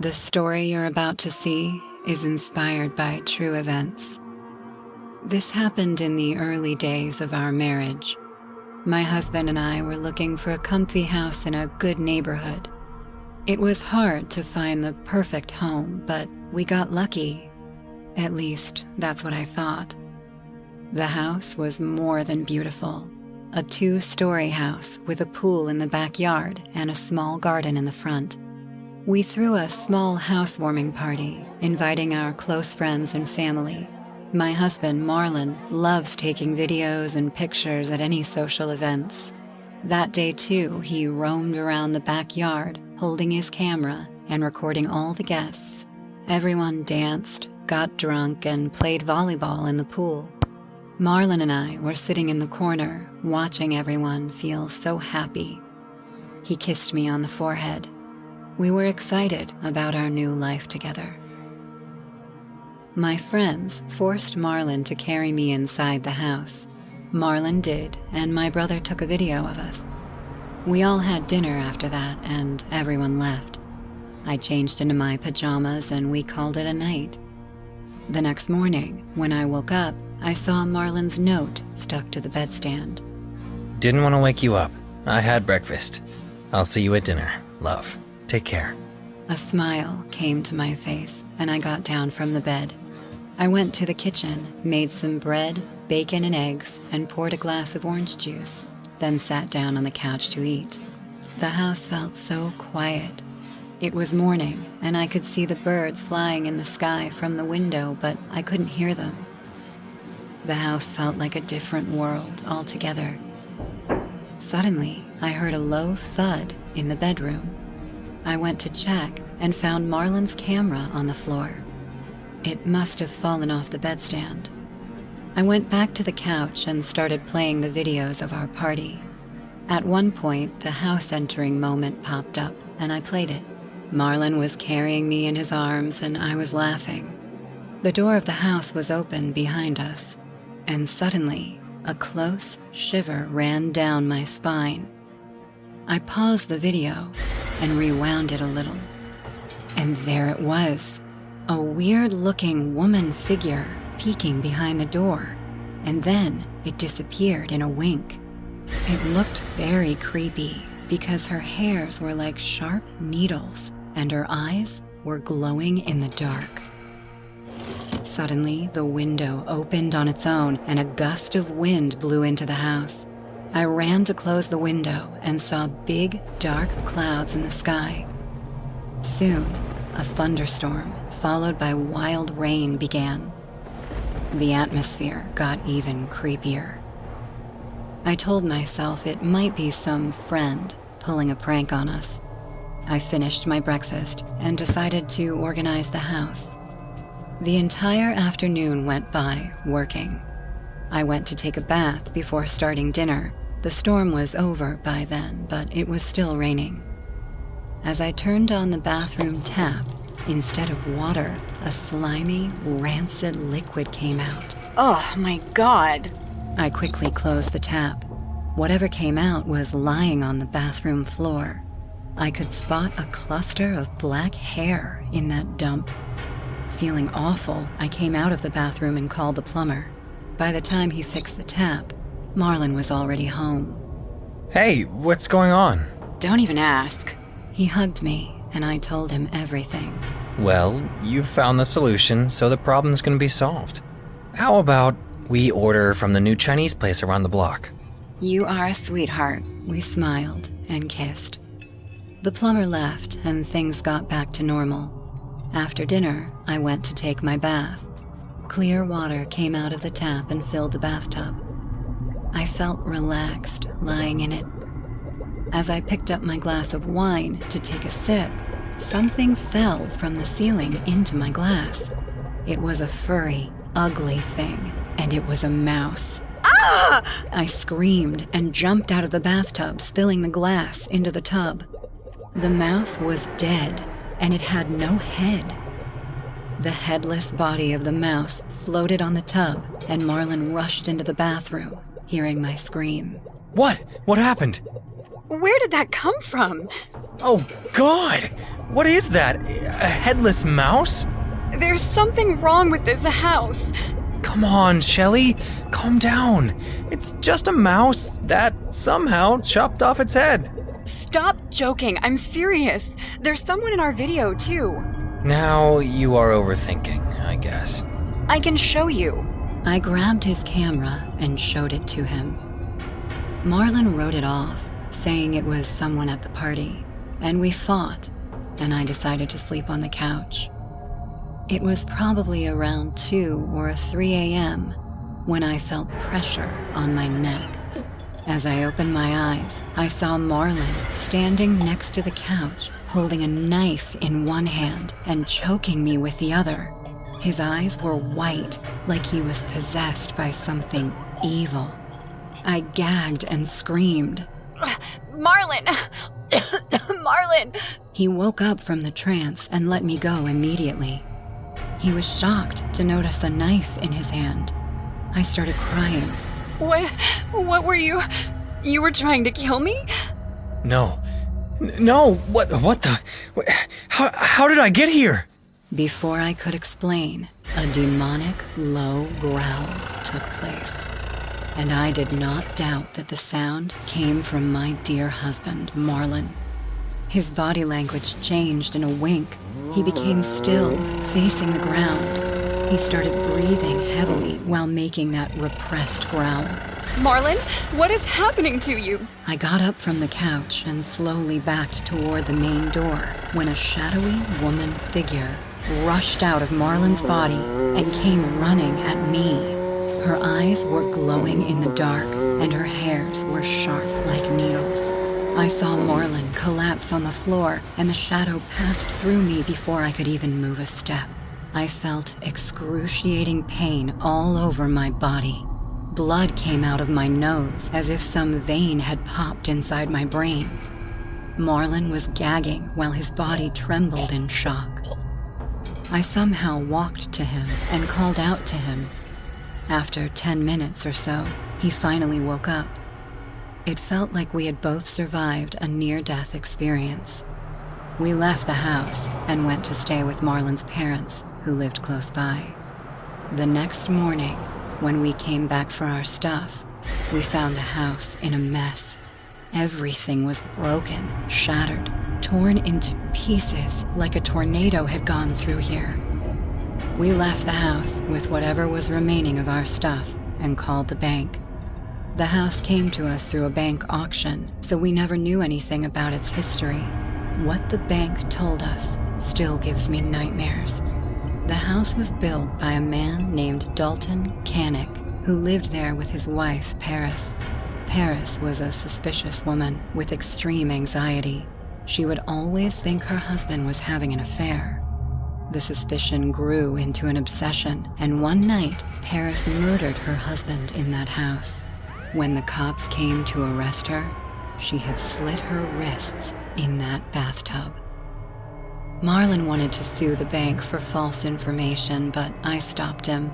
The story you're about to see is inspired by true events. This happened in the early days of our marriage. My husband and I were looking for a comfy house in a good neighborhood. It was hard to find the perfect home, but we got lucky. At least, that's what I thought. The house was more than beautiful. A 2-story house with a pool in the backyard and a small garden in the front. We threw a small housewarming party, inviting our close friends and family. My husband, Marlon, loves taking videos and pictures at any social events. That day, too, he roamed around the backyard, holding his camera and recording all the guests. Everyone danced, got drunk, and played volleyball in the pool. Marlon and I were sitting in the corner, watching everyone feel so happy. He kissed me on the forehead. We were excited about our new life together. My friends forced Marlon to carry me inside the house. Marlon did, and my brother took a video of us. We all had dinner after that, and everyone left. I changed into my pajamas, and we called it a night. The next morning, when I woke up, I saw Marlon's note stuck to the bedstand. Didn't want to wake you up. I had breakfast. I'll see you at dinner. Love. Take care. A smile came to my face, and I got down from the bed. I went to the kitchen, made some bread, bacon, and eggs, and poured a glass of orange juice, then sat down on the couch to eat. The house felt so quiet. It was morning, and I could see the birds flying in the sky from the window, but I couldn't hear them. The house felt like a different world altogether. Suddenly, I heard a low thud in the bedroom. I went to check and found Marlon's camera on the floor. It must have fallen off the bedstand. I went back to the couch and started playing the videos of our party. At one point, the house entering moment popped up, and I played it. Marlon was carrying me in his arms, and I was laughing. The door of the house was open behind us, and suddenly, a close shiver ran down my spine. I paused the video and rewound it a little. And there it was, a weird-looking woman figure peeking behind the door, and then it disappeared in a wink. It looked very creepy because her hairs were like sharp needles and her eyes were glowing in the dark. Suddenly, the window opened on its own and a gust of wind blew into the house. I ran to close the window and saw big, dark clouds in the sky. Soon, a thunderstorm, followed by wild rain, began. The atmosphere got even creepier. I told myself it might be some friend pulling a prank on us. I finished my breakfast and decided to organize the house. The entire afternoon went by working. I went to take a bath before starting dinner. The storm was over by then, but it was still raining. As I turned on the bathroom tap, instead of water, a slimy, rancid liquid came out. Oh my God! I quickly closed the tap. Whatever came out was lying on the bathroom floor. I could spot a cluster of black hair in that dump. Feeling awful, I came out of the bathroom and called the plumber. By the time he fixed the tap, Marlon was already home. Hey, what's going on? Don't even ask. He hugged me, and I told him everything. Well, you've found the solution, so the problem's gonna be solved. How about we order from the new Chinese place around the block? You are a sweetheart. We smiled and kissed. The plumber left, and things got back to normal. After dinner, I went to take my bath. Clear water came out of the tap and filled the bathtub. I felt relaxed lying in it. As I picked up my glass of wine to take a sip, something fell from the ceiling into my glass. It was a furry, ugly thing, and it was a mouse. Ah! I screamed and jumped out of the bathtub, spilling the glass into the tub. The mouse was dead, and it had no head. The headless body of the mouse floated on the tub, and Marlon rushed into the bathroom, hearing my scream. What? What happened? Where did that come from? Oh, God! What is that? A headless mouse? There's something wrong with this house. Come on, Shelly. Calm down. It's just a mouse that somehow chopped off its head. Stop joking. I'm serious. There's someone in our video, too. Now you are overthinking, I guess. I can show you. I grabbed his camera and showed it to him. Marlon wrote it off, saying it was someone at the party, and we fought, and I decided to sleep on the couch. It was probably around 2 or 3 a.m. when I felt pressure on my neck. As I opened my eyes, I saw Marlon standing next to the couch, holding a knife in one hand and choking me with the other. His eyes were white, like he was possessed by something evil. I gagged and screamed. Marlon! Marlon! He woke up from the trance and let me go immediately. He was shocked to notice a knife in his hand. I started crying. What were you? You were trying to kill me? No, what the? How did I get here? Before I could explain, a demonic low growl took place. And I did not doubt that the sound came from my dear husband, Marlon. His body language changed in a wink. He became still, facing the ground. He started breathing heavily while making that repressed growl. Marlon, what is happening to you? I got up from the couch and slowly backed toward the main door when a shadowy woman figure rushed out of Marlon's body and came running at me. Her eyes were glowing in the dark and her hairs were sharp like needles. I saw Marlon collapse on the floor and the shadow passed through me before I could even move a step. I felt excruciating pain all over my body. Blood came out of my nose as if some vein had popped inside my brain. Marlon was gagging while his body trembled in shock. I somehow walked to him and called out to him. After 10 minutes or so, he finally woke up. It felt like we had both survived a near-death experience. We left the house and went to stay with Marlon's parents, who lived close by. The next morning, when we came back for our stuff, we found the house in a mess. Everything was broken, shattered, torn into pieces like a tornado had gone through here. We left the house with whatever was remaining of our stuff and called the bank. The house came to us through a bank auction, so we never knew anything about its history. What the bank told us still gives me nightmares. The house was built by a man named Dalton Canick, who lived there with his wife, Paris. Paris was a suspicious woman with extreme anxiety. She would always think her husband was having an affair. The suspicion grew into an obsession, and one night, Paris murdered her husband in that house. When the cops came to arrest her, she had slit her wrists in that bathtub. Marlon wanted to sue the bank for false information, but I stopped him.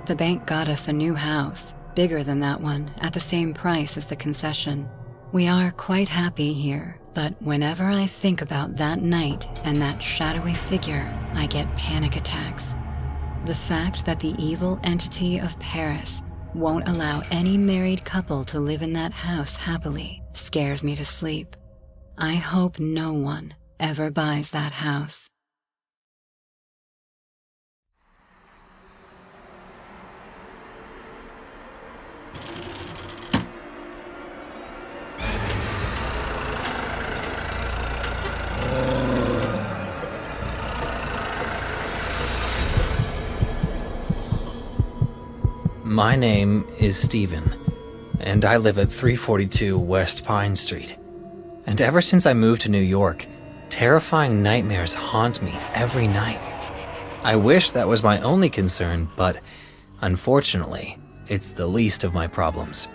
The bank got us a new house, bigger than that one, at the same price as the concession. We are quite happy here, but whenever I think about that night and that shadowy figure, I get panic attacks. The fact that the evil entity of Paris won't allow any married couple to live in that house happily scares me to sleep. I hope no one ever buys that house. My name is Steven, and I live at 342 West Pine Street. And ever since I moved to New York, terrifying nightmares haunt me every night. I wish that was my only concern, but unfortunately, it's the least of my problems.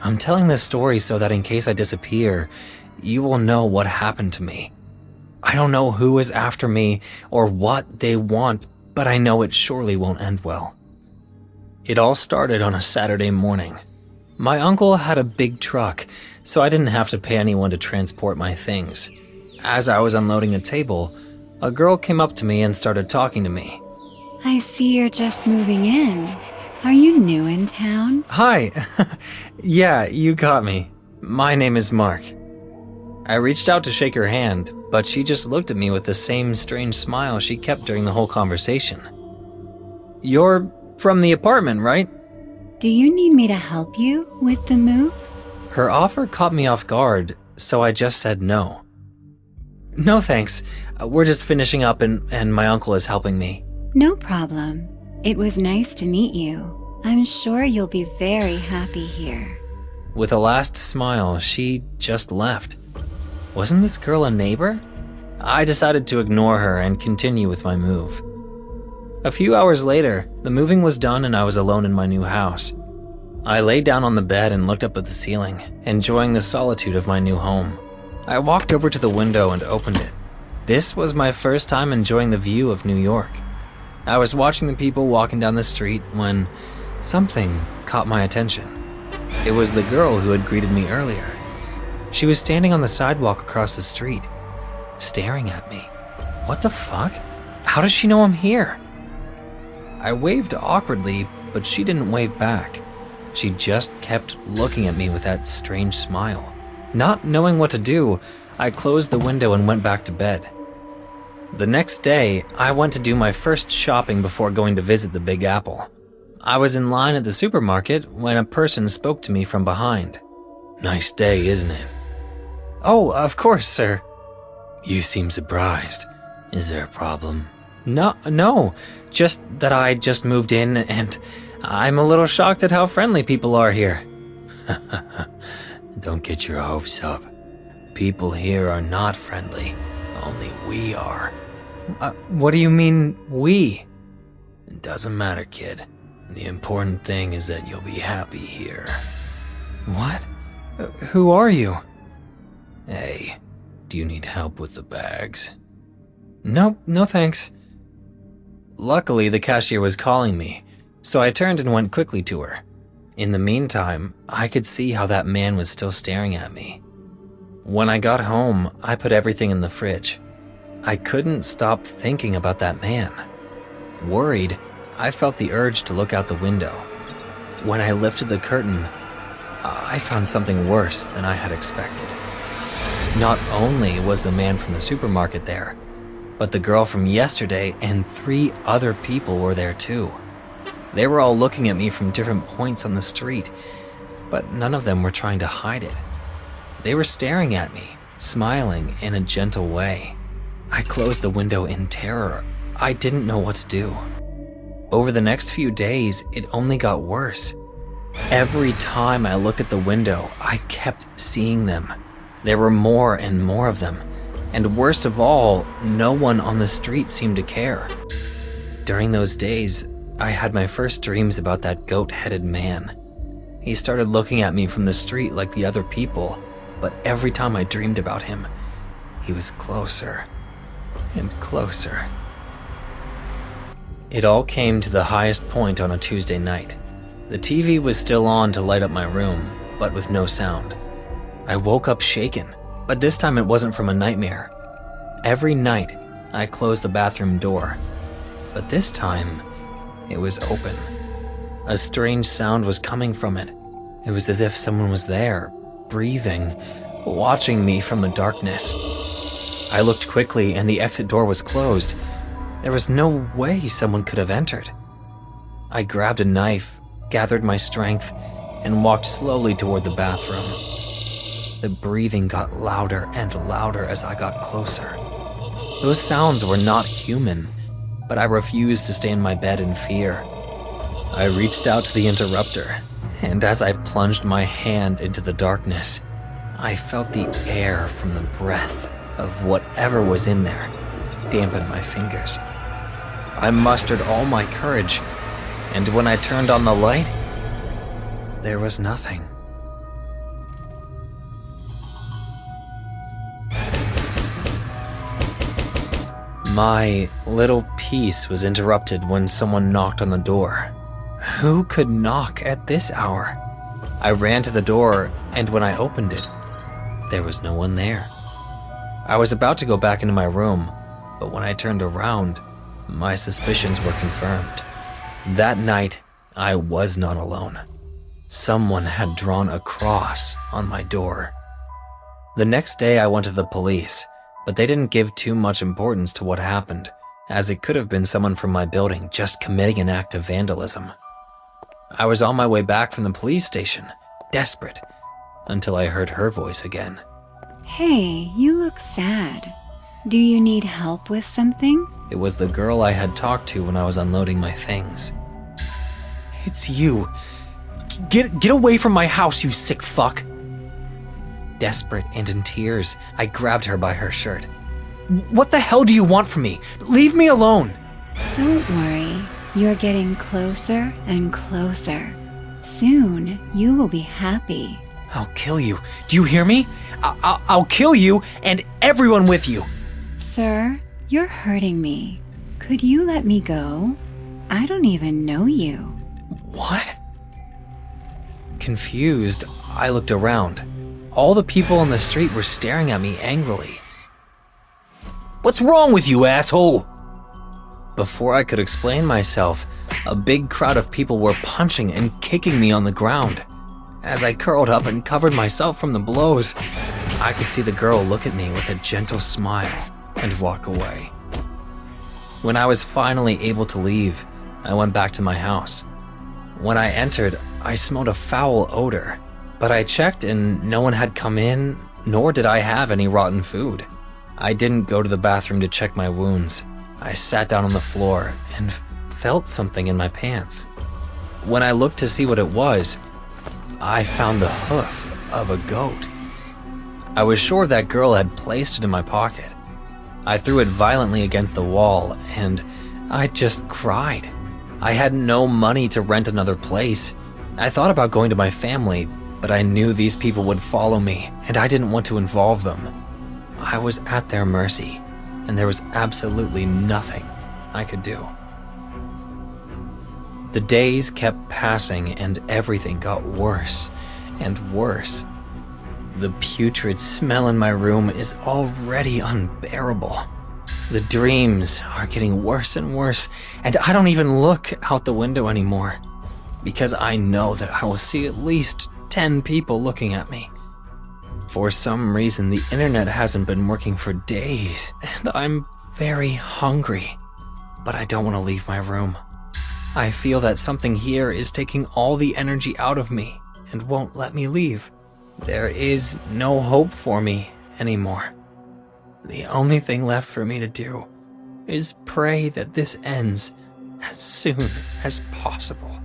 I'm telling this story so that in case I disappear, you will know what happened to me. I don't know who is after me or what they want, but I know it surely won't end well. It all started on a Saturday morning. My uncle had a big truck, so I didn't have to pay anyone to transport my things. As I was unloading a table, a girl came up to me and started talking to me. I see you're just moving in. Are you new in town? Hi. Yeah, you got me. My name is Mark. I reached out to shake her hand, but she just looked at me with the same strange smile she kept during the whole conversation. You're from the apartment, right? Do you need me to help you with the move? Her offer caught me off guard, so I just said no. No thanks. We're just finishing up and my uncle is helping me. No problem. It was nice to meet you. I'm sure you'll be very happy here. With a last smile, she just left. Wasn't this girl a neighbor? I decided to ignore her and continue with my move. A few hours later, the moving was done and I was alone in my new house. I lay down on the bed and looked up at the ceiling, enjoying the solitude of my new home. I walked over to the window and opened it. This was my first time enjoying the view of New York. I was watching the people walking down the street when something caught my attention. It was the girl who had greeted me earlier. She was standing on the sidewalk across the street, staring at me. What the fuck? How does she know I'm here? I waved awkwardly, but she didn't wave back. She just kept looking at me with that strange smile. Not knowing what to do, I closed the window and went back to bed. The next day, I went to do my first shopping before going to visit the Big Apple. I was in line at the supermarket when a person spoke to me from behind. Nice day, isn't it? Oh, of course, sir. You seem surprised. Is there a problem? No, just that I just moved in and I'm a little shocked at how friendly people are here. Don't get your hopes up. People here are not friendly. Only we are. What do you mean, we? It doesn't matter, kid. The important thing is that you'll be happy here. What? Who are you? Hey, do you need help with the bags? No thanks. Luckily, the cashier was calling me, so I turned and went quickly to her. In the meantime, I could see how that man was still staring at me. When I got home, I put everything in the fridge. I couldn't stop thinking about that man. Worried, I felt the urge to look out the window. When I lifted the curtain, I found something worse than I had expected. Not only was the man from the supermarket there, but the girl from yesterday and 3 other people were there too. They were all looking at me from different points on the street, but none of them were trying to hide it. They were staring at me, smiling in a gentle way. I closed the window in terror. I didn't know what to do. Over the next few days, it only got worse. Every time I looked at the window, I kept seeing them. There were more and more of them. And worst of all, no one on the street seemed to care. During those days, I had my first dreams about that goat-headed man. He started looking at me from the street like the other people, but every time I dreamed about him, he was closer and closer. It all came to the highest point on a Tuesday night. The TV was still on to light up my room, but with no sound. I woke up shaken, but this time it wasn't from a nightmare. Every night, I closed the bathroom door, but this time, it was open. A strange sound was coming from it. It was as if someone was there, breathing, watching me from the darkness. I looked quickly and the exit door was closed. There was no way someone could have entered. I grabbed a knife, gathered my strength, and walked slowly toward the bathroom. The breathing got louder and louder as I got closer. Those sounds were not human, but I refused to stay in my bed in fear. I reached out to the interrupter, and as I plunged my hand into the darkness, I felt the air from the breath of whatever was in there dampen my fingers. I mustered all my courage, and when I turned on the light, there was nothing. My little peace was interrupted when someone knocked on the door. Who could knock at this hour? I ran to the door, and when I opened it, there was no one there. I was about to go back into my room, but when I turned around, my suspicions were confirmed. That night, I was not alone. Someone had drawn a cross on my door. The next day, I went to the police, but they didn't give too much importance to what happened, as it could have been someone from my building just committing an act of vandalism. I was on my way back from the police station, desperate, until I heard her voice again. Hey, you look sad. Do you need help with something? It was the girl I had talked to when I was unloading my things. It's you. Get away from my house, you sick fuck. Desperate and in tears, I grabbed her by her shirt. What the hell do you want from me? Leave me alone. Don't worry. You're getting closer and closer. Soon, you will be happy. I'll kill you. Do you hear me? I'll kill you and everyone with you. Sir, you're hurting me. Could you let me go? I don't even know you. What? Confused, I looked around. All the people on the street were staring at me angrily. What's wrong with you, asshole? Before I could explain myself, a big crowd of people were punching and kicking me on the ground. As I curled up and covered myself from the blows, I could see the girl look at me with a gentle smile and walk away. When I was finally able to leave, I went back to my house. When I entered, I smelled a foul odor, but I checked and no one had come in, nor did I have any rotten food. I didn't go to the bathroom to check my wounds. I sat down on the floor and felt something in my pants. When I looked to see what it was, I found the hoof of a goat. I was sure that girl had placed it in my pocket. I threw it violently against the wall and I just cried. I had no money to rent another place. I thought about going to my family, but I knew these people would follow me and I didn't want to involve them. I was at their mercy, and there was absolutely nothing I could do. The days kept passing and everything got worse and worse. The putrid smell in my room is already unbearable. The dreams are getting worse and worse, and I don't even look out the window anymore, because I know that I will see at least 10 people looking at me. For some reason, the internet hasn't been working for days, and I'm very hungry, but I don't want to leave my room. I feel that something here is taking all the energy out of me and won't let me leave. There is no hope for me anymore. The only thing left for me to do is pray that this ends as soon as possible.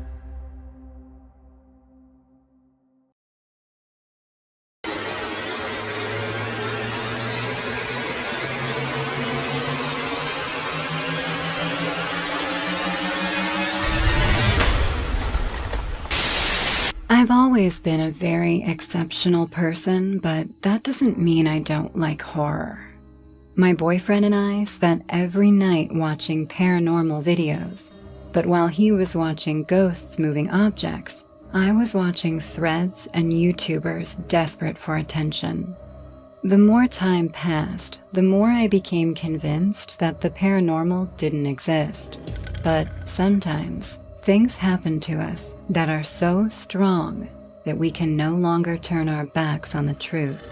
I've always been a very exceptional person, but that doesn't mean I don't like horror. My boyfriend and I spent every night watching paranormal videos, but while he was watching ghosts moving objects, I was watching threads and YouTubers desperate for attention. The more time passed, the more I became convinced that the paranormal didn't exist. But sometimes, things happen to us that are so strong that we can no longer turn our backs on the truth.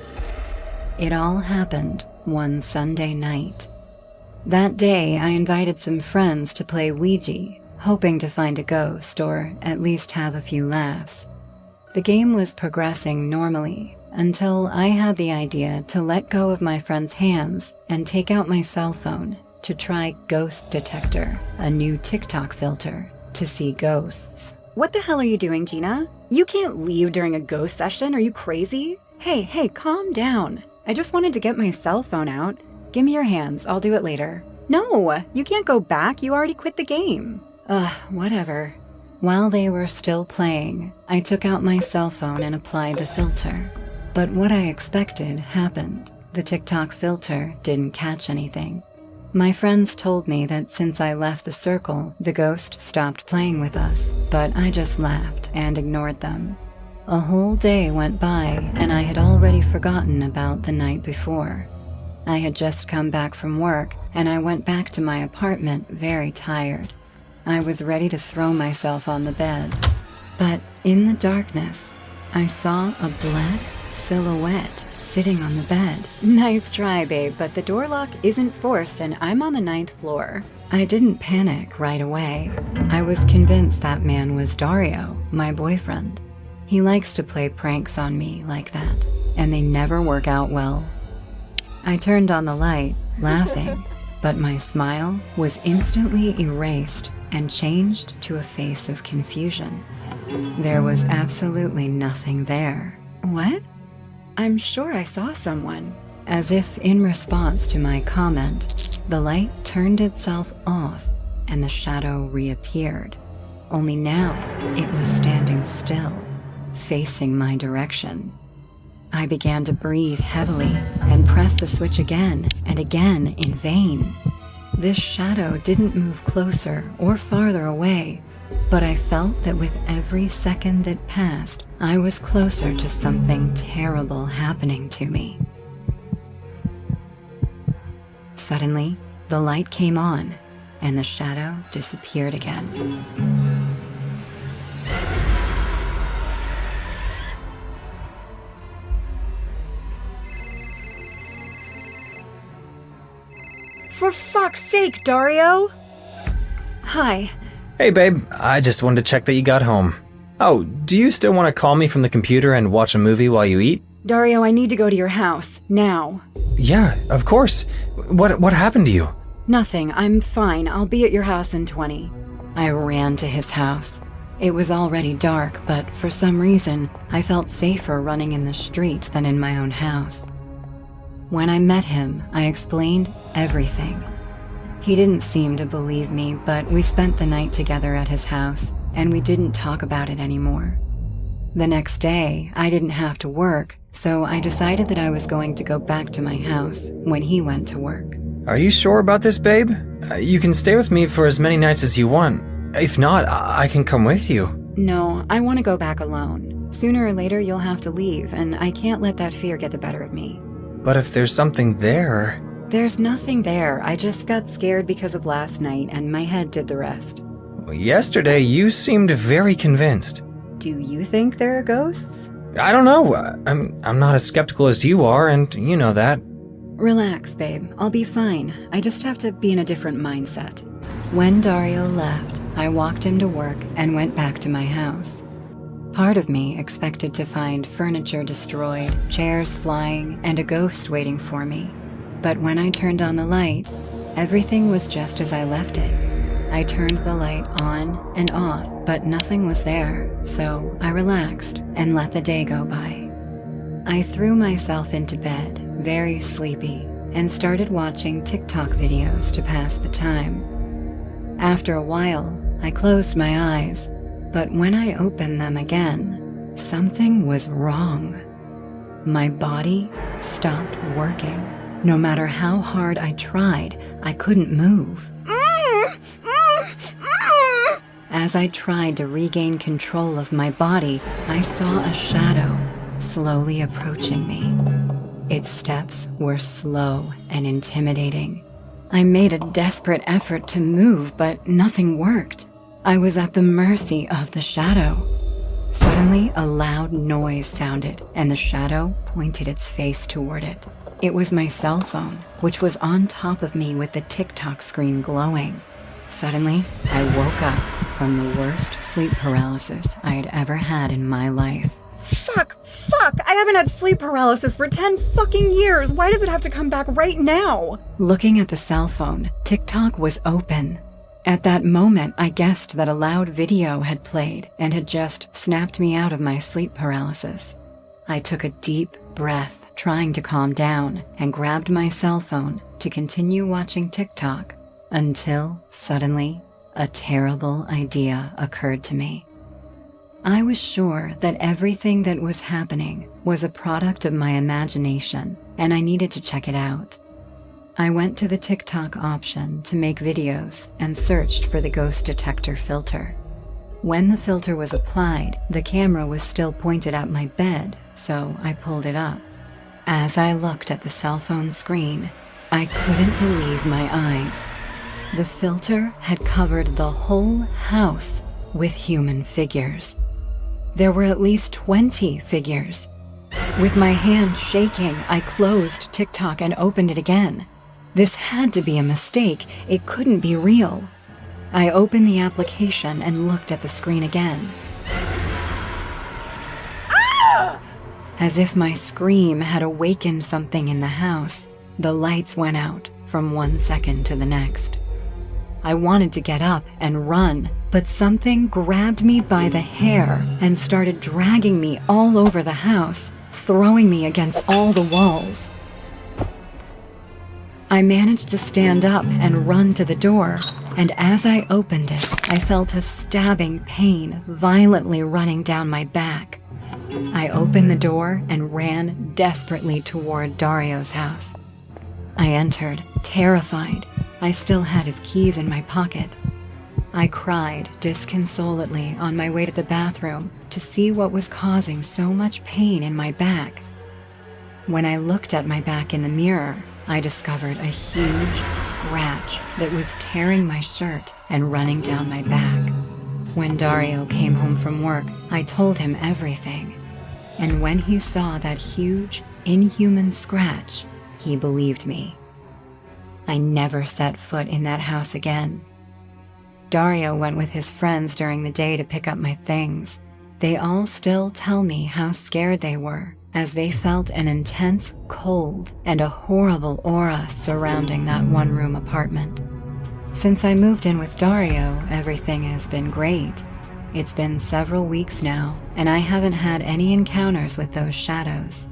It all happened one Sunday night. That day, I invited some friends to play Ouija, hoping to find a ghost or at least have a few laughs. The game was progressing normally until I had the idea to let go of my friend's hands and take out my cell phone to try Ghost Detector, a new TikTok filter, to see ghosts. What the hell are you doing, Gina? You can't leave during a ghost session. Are you crazy? Hey, calm down. I just wanted to get my cell phone out. Give me your hands. I'll do it later. No, you can't go back. You already quit the game. Whatever. While they were still playing, I took out my cell phone and applied the filter. But what I expected happened. The TikTok filter didn't catch anything. My friends told me that since I left the circle, the ghost stopped playing with us, but I just laughed and ignored them. A whole day went by, and I had already forgotten about the night before. I had just come back from work, and I went back to my apartment very tired. I was ready to throw myself on the bed. But in the darkness, I saw a black silhouette sitting on the bed. Nice try, babe, but the door lock isn't forced and I'm on the 9th floor. I didn't panic right away. I was convinced that man was Dario, my boyfriend. He likes to play pranks on me like that, and they never work out well. I turned on the light, laughing, but my smile was instantly erased and changed to a face of confusion. There was absolutely nothing there. What? I'm sure I saw someone. As if in response to my comment, the light turned itself off and the shadow reappeared. Only now it was standing still, facing my direction. I began to breathe heavily and press the switch again and again in vain. This shadow didn't move closer or farther away, but I felt that with every second that passed, I was closer to something terrible happening to me. Suddenly, the light came on, and the shadow disappeared again. For fuck's sake, Dario! Hi. Hey babe, I just wanted to check that you got home. Oh, do you still want to call me from the computer and watch a movie while you eat? Dario, I need to go to your house, now. Yeah, of course. What happened to you? Nothing, I'm fine. I'll be at your house in 20. I ran to his house. It was already dark, but for some reason, I felt safer running in the street than in my own house. When I met him, I explained everything. He didn't seem to believe me, but we spent the night together at his house, and we didn't talk about it anymore. The next day, I didn't have to work, so I decided that I was going to go back to my house when he went to work. Are you sure about this, babe? You can stay with me for as many nights as you want. If not, I can come with you. No, I want to go back alone. Sooner or later, you'll have to leave, and I can't let that fear get the better of me. But if there's something there... There's nothing there. I just got scared because of last night, and my head did the rest. Yesterday, you seemed very convinced. Do you think there are ghosts? I don't know. I'm not as skeptical as you are, and you know that. Relax, babe. I'll be fine. I just have to be in a different mindset. When Dario left, I walked him to work and went back to my house. Part of me expected to find furniture destroyed, chairs flying, and a ghost waiting for me. But when I turned on the light, everything was just as I left it. I turned the light on and off, but nothing was there, so I relaxed and let the day go by. I threw myself into bed, very sleepy, and started watching TikTok videos to pass the time. After a while, I closed my eyes, but when I opened them again, something was wrong. My body stopped working. No matter how hard I tried, I couldn't move. As I tried to regain control of my body, I saw a shadow slowly approaching me. Its steps were slow and intimidating. I made a desperate effort to move, but nothing worked. I was at the mercy of the shadow. Suddenly, a loud noise sounded, and the shadow pointed its face toward it. It was my cell phone, which was on top of me with the TikTok screen glowing. Suddenly, I woke up from the worst sleep paralysis I had ever had in my life. Fuck! I haven't had sleep paralysis for 10 fucking years! Why does it have to come back right now? Looking at the cell phone, TikTok was open. At that moment, I guessed that a loud video had played and had just snapped me out of my sleep paralysis. I took a deep breath, trying to calm down, and grabbed my cell phone to continue watching TikTok until, suddenly, a terrible idea occurred to me. I was sure that everything that was happening was a product of my imagination, and I needed to check it out. I went to the TikTok option to make videos and searched for the ghost detector filter. When the filter was applied, the camera was still pointed at my bed, so I pulled it up. As I looked at the cell phone screen, I couldn't believe my eyes. The filter had covered the whole house with human figures. There were at least 20 figures. With my hand shaking, I closed TikTok and opened it again. This had to be a mistake. It couldn't be real. I opened the application and looked at the screen again. As if my scream had awakened something in the house, the lights went out from 1 second to the next. I wanted to get up and run, but something grabbed me by the hair and started dragging me all over the house, throwing me against all the walls. I managed to stand up and run to the door, and as I opened it, I felt a stabbing pain violently running down my back. I opened the door and ran desperately toward Dario's house. I entered, terrified. I still had his keys in my pocket. I cried disconsolately on my way to the bathroom to see what was causing so much pain in my back. When I looked at my back in the mirror, I discovered a huge scratch that was tearing my shirt and running down my back. When Dario came home from work, I told him everything. And when he saw that huge, inhuman scratch, he believed me. I never set foot in that house again. Dario went with his friends during the day to pick up my things. They all still tell me how scared they were, as they felt an intense cold and a horrible aura surrounding that one-room apartment. Since I moved in with Dario, everything has been great. It's been several weeks now, and I haven't had any encounters with those shadows.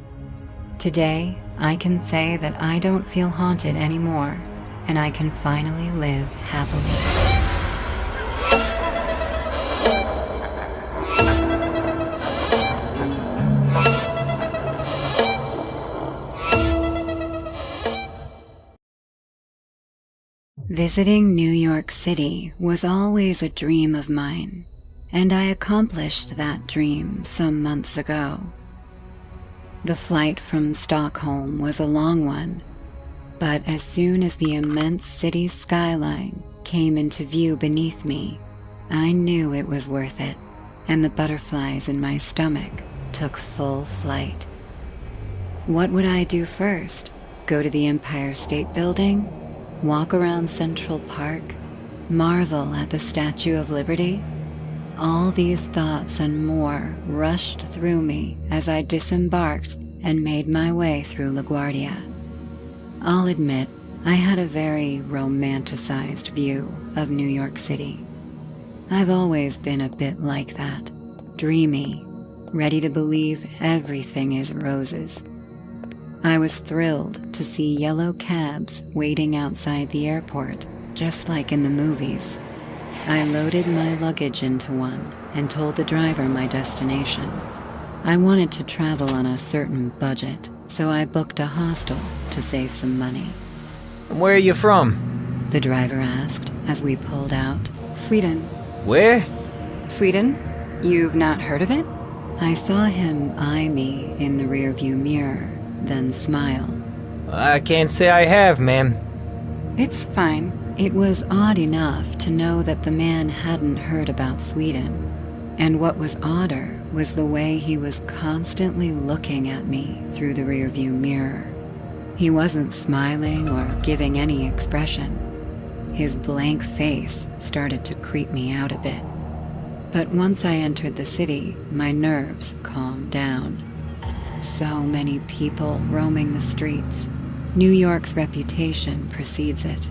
Today, I can say that I don't feel haunted anymore, and I can finally live happily. Visiting New York City was always a dream of mine, and I accomplished that dream some months ago. The flight from Stockholm was a long one, but as soon as the immense city's skyline came into view beneath me, I knew it was worth it, and the butterflies in my stomach took full flight. What would I do first? Go to the Empire State Building? Walk around Central Park? Marvel at the Statue of Liberty? All these thoughts and more rushed through me as I disembarked and made my way through LaGuardia. I'll admit, I had a very romanticized view of New York City. I've always been a bit like that, dreamy, ready to believe everything is roses. I was thrilled to see yellow cabs waiting outside the airport, just like in the movies. I loaded my luggage into one and told the driver my destination. I wanted to travel on a certain budget, so I booked a hostel to save some money. Where are you from? The driver asked as we pulled out. Sweden. Where? Sweden? You've not heard of it? I saw him eye me in the rearview mirror, then smile. I can't say I have, ma'am. It's fine. It was odd enough to know that the man hadn't heard about Sweden. And what was odder was the way he was constantly looking at me through the rearview mirror. He wasn't smiling or giving any expression. His blank face started to creep me out a bit. But once I entered the city, my nerves calmed down. So many people roaming the streets. New York's reputation precedes it.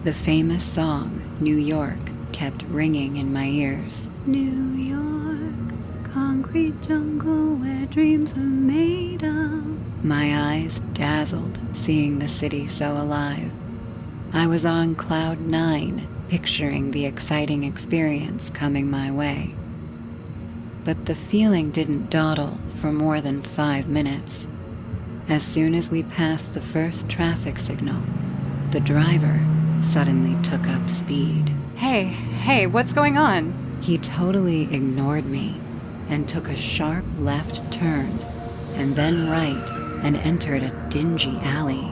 The famous song, New York, kept ringing in my ears. New York, concrete jungle where dreams are made of. My eyes dazzled, seeing the city so alive. I was on cloud 9, picturing the exciting experience coming my way. But the feeling didn't dawdle for more than 5 minutes. As soon as we passed the first traffic signal, the driver suddenly took up speed. Hey, what's going on? He totally ignored me and took a sharp left turn and then right and entered a dingy alley.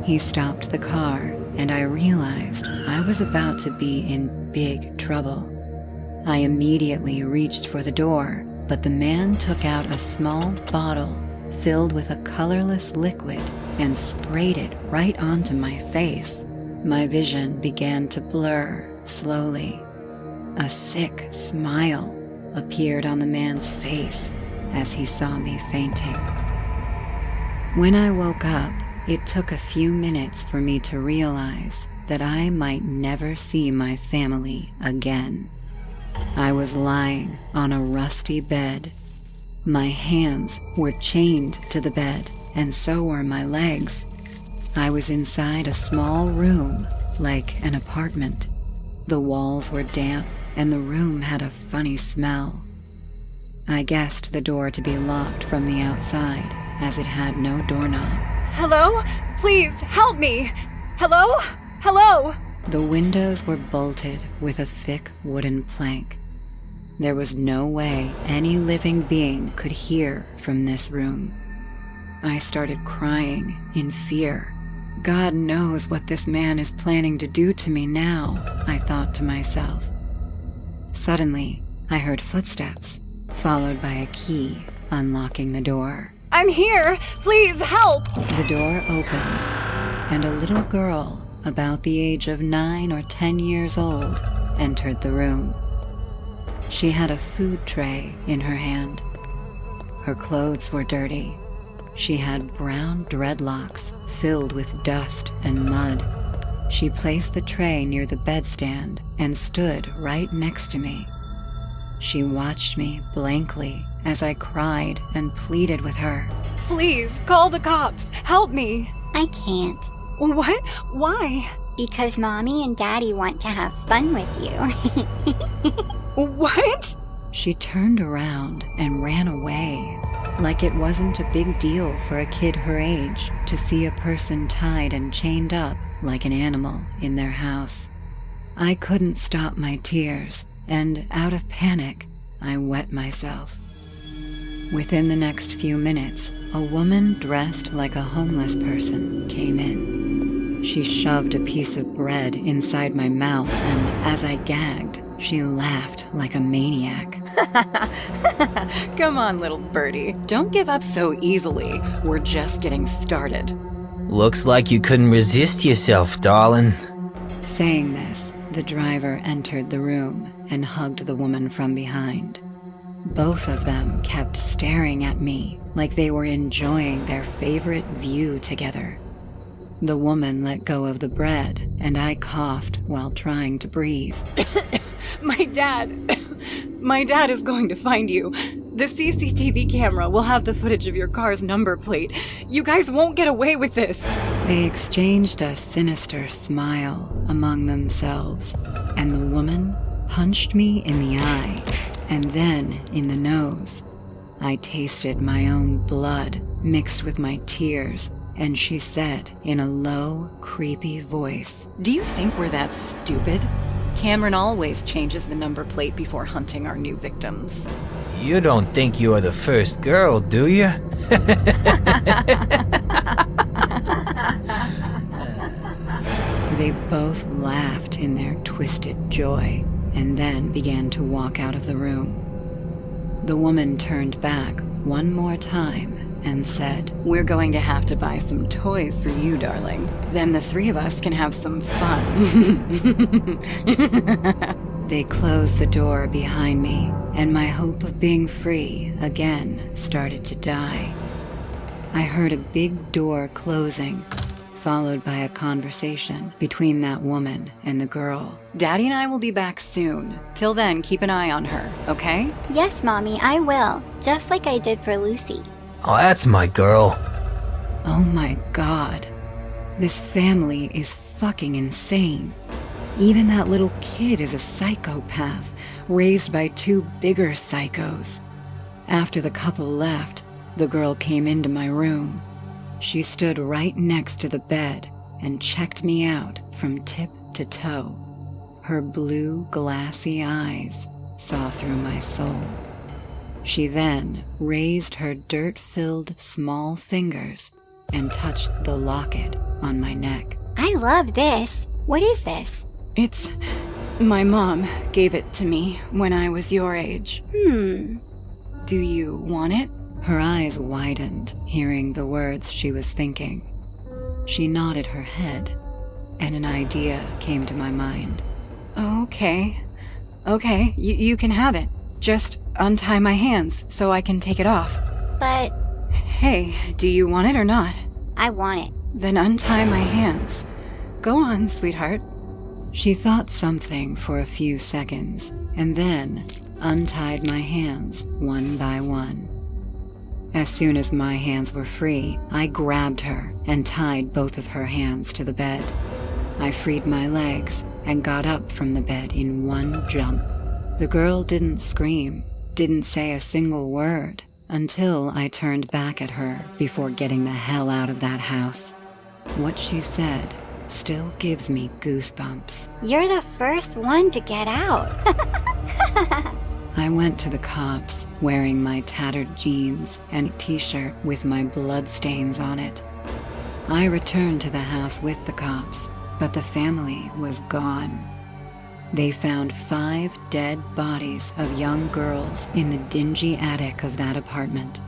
He stopped the car and I realized I was about to be in big trouble. I immediately reached for the door, but the man took out a small bottle filled with a colorless liquid and sprayed it right onto my face. My vision began to blur slowly. A sick smile appeared on the man's face as he saw me fainting. When I woke up, it took a few minutes for me to realize that I might never see my family again. I was lying on a rusty bed. My hands were chained to the bed, and so were my legs. I was inside a small room, like an apartment. The walls were damp, and the room had a funny smell. I guessed the door to be locked from the outside, as it had no doorknob. Hello? Please, help me! Hello? Hello? The windows were bolted with a thick wooden plank. There was no way any living being could hear from this room. I started crying in fear. God knows what this man is planning to do to me now, I thought to myself. Suddenly, I heard footsteps, followed by a key unlocking the door. I'm here! Please, help! The door opened, and a little girl about the age of 9 or 10 years old entered the room. She had a food tray in her hand. Her clothes were dirty. She had brown dreadlocks filled with dust and mud. She placed the tray near the bedstand and stood right next to me. She watched me blankly as I cried and pleaded with her. Please, call the cops! Help me! I can't. What? Why? Because Mommy and Daddy want to have fun with you. What? She turned around and ran away, like it wasn't a big deal for a kid her age to see a person tied and chained up like an animal in their house. I couldn't stop my tears, and out of panic, I wet myself. Within the next few minutes, a woman dressed like a homeless person came in. She shoved a piece of bread inside my mouth, and as I gagged, she laughed like a maniac. Come on, little birdie. Don't give up so easily. We're just getting started. Looks like you couldn't resist yourself, darling. Saying this, the driver entered the room and hugged the woman from behind. Both of them kept staring at me like they were enjoying their favorite view together. The woman let go of the bread, and I coughed while trying to breathe. My dad is going to find you. The CCTV camera will have the footage of your car's number plate. You guys won't get away with this. They exchanged a sinister smile among themselves, and the woman punched me in the eye, and then in the nose. I tasted my own blood mixed with my tears, and she said in a low, creepy voice, Do you think we're that stupid? Cameron always changes the number plate before hunting our new victims. You don't think you are the first girl, do you? They both laughed in their twisted joy, and then began to walk out of the room. The woman turned back one more time and said, We're going to have to buy some toys for you, darling. Then the three of us can have some fun. They closed the door behind me, and my hope of being free again started to die. I heard a big door closing, followed by a conversation between that woman and the girl. Daddy and I will be back soon. Till then, keep an eye on her, okay? Yes, Mommy, I will. Just like I did for Lucy. Oh, that's my girl. Oh my God. This family is fucking insane. Even that little kid is a psychopath, raised by two bigger psychos. After the couple left, the girl came into my room. She stood right next to the bed and checked me out from tip to toe. Her blue, glassy eyes saw through my soul. She then raised her dirt-filled small fingers and touched the locket on my neck. I love this. What is this? It's... my mom gave it to me when I was your age. Do you want it? Her eyes widened, hearing the words she was thinking. She nodded her head, and an idea came to my mind. Okay, you can have it. Just untie my hands so I can take it off. But Hey, do you want it or not? I want it. Then untie my hands. Go on, sweetheart. She thought something for a few seconds, and then untied my hands one by one. As soon as my hands were free, I grabbed her and tied both of her hands to the bed. I freed my legs and got up from the bed in one jump. The girl didn't scream, didn't say a single word, until I turned back at her before getting the hell out of that house. What she said still gives me goosebumps. You're the first one to get out. I went to the cops wearing my tattered jeans and a t-shirt with my bloodstains on it. I returned to the house with the cops, but the family was gone. They found 5 dead bodies of young girls in the dingy attic of that apartment.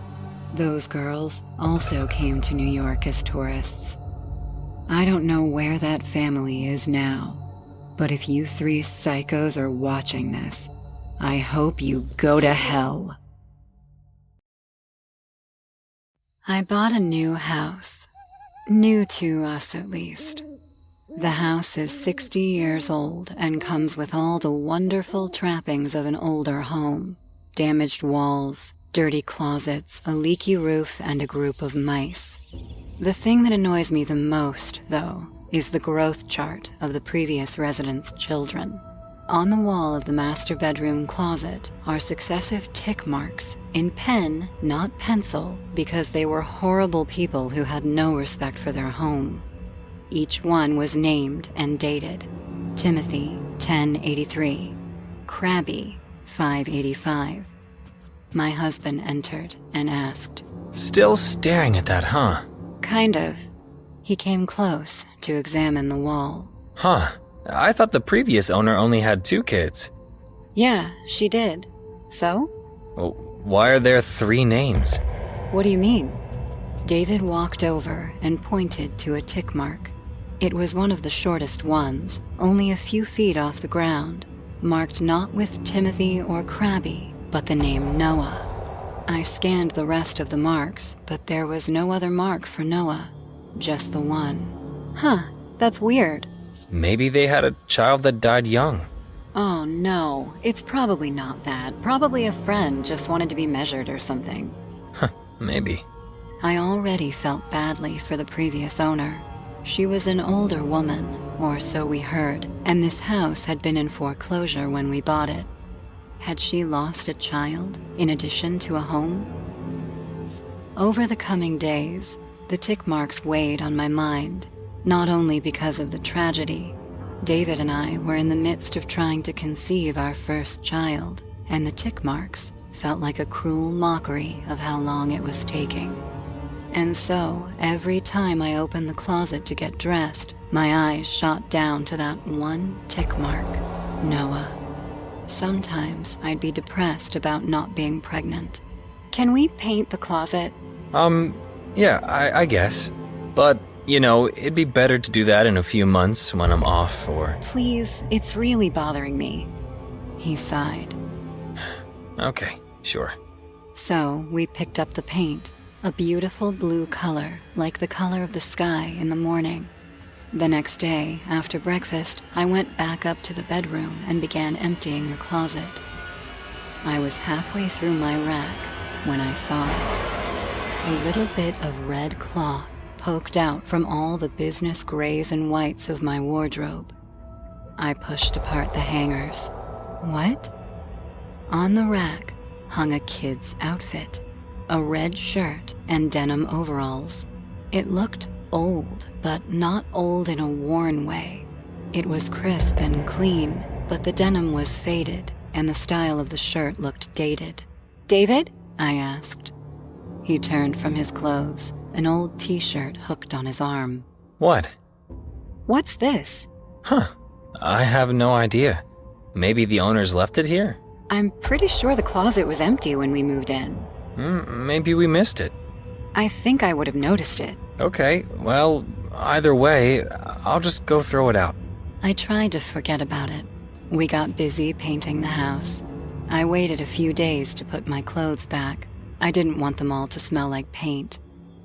Those girls also came to New York as tourists. I don't know where that family is now, but if you 3 psychos are watching this, I hope you go to hell. I bought a new house. New to us, at least. The house is 60 years old and comes with all the wonderful trappings of an older home. Damaged walls, dirty closets, a leaky roof, and a group of mice. The thing that annoys me the most, though, is the growth chart of the previous residents' children. On the wall of the master bedroom closet are successive tick marks, in pen, not pencil, because they were horrible people who had no respect for their home. Each one was named and dated. Timothy, 1083. Krabby, 585. My husband entered and asked, Still staring at that, huh? Kind of. He came close to examine the wall. Huh. I thought the previous owner only had 2 kids. Yeah, she did. So? Well, why are there 3 names? What do you mean? David walked over and pointed to a tick mark. It was one of the shortest ones, only a few feet off the ground, marked not with Timothy or Krabby, but the name Noah. I scanned the rest of the marks, but there was no other mark for Noah, just the one. Huh, that's weird. Maybe they had a child that died young. Oh no, it's probably not that. Probably a friend just wanted to be measured or something. Maybe. I already felt badly for the previous owner. She was an older woman, or so we heard, and this house had been in foreclosure when we bought it. Had she lost a child, in addition to a home? Over the coming days, the tick marks weighed on my mind, not only because of the tragedy. David and I were in the midst of trying to conceive our first child, and the tick marks felt like a cruel mockery of how long it was taking. And so, every time I opened the closet to get dressed, my eyes shot down to that one tick mark, Noah. Sometimes I'd be depressed about not being pregnant. Can we paint the closet? Yeah, I guess. But, it'd be better to do that in a few months when I'm off, or... Please, it's really bothering me. He sighed. Okay, sure. So, we picked up the paint, a beautiful blue color, like the color of the sky in the morning. The next day, after breakfast, I went back up to the bedroom and began emptying the closet. I was halfway through my rack when I saw it. A little bit of red cloth poked out from all the business grays and whites of my wardrobe. I pushed apart the hangers. What? On the rack hung a kid's outfit, a red shirt and denim overalls. It looked old, but not old in a worn way. It was crisp and clean, but the denim was faded, and the style of the shirt looked dated. "David?" I asked. He turned from his clothes, an old t-shirt hooked on his arm. What? "What's this?" Huh. I have no idea. Maybe the owners left it here? I'm pretty sure the closet was empty when we moved in. Maybe we missed it. I think I would have noticed it. Okay, well, either way, I'll just go throw it out. I tried to forget about it. We got busy painting the house. I waited a few days to put my clothes back. I didn't want them all to smell like paint.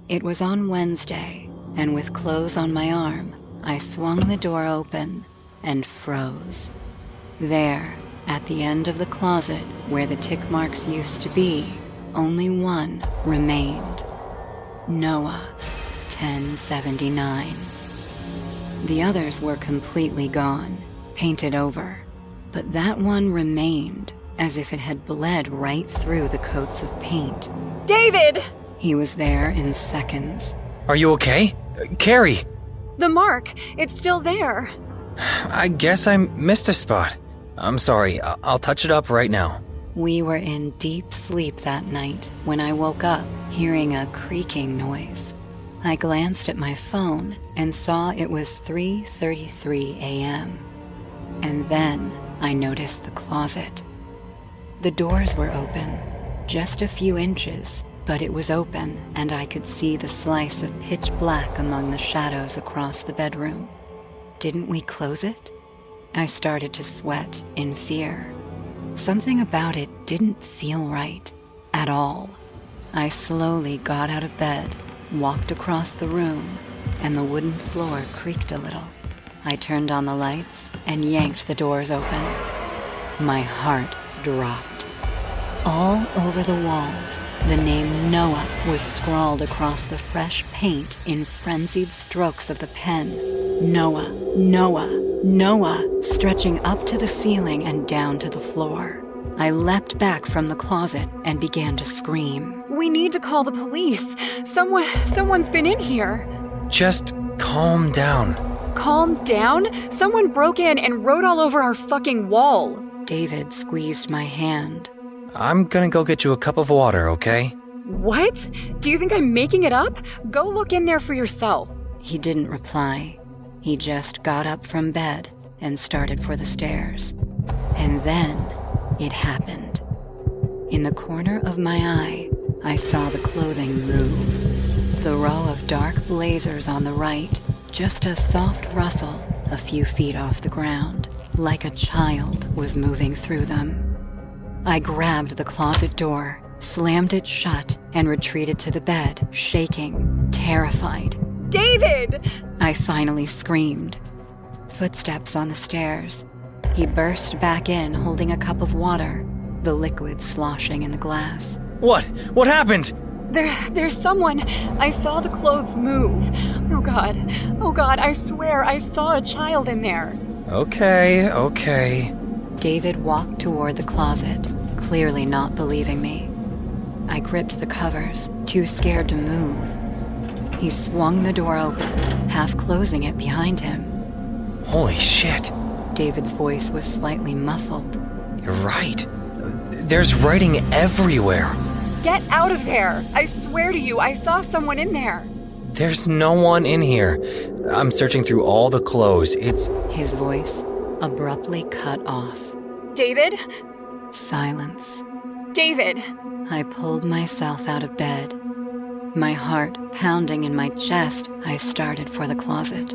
It was on Wednesday, and with clothes on my arm, I swung the door open and froze. There, at the end of the closet where the tick marks used to be, only one remained. Noah, 1079. The others were completely gone, painted over, but that one remained as if it had bled right through the coats of paint. David! He was there in seconds. Are you okay? Carrie! The mark, it's still there. I guess I missed a spot. I'm sorry, I'll touch it up right now. We were in deep sleep that night when I woke up hearing a creaking noise. I glanced at my phone and saw it was 3:33 a.m. And then I noticed the closet. The doors were open, just a few inches, but it was open and I could see the slice of pitch black among the shadows across the bedroom. Didn't we close it? I started to sweat in fear. Something about it didn't feel right at all. I slowly got out of bed, walked across the room, and the wooden floor creaked a little. I turned on the lights and yanked the doors open. My heart dropped. All over the walls, the name Noah was scrawled across the fresh paint in frenzied strokes of the pen. Noah, Noah, Noah, stretching up to the ceiling and down to the floor. I leapt back from the closet and began to scream. We need to call the police. Someone's been in here. Just calm down. Calm down? Someone broke in and wrote all over our fucking wall. David squeezed my hand. I'm gonna go get you a cup of water, okay? What? Do you think I'm making it up? Go look in there for yourself. He didn't reply. He just got up from bed and started for the stairs. And then it happened. In the corner of my eye, I saw the clothing move. The row of dark blazers on the right, just a soft rustle a few feet off the ground, like a child was moving through them. I grabbed the closet door, slammed it shut, and retreated to the bed, shaking, terrified. David! I finally screamed. Footsteps on the stairs. He burst back in holding a cup of water, the liquid sloshing in the glass. What? What happened? There's someone. I saw the clothes move. Oh God, I swear I saw a child in there. Okay. David walked toward the closet, clearly not believing me. I gripped the covers, too scared to move. He swung the door open, half closing it behind him. Holy shit. David's voice was slightly muffled. You're right. There's writing everywhere. Get out of there! I swear to you, I saw someone in there. There's no one in here. I'm searching through all the clothes. His voice abruptly cut off. David? Silence. David! I pulled myself out of bed. My heart pounding in my chest, I started for the closet.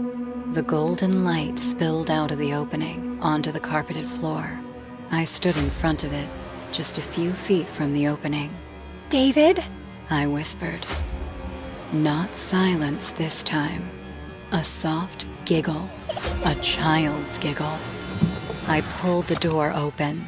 The golden light spilled out of the opening onto the carpeted floor. I stood in front of it, just a few feet from the opening. David? I whispered. Not silence this time. A soft giggle. A child's giggle. I pulled the door open.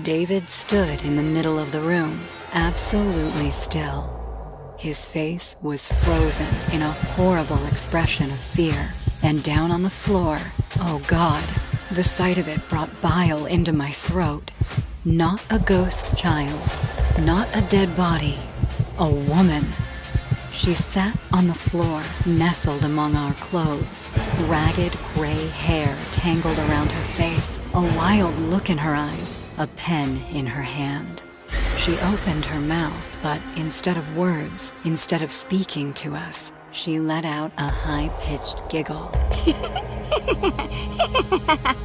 David stood in the middle of the room, absolutely still. His face was frozen in a horrible expression of fear. And down on the floor, oh God, the sight of it brought bile into my throat. Not a ghost child, not a dead body, a woman. She sat on the floor, nestled among our clothes, ragged gray hair tangled around her face, a wild look in her eyes, a pen in her hand. She opened her mouth, but instead of words, instead of speaking to us, she let out a high-pitched giggle,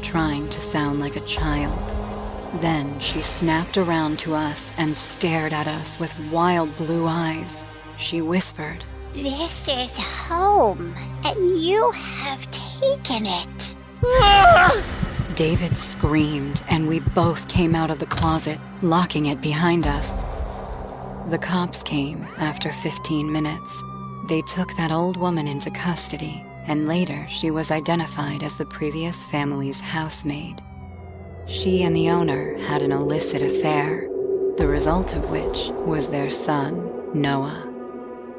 trying to sound like a child. Then she snapped around to us and stared at us with wild blue eyes. She whispered, This is home, and you have taken it. David screamed, and we both came out of the closet, locking it behind us. The cops came after 15 minutes. They took that old woman into custody, and later she was identified as the previous family's housemaid. She and the owner had an illicit affair, the result of which was their son, Noah.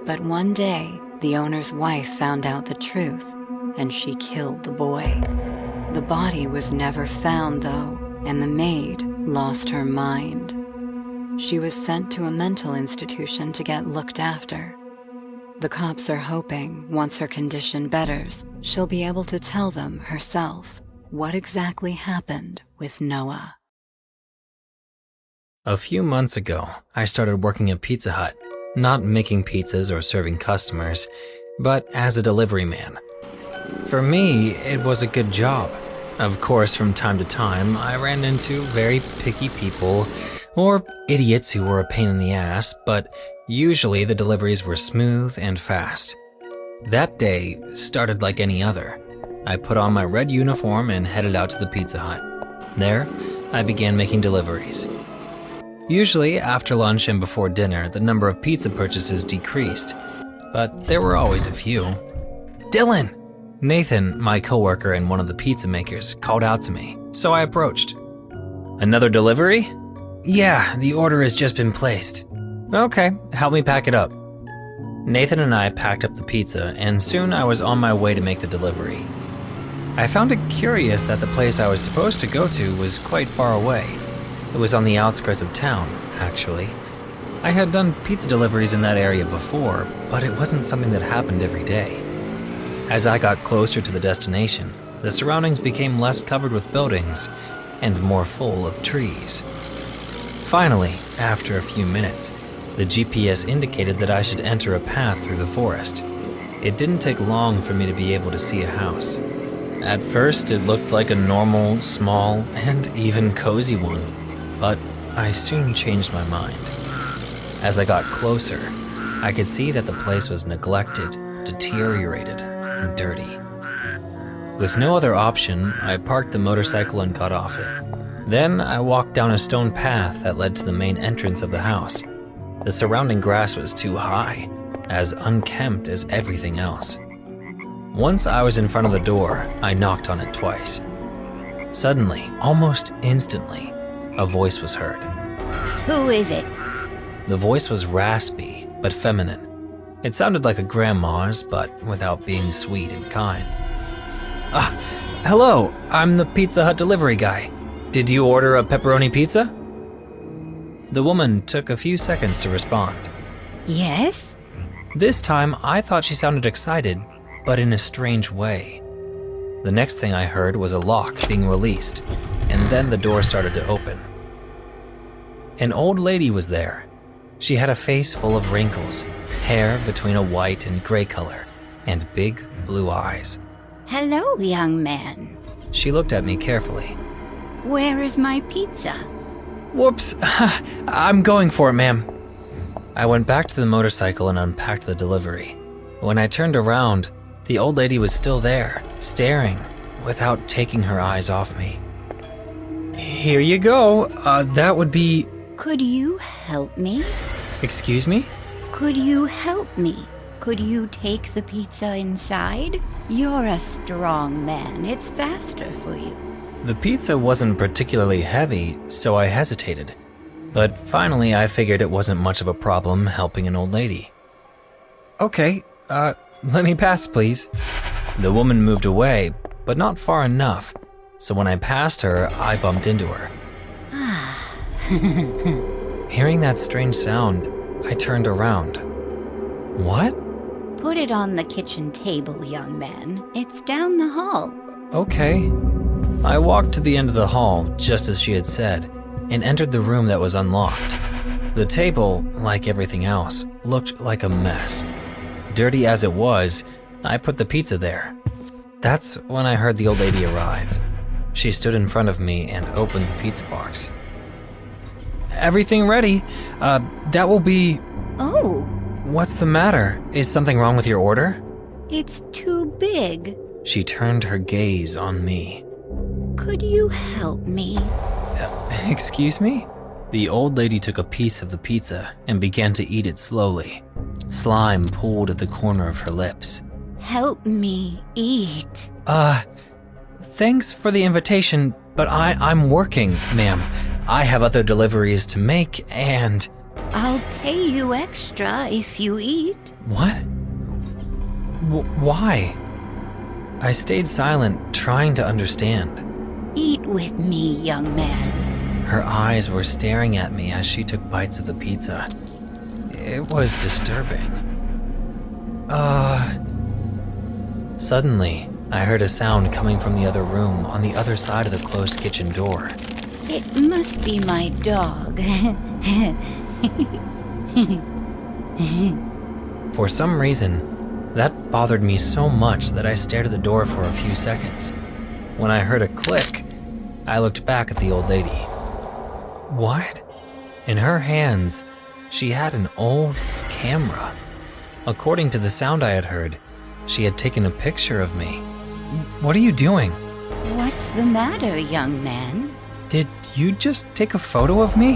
But one day, the owner's wife found out the truth, and she killed the boy. The body was never found, though, and the maid lost her mind. She was sent to a mental institution to get looked after. The cops are hoping, once her condition betters, she'll be able to tell them herself what exactly happened with Noah. A few months ago, I started working at Pizza Hut, not making pizzas or serving customers, but as a delivery man. For me, it was a good job. Of course, from time to time, I ran into very picky people or idiots who were a pain in the ass, but usually the deliveries were smooth and fast. That day started like any other. I put on my red uniform and headed out to the Pizza Hut. There, I began making deliveries. Usually, after lunch and before dinner, the number of pizza purchases decreased, but there were always a few. Dylan! Nathan, my coworker and one of the pizza makers, called out to me, so I approached. Another delivery? Yeah, the order has just been placed. Okay, help me pack it up. Nathan and I packed up the pizza, and soon I was on my way to make the delivery. I found it curious that the place I was supposed to go to was quite far away. It was on the outskirts of town, actually. I had done pizza deliveries in that area before, but it wasn't something that happened every day. As I got closer to the destination, the surroundings became less covered with buildings and more full of trees. Finally, after a few minutes, the GPS indicated that I should enter a path through the forest. It didn't take long for me to be able to see a house. At first, it looked like a normal, small, and even cozy one, but I soon changed my mind. As I got closer, I could see that the place was neglected, deteriorated, and dirty. With no other option, I parked the motorcycle and got off it. Then I walked down a stone path that led to the main entrance of the house. The surrounding grass was too high, as unkempt as everything else. Once I was in front of the door, I knocked on it twice. Suddenly, almost instantly, a voice was heard. Who is it? The voice was raspy, but feminine. It sounded like a grandma's, but without being sweet and kind. Hello, I'm the Pizza Hut delivery guy. Did you order a pepperoni pizza? The woman took a few seconds to respond. Yes? This time, I thought she sounded excited, but in a strange way. The next thing I heard was a lock being released, and then the door started to open. An old lady was there. She had a face full of wrinkles, hair between a white and gray color, and big blue eyes. Hello, young man. She looked at me carefully. Where is my pizza? Whoops, I'm going for it, ma'am. I went back to the motorcycle and unpacked the delivery. When I turned around, the old lady was still there, staring, without taking her eyes off me. Here you go, that would be... Could you help me? Excuse me? Could you help me? Could you take the pizza inside? You're a strong man. It's faster for you. The pizza wasn't particularly heavy, so I hesitated. But finally, I figured it wasn't much of a problem helping an old lady. Okay, let me pass, please. The woman moved away, but not far enough, so when I passed her, I bumped into her. Hearing that strange sound, I turned around. What? Put it on the kitchen table, young man. It's down the hall. Okay. I walked to the end of the hall, just as she had said. and entered the room that was unlocked. The table, like everything else, looked like a mess. Dirty as it was, I put the pizza there. That's when I heard the old lady arrive. She stood in front of me and opened the pizza box. "Everything ready. That will be..." Oh, "What's the matter? Is something wrong with your order?" it's too big. She turned her gaze on me. Could you help me? Excuse me? The old lady took a piece of the pizza and began to eat it slowly. Slime pooled at the corner of her lips. Help me eat. Thanks for the invitation, but I'm working, ma'am. I have other deliveries to make and... I'll pay you extra if you eat. What? Why? I stayed silent, trying to understand. Eat with me, young man. Her eyes were staring at me as she took bites of the pizza. It was disturbing. Suddenly, I heard a sound coming from the other room on the other side of the closed kitchen door. It must be my dog. For some reason, that bothered me so much that I stared at the door for a few seconds. When I heard a click, I looked back at the old lady. What? In her hands, she had an old camera. According to the sound I had heard, she had taken a picture of me. What are you doing? What's the matter, young man? Did you just take a photo of me?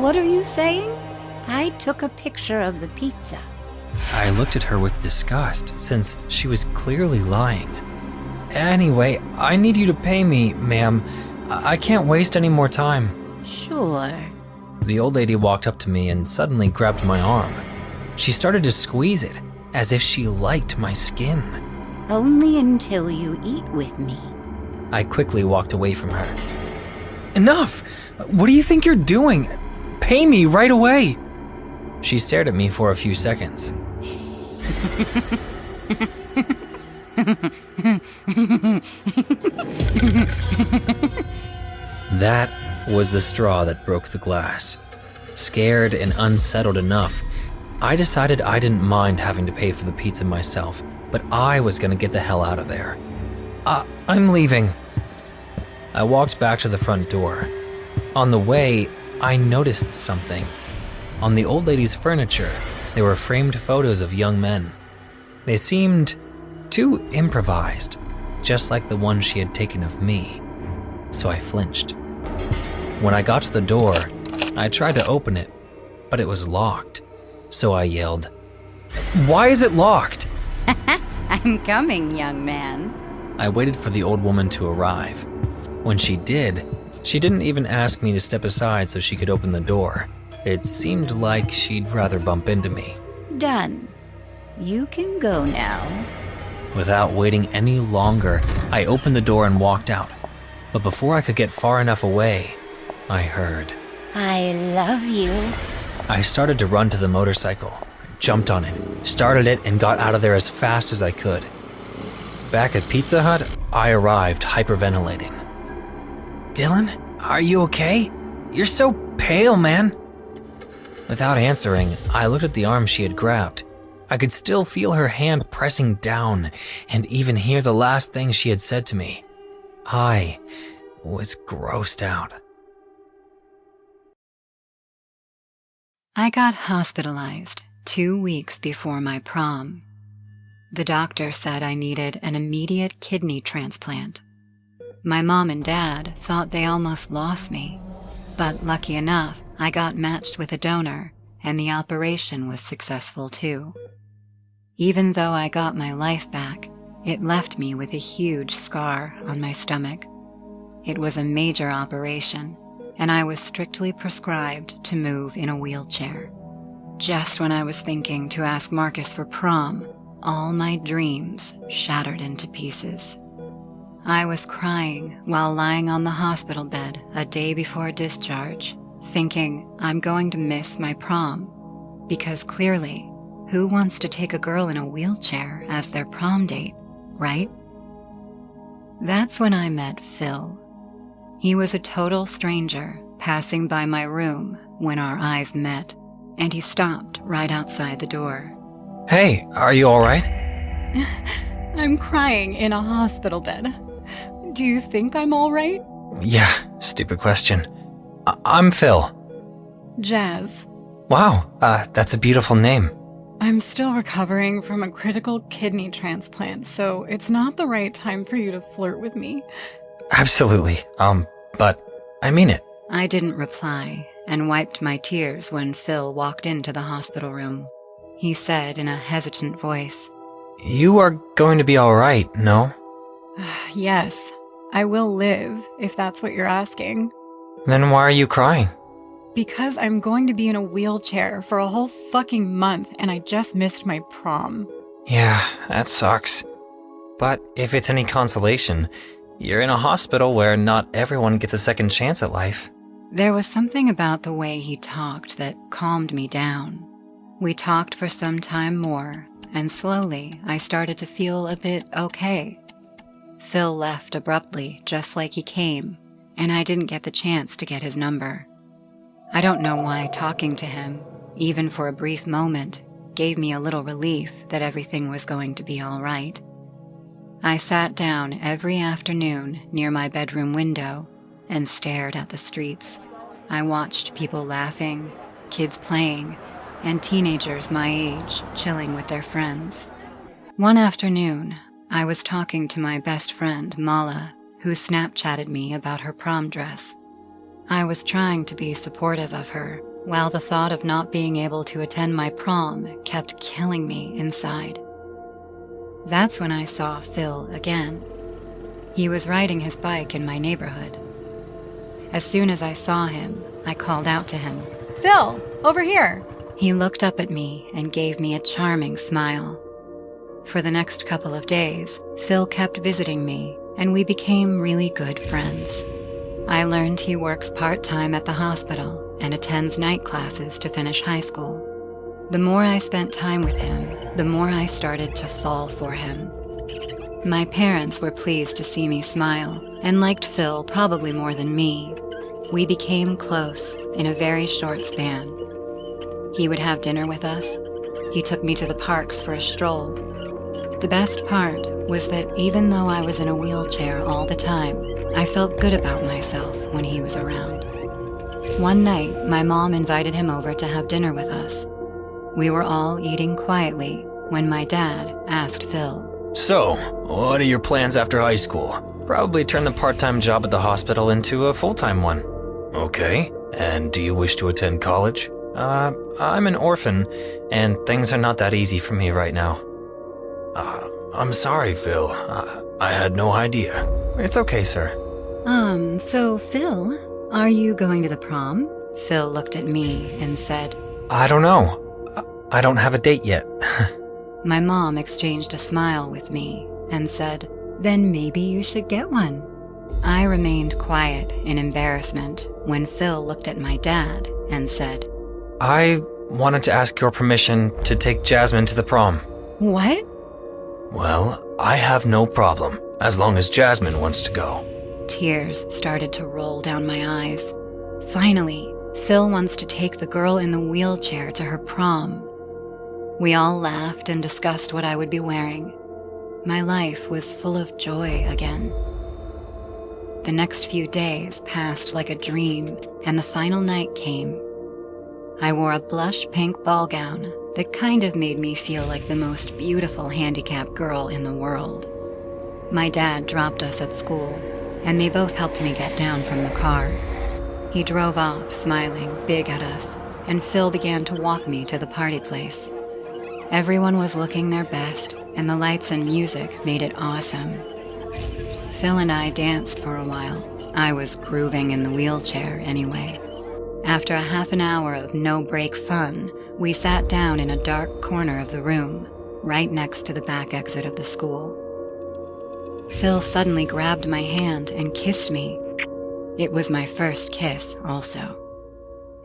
What are you saying? I took a picture of the pizza. I looked at her with disgust, since she was clearly lying. Anyway, I need you to pay me, ma'am. I can't waste any more time. Sure. The old lady walked up to me and suddenly grabbed my arm. She started to squeeze it, as if she liked my skin. Only until you eat with me. I quickly walked away from her. Enough! What do you think you're doing? Pay me right away! She stared at me for a few seconds. That was the straw that broke the glass. Scared and unsettled enough, I decided I didn't mind having to pay for the pizza myself, but I was gonna get the hell out of there. I'm leaving. I walked back to the front door. On the way, I noticed something. On the old lady's furniture, there were framed photos of young men. They seemed too improvised, just like the one she had taken of me. So I flinched. When I got to the door, I tried to open it, but it was locked. So I yelled, "Why is it locked?" I'm coming, young man. I waited for the old woman to arrive. When she did, she didn't even ask me to step aside so she could open the door. It seemed like she'd rather bump into me. Done. You can go now. Without waiting any longer, I opened the door and walked out. But before I could get far enough away, I heard. I love you. I started to run to the motorcycle, jumped on it, started it, and got out of there as fast as I could. Back at Pizza Hut, I arrived hyperventilating. "Dylan, are you okay? You're so pale, man." Without answering, I looked at the arm she had grabbed. I could still feel her hand pressing down and even hear the last thing she had said to me. I was grossed out. I got hospitalized 2 weeks before my prom. The doctor said I needed an immediate kidney transplant. My mom and dad thought they almost lost me, but lucky enough, I got matched with a donor, and the operation was successful too. Even though I got my life back, it left me with a huge scar on my stomach. It was a major operation, and I was strictly prescribed to move in a wheelchair. Just when I was thinking to ask Marcus for prom, all my dreams shattered into pieces. I was crying while lying on the hospital bed a day before discharge, thinking I'm going to miss my prom, because clearly, who wants to take a girl in a wheelchair as their prom date, right? That's when I met Phil. He was a total stranger, passing by my room when our eyes met, and he stopped right outside the door. Hey, are you alright? I'm crying in a hospital bed. Do you think I'm all right? Yeah, stupid question. I'm Phil. Jazz. Wow, that's a beautiful name. I'm still recovering from a critical kidney transplant, so it's not the right time for you to flirt with me. Absolutely, but I mean it. I didn't reply and wiped my tears when Phil walked into the hospital room. He said in a hesitant voice, You are going to be alright, no? Yes, I will live, if that's what you're asking. Then why are you crying? Because I'm going to be in a wheelchair for a whole fucking month and I just missed my prom. Yeah, that sucks. But if it's any consolation, you're in a hospital where not everyone gets a second chance at life. There was something about the way he talked that calmed me down. We talked for some time more, and slowly I started to feel a bit okay. Phil left abruptly, just like he came, and I didn't get the chance to get his number. I don't know why talking to him, even for a brief moment, gave me a little relief that everything was going to be all right. I sat down every afternoon near my bedroom window and stared at the streets. I watched people laughing, kids playing, and teenagers my age chilling with their friends. One afternoon, I was talking to my best friend, Mala, who Snapchatted me about her prom dress. I was trying to be supportive of her, while the thought of not being able to attend my prom kept killing me inside. That's when I saw Phil again. He was riding his bike in my neighborhood. As soon as I saw him, I called out to him. Phil, over here! He looked up at me and gave me a charming smile. For the next couple of days, Phil kept visiting me, and we became really good friends. I learned he works part-time at the hospital and attends night classes to finish high school. The more I spent time with him, the more I started to fall for him. My parents were pleased to see me smile and liked Phil probably more than me. We became close in a very short span. He would have dinner with us. He took me to the parks for a stroll. The best part was that even though I was in a wheelchair all the time, I felt good about myself when he was around. One night, my mom invited him over to have dinner with us. We were all eating quietly when my dad asked Phil, So, what are your plans after high school? Probably turn the part-time job at the hospital into a full-time one. Okay, and do you wish to attend college? I'm an orphan, and things are not that easy for me right now. I'm sorry, Phil. I had no idea. It's okay, sir. So Phil, are you going to the prom? Phil looked at me and said, I don't know. I don't have a date yet. My mom exchanged a smile with me and said, Then maybe you should get one. I remained quiet in embarrassment when Phil looked at my dad and said, I wanted to ask your permission to take Jasmine to the prom. What? Well, I have no problem, as long as Jasmine wants to go. Tears started to roll down my eyes. Finally, Phil wants to take the girl in the wheelchair to her prom. We all laughed and discussed what I would be wearing. My life was full of joy again. The next few days passed like a dream, and the final night came. I wore a blush pink ball gown that kind of made me feel like the most beautiful handicapped girl in the world. My dad dropped us at school, and they both helped me get down from the car. He drove off, smiling big at us, and Phil began to walk me to the party place. Everyone was looking their best, and the lights and music made it awesome. Phil and I danced for a while. I was grooving in the wheelchair anyway. After a half an hour of no-break fun, we sat down in a dark corner of the room, right next to the back exit of the school. Phil suddenly grabbed my hand and kissed me. It was my first kiss, also.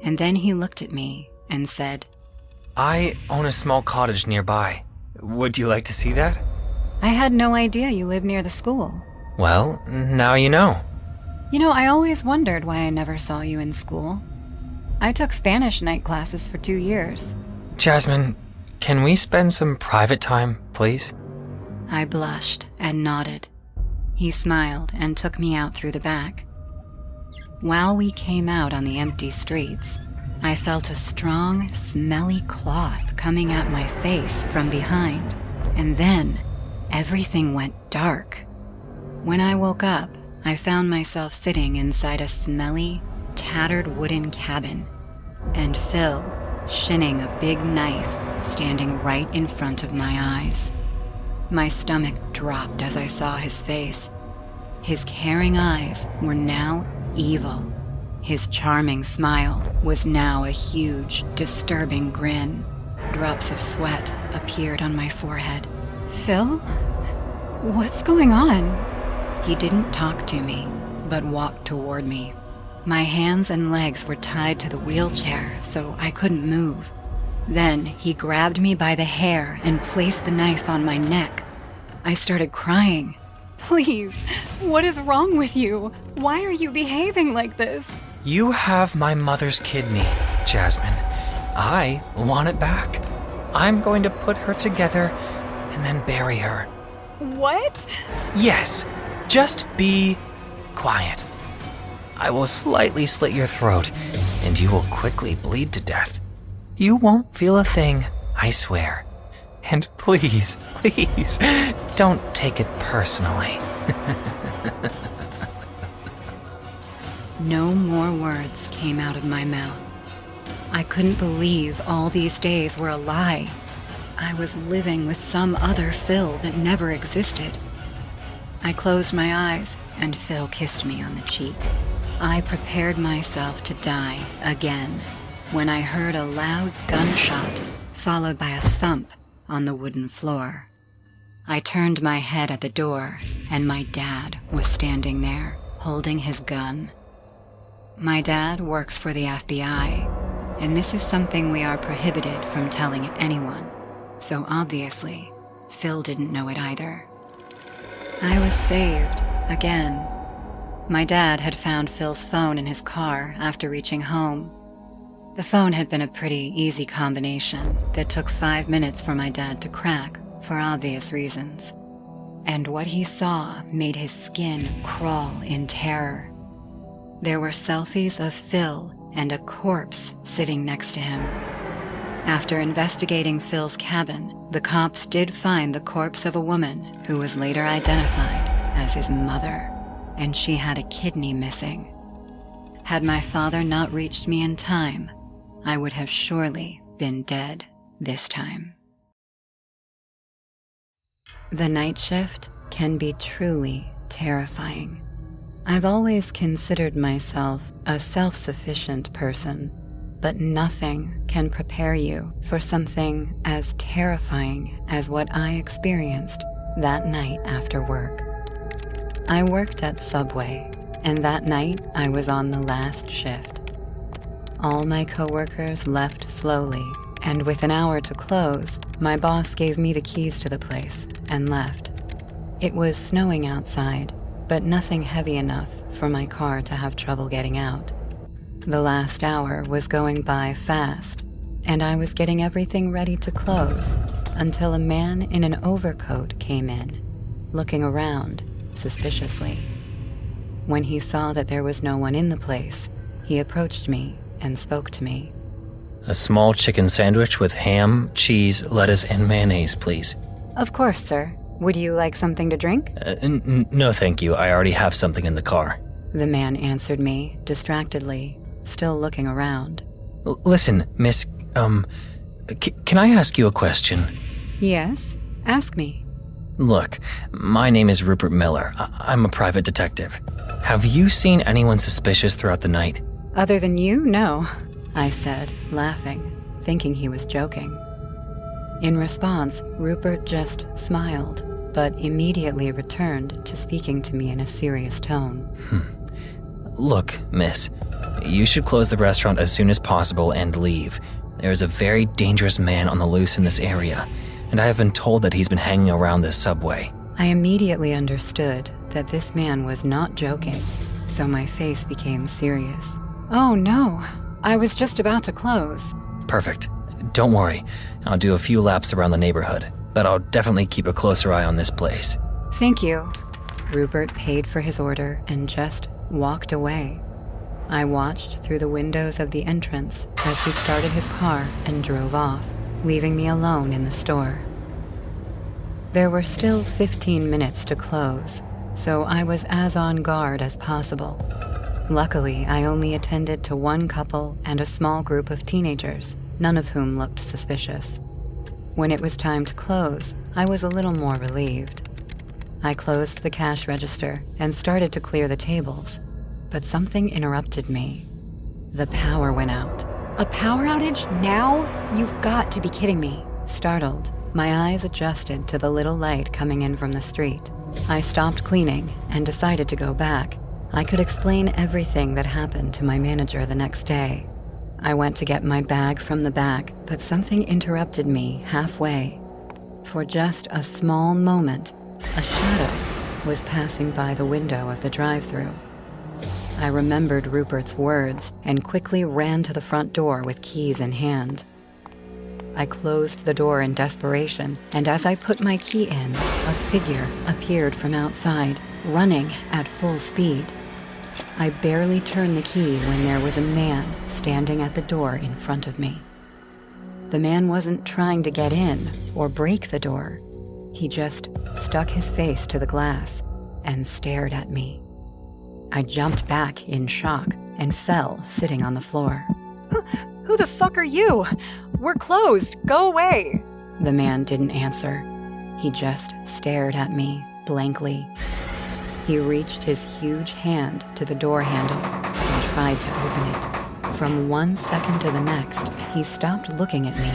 And then he looked at me and said, I own a small cottage nearby. Would you like to see that? I had no idea you lived near the school. Well, now you know. I always wondered why I never saw you in school. I took Spanish night classes for 2 years. Jasmine, can we spend some private time, please? I blushed and nodded. He smiled and took me out through the back. While we came out on the empty streets, I felt a strong, smelly cloth coming at my face from behind, and then everything went dark. When I woke up, I found myself sitting inside a smelly, tattered wooden cabin, and Phil shinning a big knife standing right in front of my eyes. My stomach dropped as I saw his face. His caring eyes were now evil. His charming smile was now a huge, disturbing grin. Drops of sweat appeared on my forehead. Phil? What's going on? He didn't talk to me, but walked toward me. My hands and legs were tied to the wheelchair, so I couldn't move. Then he grabbed me by the hair and placed the knife on my neck. I started crying. Please, what is wrong with you? Why are you behaving like this? You have my mother's kidney, Jasmine. I want it back. I'm going to put her together and then bury her. What? Yes, just be quiet. I will slightly slit your throat, and you will quickly bleed to death. You won't feel a thing, I swear. And please, please, don't take it personally. No more words came out of my mouth. I couldn't believe all these days were a lie. I was living with some other Phil that never existed. I closed my eyes, and Phil kissed me on the cheek. I prepared myself to die again when I heard a loud gunshot, followed by a thump on the wooden floor. I turned my head at the door, and my dad was standing there, holding his gun. My dad works for the FBI, and this is something we are prohibited from telling anyone, so obviously, Phil didn't know it either. I was saved, again. My dad had found Phil's phone in his car after reaching home. The phone had been a pretty easy combination that took 5 minutes for my dad to crack, for obvious reasons. And what he saw made his skin crawl in terror. There were selfies of Phil and a corpse sitting next to him. After investigating Phil's cabin, the cops did find the corpse of a woman who was later identified as his mother, and she had a kidney missing. Had my father not reached me in time, I would have surely been dead this time. The night shift can be truly terrifying. I've always considered myself a self-sufficient person, but nothing can prepare you for something as terrifying as what I experienced that night after work. I worked at Subway, and that night I was on the last shift. All my coworkers left slowly, and with an hour to close, my boss gave me the keys to the place and left. It was snowing outside, but nothing heavy enough for my car to have trouble getting out. The last hour was going by fast, and I was getting everything ready to close until a man in an overcoat came in, looking around suspiciously. When he saw that there was no one in the place, he approached me and spoke to me. A small chicken sandwich with ham, cheese, lettuce, and mayonnaise, please. Of course, sir. Would you like something to drink? No, thank you. I already have something in the car. The man answered me distractedly, still looking around. Listen, miss, can I ask you a question? Yes, ask me. Look, my name is Rupert Miller. I'm a private detective. Have you seen anyone suspicious throughout the night? Other than you, no. I said, laughing, thinking he was joking. In response, Rupert just smiled, but immediately returned to speaking to me in a serious tone. Look, miss, you should close the restaurant as soon as possible and leave. There is a very dangerous man on the loose in this area, and I have been told that he's been hanging around this subway. I immediately understood that this man was not joking, so my face became serious. Oh no, I was just about to close. Perfect. Don't worry, I'll do a few laps around the neighborhood, but I'll definitely keep a closer eye on this place. Thank you. Rupert paid for his order and just walked away. I watched through the windows of the entrance as he started his car and drove off, leaving me alone in the store. There were still 15 minutes to close, so I was as on guard as possible. Luckily, I only attended to one couple and a small group of teenagers, none of whom looked suspicious. When it was time to close, I was a little more relieved. I closed the cash register and started to clear the tables, but something interrupted me. The power went out. A power outage now? You've got to be kidding me. Startled, my eyes adjusted to the little light coming in from the street. I stopped cleaning and decided to go back. I could explain everything that happened to my manager the next day. I went to get my bag from the back, but something interrupted me halfway. For just a small moment, a shadow was passing by the window of the drive-thru. I remembered Rupert's words and quickly ran to the front door with keys in hand. I closed the door in desperation, and as I put my key in, a figure appeared from outside, running at full speed. I barely turned the key when there was a man standing at the door in front of me. The man wasn't trying to get in or break the door. He just stuck his face to the glass and stared at me. I jumped back in shock and fell sitting on the floor. Who the fuck are you? We're closed. Go away. The man didn't answer. He just stared at me blankly. He reached his huge hand to the door handle and tried to open it. From 1 second to the next, he stopped looking at me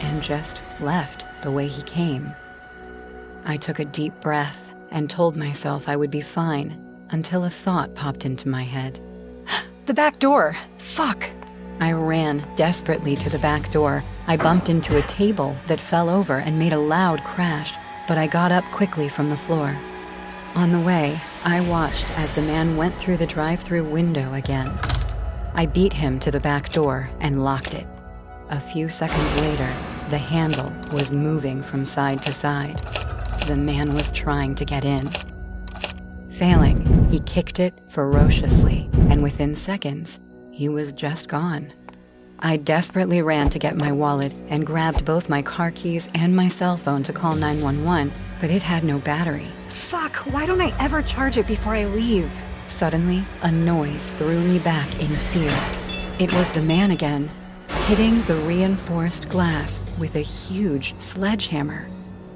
and just left the way he came. I took a deep breath and told myself I would be fine until a thought popped into my head. The back door. Fuck. I ran desperately to the back door. I bumped into a table that fell over and made a loud crash, but I got up quickly from the floor. On the way, I watched as the man went through the drive-thru window again. I beat him to the back door and locked it. A few seconds later, the handle was moving from side to side. The man was trying to get in. Failing, he kicked it ferociously, and within seconds, he was just gone. I desperately ran to get my wallet and grabbed both my car keys and my cell phone to call 911, but it had no battery. Fuck, why don't I ever charge it before I leave? Suddenly, a noise threw me back in fear. It was the man again, hitting the reinforced glass with a huge sledgehammer.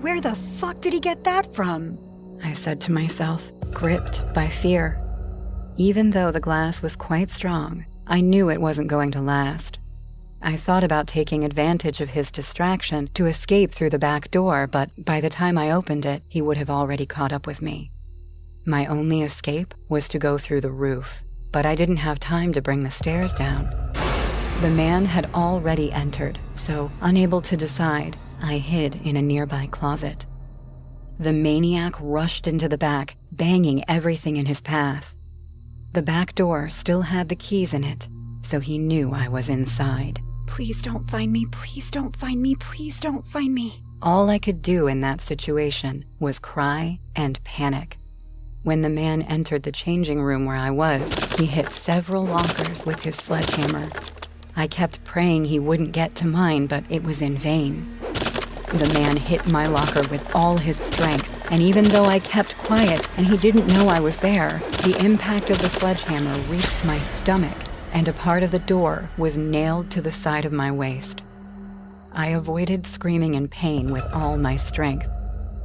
Where the fuck did he get that from? I said to myself, gripped by fear. Even though the glass was quite strong, I knew it wasn't going to last. I thought about taking advantage of his distraction to escape through the back door, but by the time I opened it, he would have already caught up with me. My only escape was to go through the roof, but I didn't have time to bring the stairs down. The man had already entered, so unable to decide, I hid in a nearby closet. The maniac rushed into the back, banging everything in his path. The back door still had the keys in it, so he knew I was inside. Please don't find me, please don't find me, please don't find me. All I could do in that situation was cry and panic. When the man entered the changing room where I was, he hit several lockers with his sledgehammer. I kept praying he wouldn't get to mine, but it was in vain. The man hit my locker with all his strength, and even though I kept quiet and he didn't know I was there, the impact of the sledgehammer reached my stomach, and a part of the door was nailed to the side of my waist. I avoided screaming in pain with all my strength,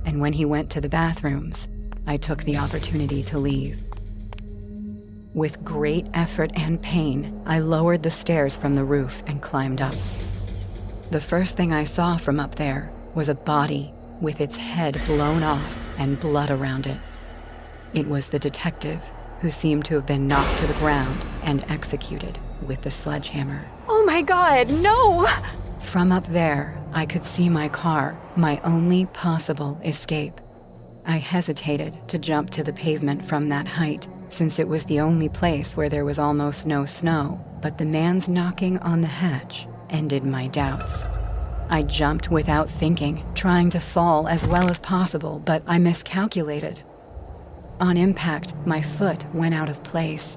and when he went to the bathrooms, I took the opportunity to leave. With great effort and pain, I lowered the stairs from the roof and climbed up. The first thing I saw from up there was a body with its head blown off and blood around it. It was the detective, who seemed to have been knocked to the ground and executed with the sledgehammer. Oh my God, no! From up there, I could see my car, my only possible escape. I hesitated to jump to the pavement from that height, since it was the only place where there was almost no snow, but the man's knocking on the hatch ended my doubts. I jumped without thinking, trying to fall as well as possible, but I miscalculated. On impact, my foot went out of place.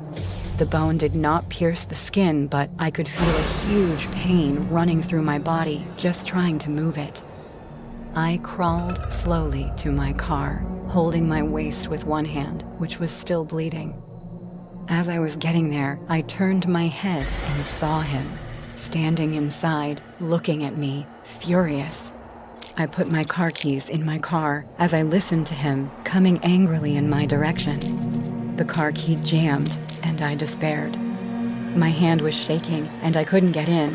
The bone did not pierce the skin, but I could feel a huge pain running through my body just trying to move it. I crawled slowly to my car, holding my waist with one hand, which was still bleeding. As I was getting there, I turned my head and saw him, standing inside, looking at me, furious. I put my car keys in my car as I listened to him coming angrily in my direction. The car key jammed, and I despaired. My hand was shaking, and I couldn't get in.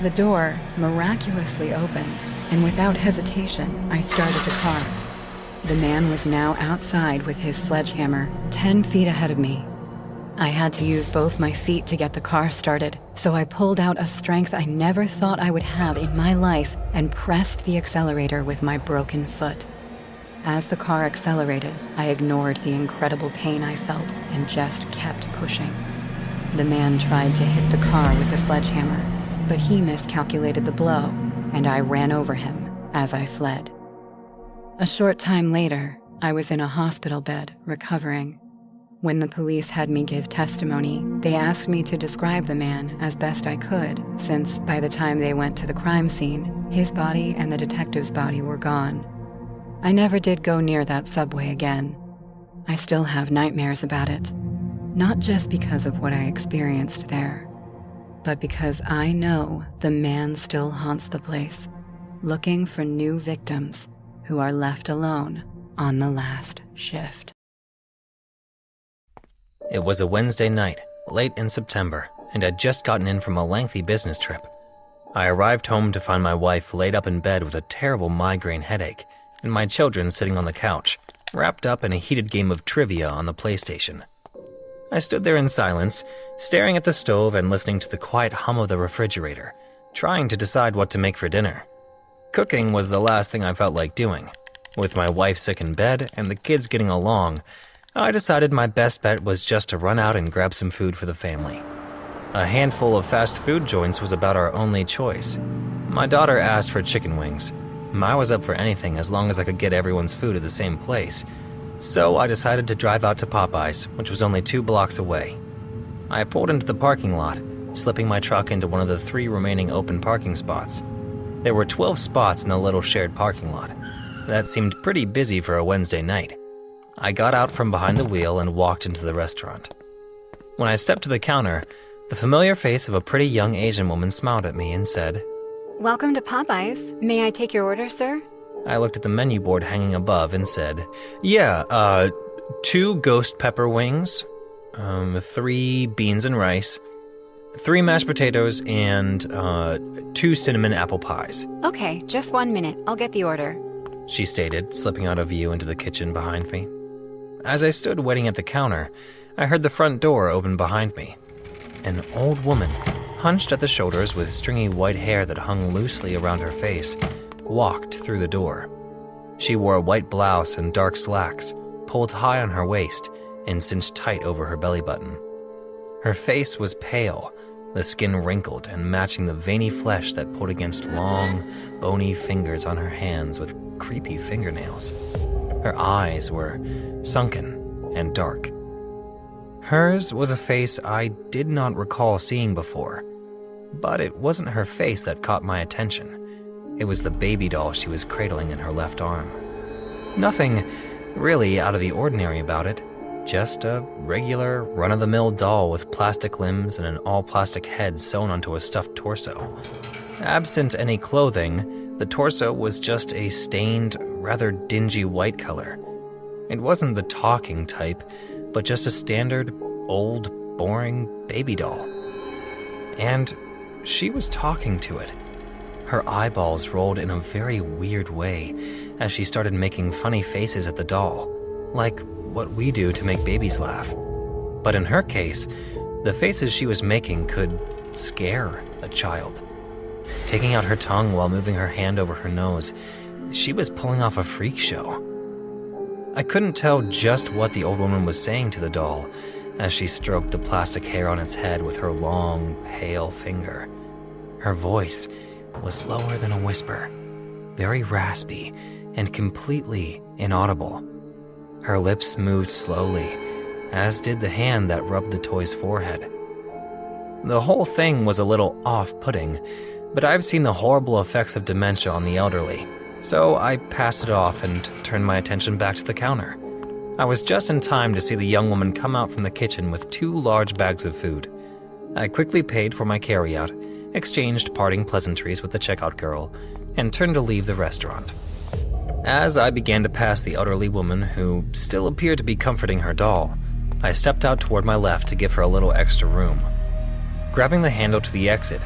The door miraculously opened, and without hesitation, I started the car. The man was now outside with his sledgehammer, 10 feet ahead of me. I had to use both my feet to get the car started, so I pulled out a strength I never thought I would have in my life and pressed the accelerator with my broken foot. As the car accelerated, I ignored the incredible pain I felt and just kept pushing. The man tried to hit the car with the sledgehammer, but he miscalculated the blow, and I ran over him as I fled. A short time later, I was in a hospital bed, recovering. When the police had me give testimony, they asked me to describe the man as best I could, since by the time they went to the crime scene, his body and the detective's body were gone. I never did go near that subway again. I still have nightmares about it, not just because of what I experienced there, but because I know the man still haunts the place, looking for new victims who are left alone on the last shift. It was a Wednesday night, late in September, and I'd just gotten in from a lengthy business trip. I arrived home to find my wife laid up in bed with a terrible migraine headache, and my children sitting on the couch, wrapped up in a heated game of trivia on the PlayStation. I stood there in silence, staring at the stove and listening to the quiet hum of the refrigerator, trying to decide what to make for dinner. Cooking was the last thing I felt like doing. With my wife sick in bed and the kids getting along, I decided my best bet was just to run out and grab some food for the family. A handful of fast food joints was about our only choice. My daughter asked for chicken wings. I was up for anything as long as I could get everyone's food at the same place. So I decided to drive out to Popeyes, which was only 2 blocks away. I pulled into the parking lot, slipping my truck into one of the 3 remaining open parking spots. There were 12 spots in the little shared parking lot. That seemed pretty busy for a Wednesday night. I got out from behind the wheel and walked into the restaurant. When I stepped to the counter, the familiar face of a pretty young Asian woman smiled at me and said, Welcome to Popeyes. May I take your order, sir? I looked at the menu board hanging above and said, 2 ghost pepper wings, 3 beans and rice, 3 mashed potatoes, and 2 cinnamon apple pies. Okay, just 1 minute. I'll get the order, she stated, slipping out of view into the kitchen behind me. As I stood waiting at the counter, I heard the front door open behind me. An old woman, hunched at the shoulders with stringy white hair that hung loosely around her face, walked through the door. She wore a white blouse and dark slacks, pulled high on her waist and cinched tight over her belly button. Her face was pale, the skin wrinkled and matching the veiny flesh that pulled against long, bony fingers on her hands with creepy fingernails. Her eyes were sunken and dark. Hers was a face I did not recall seeing before, but it wasn't her face that caught my attention. It was the baby doll she was cradling in her left arm. Nothing really out of the ordinary about it, just a regular, run-of-the-mill doll with plastic limbs and an all-plastic head sewn onto a stuffed torso. Absent any clothing, the torso was just a stained, rather dingy white color. It wasn't the talking type, but just a standard, old, boring baby doll. And she was talking to it. Her eyeballs rolled in a very weird way as she started making funny faces at the doll, like what we do to make babies laugh. But in her case, the faces she was making could scare a child. Taking out her tongue while moving her hand over her nose, she was pulling off a freak show. I couldn't tell just what the old woman was saying to the doll as she stroked the plastic hair on its head with her long, pale finger. Her voice was lower than a whisper, very raspy and completely inaudible. Her lips moved slowly, as did the hand that rubbed the toy's forehead. The whole thing was a little off-putting, but I've seen the horrible effects of dementia on the elderly, so I passed it off and turned my attention back to the counter. I was just in time to see the young woman come out from the kitchen with 2 large bags of food. I quickly paid for my carryout, exchanged parting pleasantries with the checkout girl, and turned to leave the restaurant. As I began to pass the elderly woman, who still appeared to be comforting her doll, I stepped out toward my left to give her a little extra room. Grabbing the handle to the exit,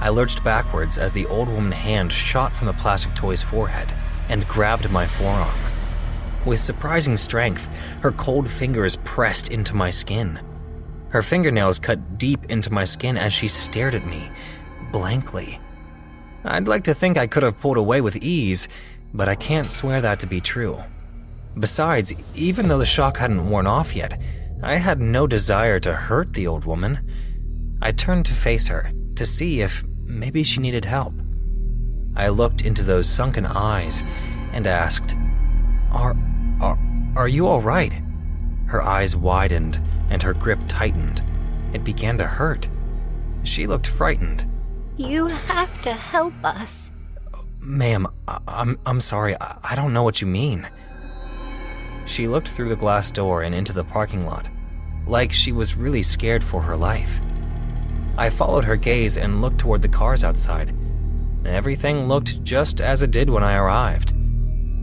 I lurched backwards as the old woman's hand shot from the plastic toy's forehead and grabbed my forearm. With surprising strength, her cold fingers pressed into my skin. Her fingernails cut deep into my skin as she stared at me, blankly. I'd like to think I could have pulled away with ease, but I can't swear that to be true. Besides, even though the shock hadn't worn off yet, I had no desire to hurt the old woman. I turned to face her to see if maybe she needed help. I looked into those sunken eyes and asked, Are you all right? Her eyes widened and her grip tightened. It began to hurt. She looked frightened. You have to help us. Ma'am, I'm sorry, I don't know what you mean. She looked through the glass door and into the parking lot, like she was really scared for her life. I followed her gaze and looked toward the cars outside. Everything looked just as it did when I arrived.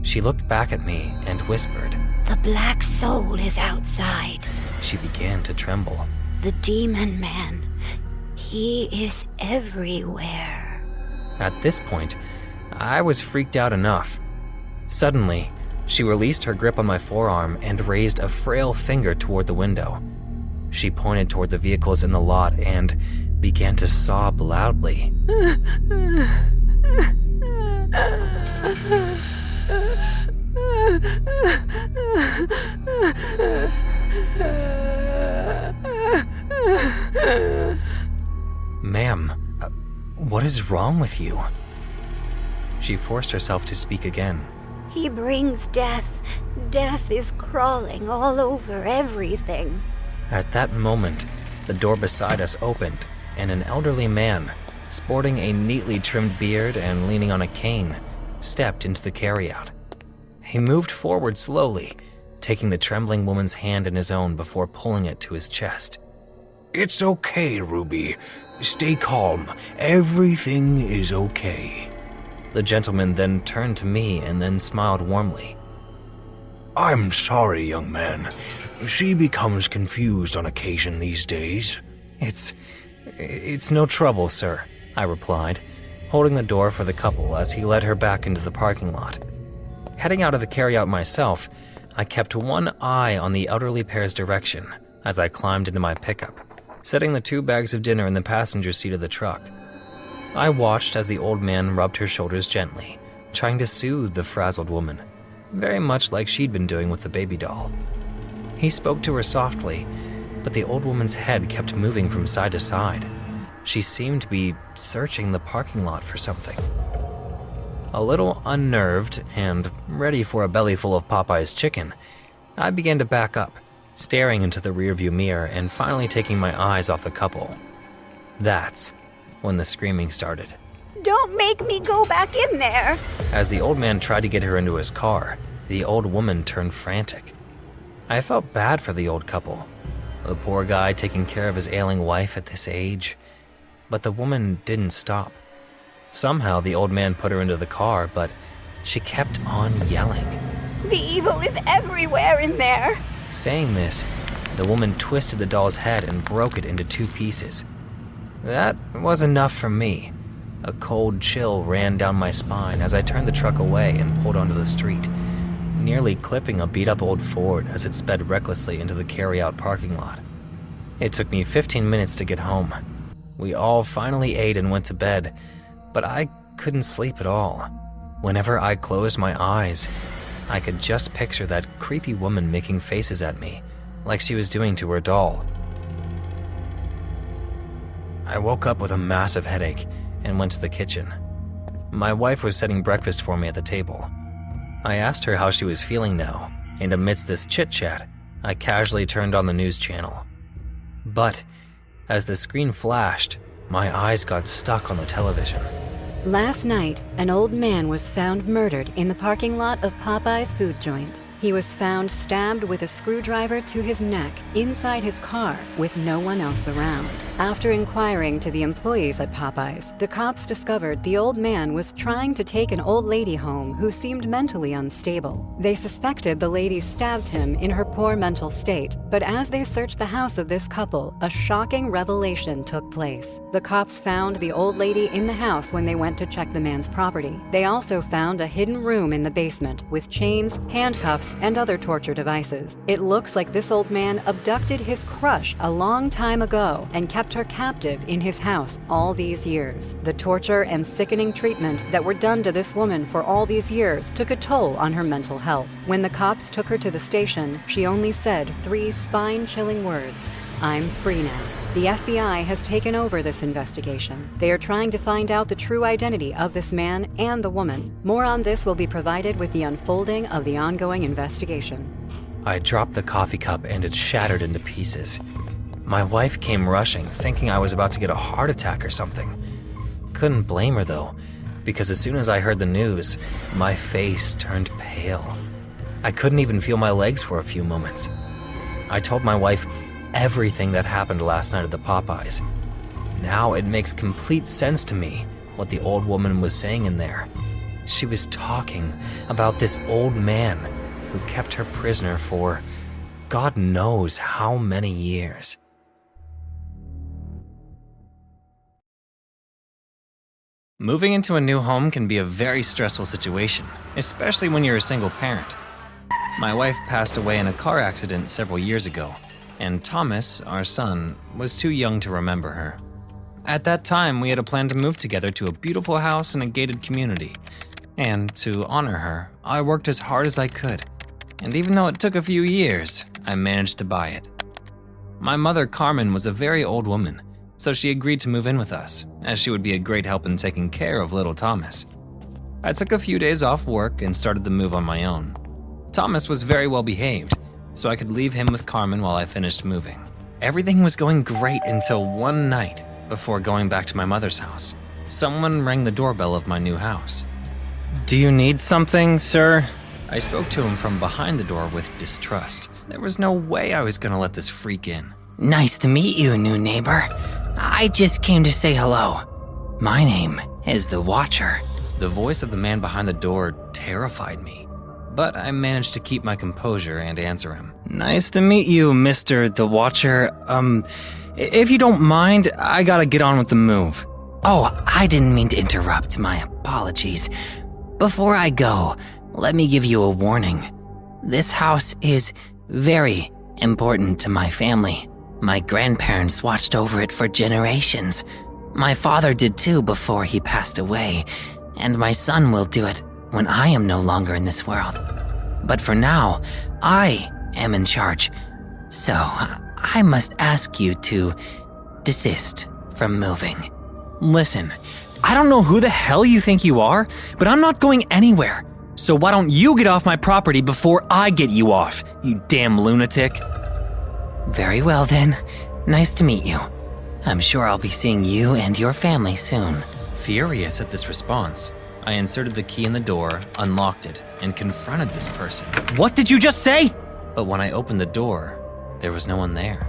She looked back at me and whispered, The black soul is outside. She began to tremble. The demon man. He is everywhere. At this point, I was freaked out enough. Suddenly, she released her grip on my forearm and raised a frail finger toward the window. She pointed toward the vehicles in the lot and began to sob loudly. Ma'am, what is wrong with you? She forced herself to speak again. He brings death. Death is crawling all over everything. At that moment, the door beside us opened, and an elderly man, sporting a neatly trimmed beard and leaning on a cane, stepped into the carryout. He moved forward slowly, taking the trembling woman's hand in his own before pulling it to his chest. It's okay, Ruby. Stay calm. Everything is okay. The gentleman then turned to me and then smiled warmly. I'm sorry, young man. She becomes confused on occasion these days. It's no trouble, sir, I replied, holding the door for the couple as he led her back into the parking lot. Heading out of the carryout myself, I kept one eye on the elderly pair's direction as I climbed into my pickup, setting the 2 bags of dinner in the passenger seat of the truck. I watched as the old man rubbed her shoulders gently, trying to soothe the frazzled woman, very much like she'd been doing with the baby doll. He spoke to her softly, but the old woman's head kept moving from side to side. She seemed to be searching the parking lot for something. A little unnerved and ready for a bellyful of Popeye's chicken, I began to back up, staring into the rearview mirror and finally taking my eyes off the couple. That's when the screaming started. Don't make me go back in there. As the old man tried to get her into his car, the old woman turned frantic. I felt bad for the old couple, the poor guy taking care of his ailing wife at this age. But the woman didn't stop. Somehow the old man put her into the car, but she kept on yelling. The evil is everywhere in there. Saying this, the woman twisted the doll's head and broke it into 2 pieces. That was enough for me. A cold chill ran down my spine as I turned the truck away and pulled onto the street, nearly clipping a beat-up old Ford as it sped recklessly into the carry-out parking lot. It took me 15 minutes to get home. We all finally ate and went to bed, but I couldn't sleep at all. Whenever I closed my eyes, I could just picture that creepy woman making faces at me, like she was doing to her doll. I woke up with a massive headache and went to the kitchen. My wife was setting breakfast for me at the table. I asked her how she was feeling now, and amidst this chit-chat, I casually turned on the news channel. But as the screen flashed, my eyes got stuck on the television. Last night, an old man was found murdered in the parking lot of Popeye's food joint. He was found stabbed with a screwdriver to his neck inside his car with no one else around. After inquiring to the employees at Popeye's, the cops discovered the old man was trying to take an old lady home who seemed mentally unstable. They suspected the lady stabbed him in her poor mental state, but as they searched the house of this couple, a shocking revelation took place. The cops found the old lady in the house when they went to check the man's property. They also found a hidden room in the basement with chains, handcuffs, and other torture devices. It looks like this old man abducted his crush a long time ago and kept her captive in his house all these years. The torture and sickening treatment that were done to this woman for all these years took a toll on her mental health. When the cops took her to the station, she only said 3 spine-chilling words: "I'm free now." The FBI has taken over this investigation. They are trying to find out the true identity of this man and the woman. More on this will be provided with the unfolding of the ongoing investigation. I dropped the coffee cup and it shattered into pieces. My wife came rushing, thinking I was about to get a heart attack or something. Couldn't blame her though, because as soon as I heard the news, my face turned pale. I couldn't even feel my legs for a few moments. I told my wife everything that happened last night at the Popeyes. Now it makes complete sense to me what the old woman was saying in there. She was talking about this old man who kept her prisoner for God knows how many years. Moving into a new home can be a very stressful situation, especially when you're a single parent. My wife passed away in a car accident several years ago, and Thomas, our son, was too young to remember her. At that time, we had a plan to move together to a beautiful house in a gated community. And to honor her, I worked as hard as I could. And even though it took a few years, I managed to buy it. My mother, Carmen, was a very old woman, so she agreed to move in with us, as she would be a great help in taking care of little Thomas. I took a few days off work and started the move on my own. Thomas was very well behaved, so I could leave him with Carmen while I finished moving. Everything was going great until one night before going back to my mother's house. Someone rang the doorbell of my new house. "Do you need something, sir?" I spoke to him from behind the door with distrust. There was no way I was gonna let this freak in. Nice to meet you, new neighbor. I just came to say hello. My name is the Watcher. The voice of the man behind the door terrified me, but I managed to keep my composure and answer him. "Nice to meet you, Mr. the Watcher. If you don't mind, I gotta get on with the move." Oh, I didn't mean to interrupt. My apologies. Before I go, let me give you a warning. This house is very important to my family. My grandparents watched over it for generations. My father did too before he passed away, and my son will do it when I am no longer in this world. But for now, I am in charge. So I must ask you to desist from moving. Listen, I don't know who the hell you think you are, but I'm not going anywhere. So why don't you get off my property before I get you off, you damn lunatic? Very well then. Nice to meet you. I'm sure I'll be seeing you and your family soon. Furious at this response, I inserted the key in the door, unlocked it, and confronted this person. "What did you just say?" But when I opened the door, there was no one there.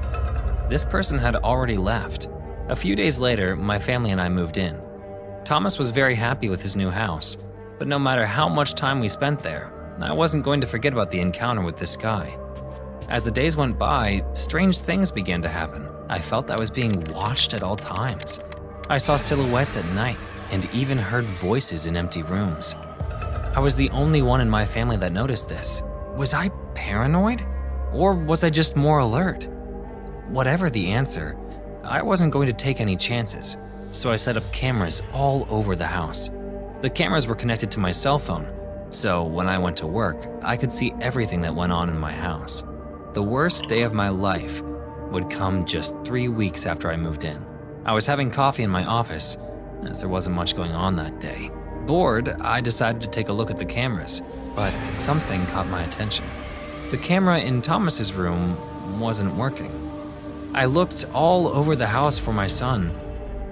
This person had already left. A few days later, my family and I moved in. Thomas was very happy with his new house, but no matter how much time we spent there, I wasn't going to forget about the encounter with this guy. As the days went by, strange things began to happen. I felt I was being watched at all times. I saw silhouettes at night and even heard voices in empty rooms. I was the only one in my family that noticed this. Was I paranoid? Or was I just more alert? Whatever the answer, I wasn't going to take any chances, so I set up cameras all over the house. The cameras were connected to my cell phone, So when I went to work, I could see everything that went on in my house. The worst day of my life would come just 3 weeks after I moved in. I was having coffee in my office, as there wasn't much going on that day. Bored, I decided to take a look at the cameras, but something caught my attention. The camera in Thomas's room wasn't working. I looked all over the house for my son,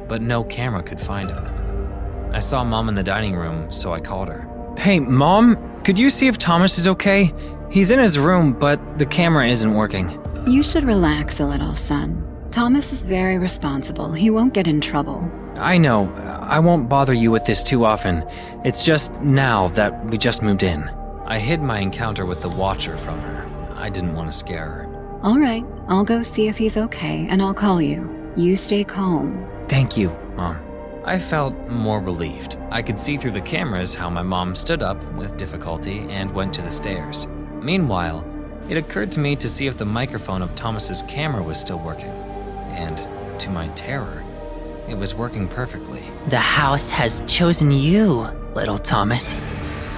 but no camera could find him. I saw Mom in the dining room, so I called her. Hey, Mom, could you see if Thomas is okay? He's in his room, but the camera isn't working. You should relax a little, son. Thomas is very responsible. He won't get in trouble. I know. I won't bother you with this too often. It's just now that we just moved in. I hid my encounter with the Watcher from her. I didn't want to scare her. All right, I'll go see if he's okay, and I'll call you. You stay calm. Thank you, Mom. I felt more relieved. I could see through the cameras how my mom stood up with difficulty and went to the stairs. Meanwhile, it occurred to me to see if the microphone of Thomas's camera was still working. And to my terror, it was working perfectly. The house has chosen you, little Thomas.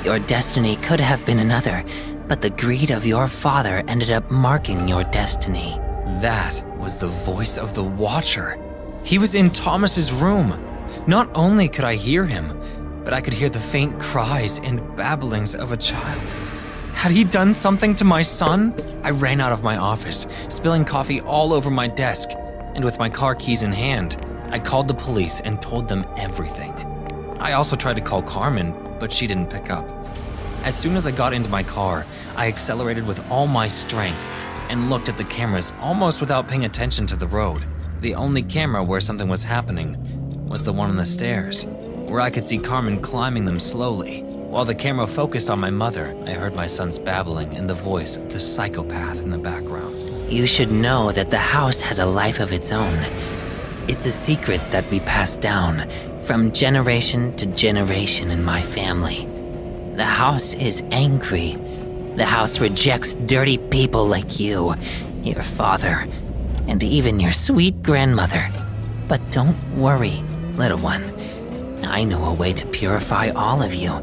Your destiny could have been another, but the greed of your father ended up marking your destiny. That was the voice of the Watcher. He was in Thomas's room. Not only could I hear him, but I could hear the faint cries and babblings of a child. Had he done something to my son? I ran out of my office, spilling coffee all over my desk, and with my car keys in hand, I called the police and told them everything. I also tried to call Carmen, but she didn't pick up. As soon as I got into my car, I accelerated with all my strength and looked at the cameras almost without paying attention to the road. The only camera where something was happening was the one on the stairs, where I could see Carmen climbing them slowly. While the camera focused on my mother, I heard my son's babbling and the voice of the psychopath in the background. You should know that the house has a life of its own. It's a secret that we pass down from generation to generation in my family. The house is angry. The house rejects dirty people like you, your father, and even your sweet grandmother. But don't worry, little one. I know a way to purify all of you.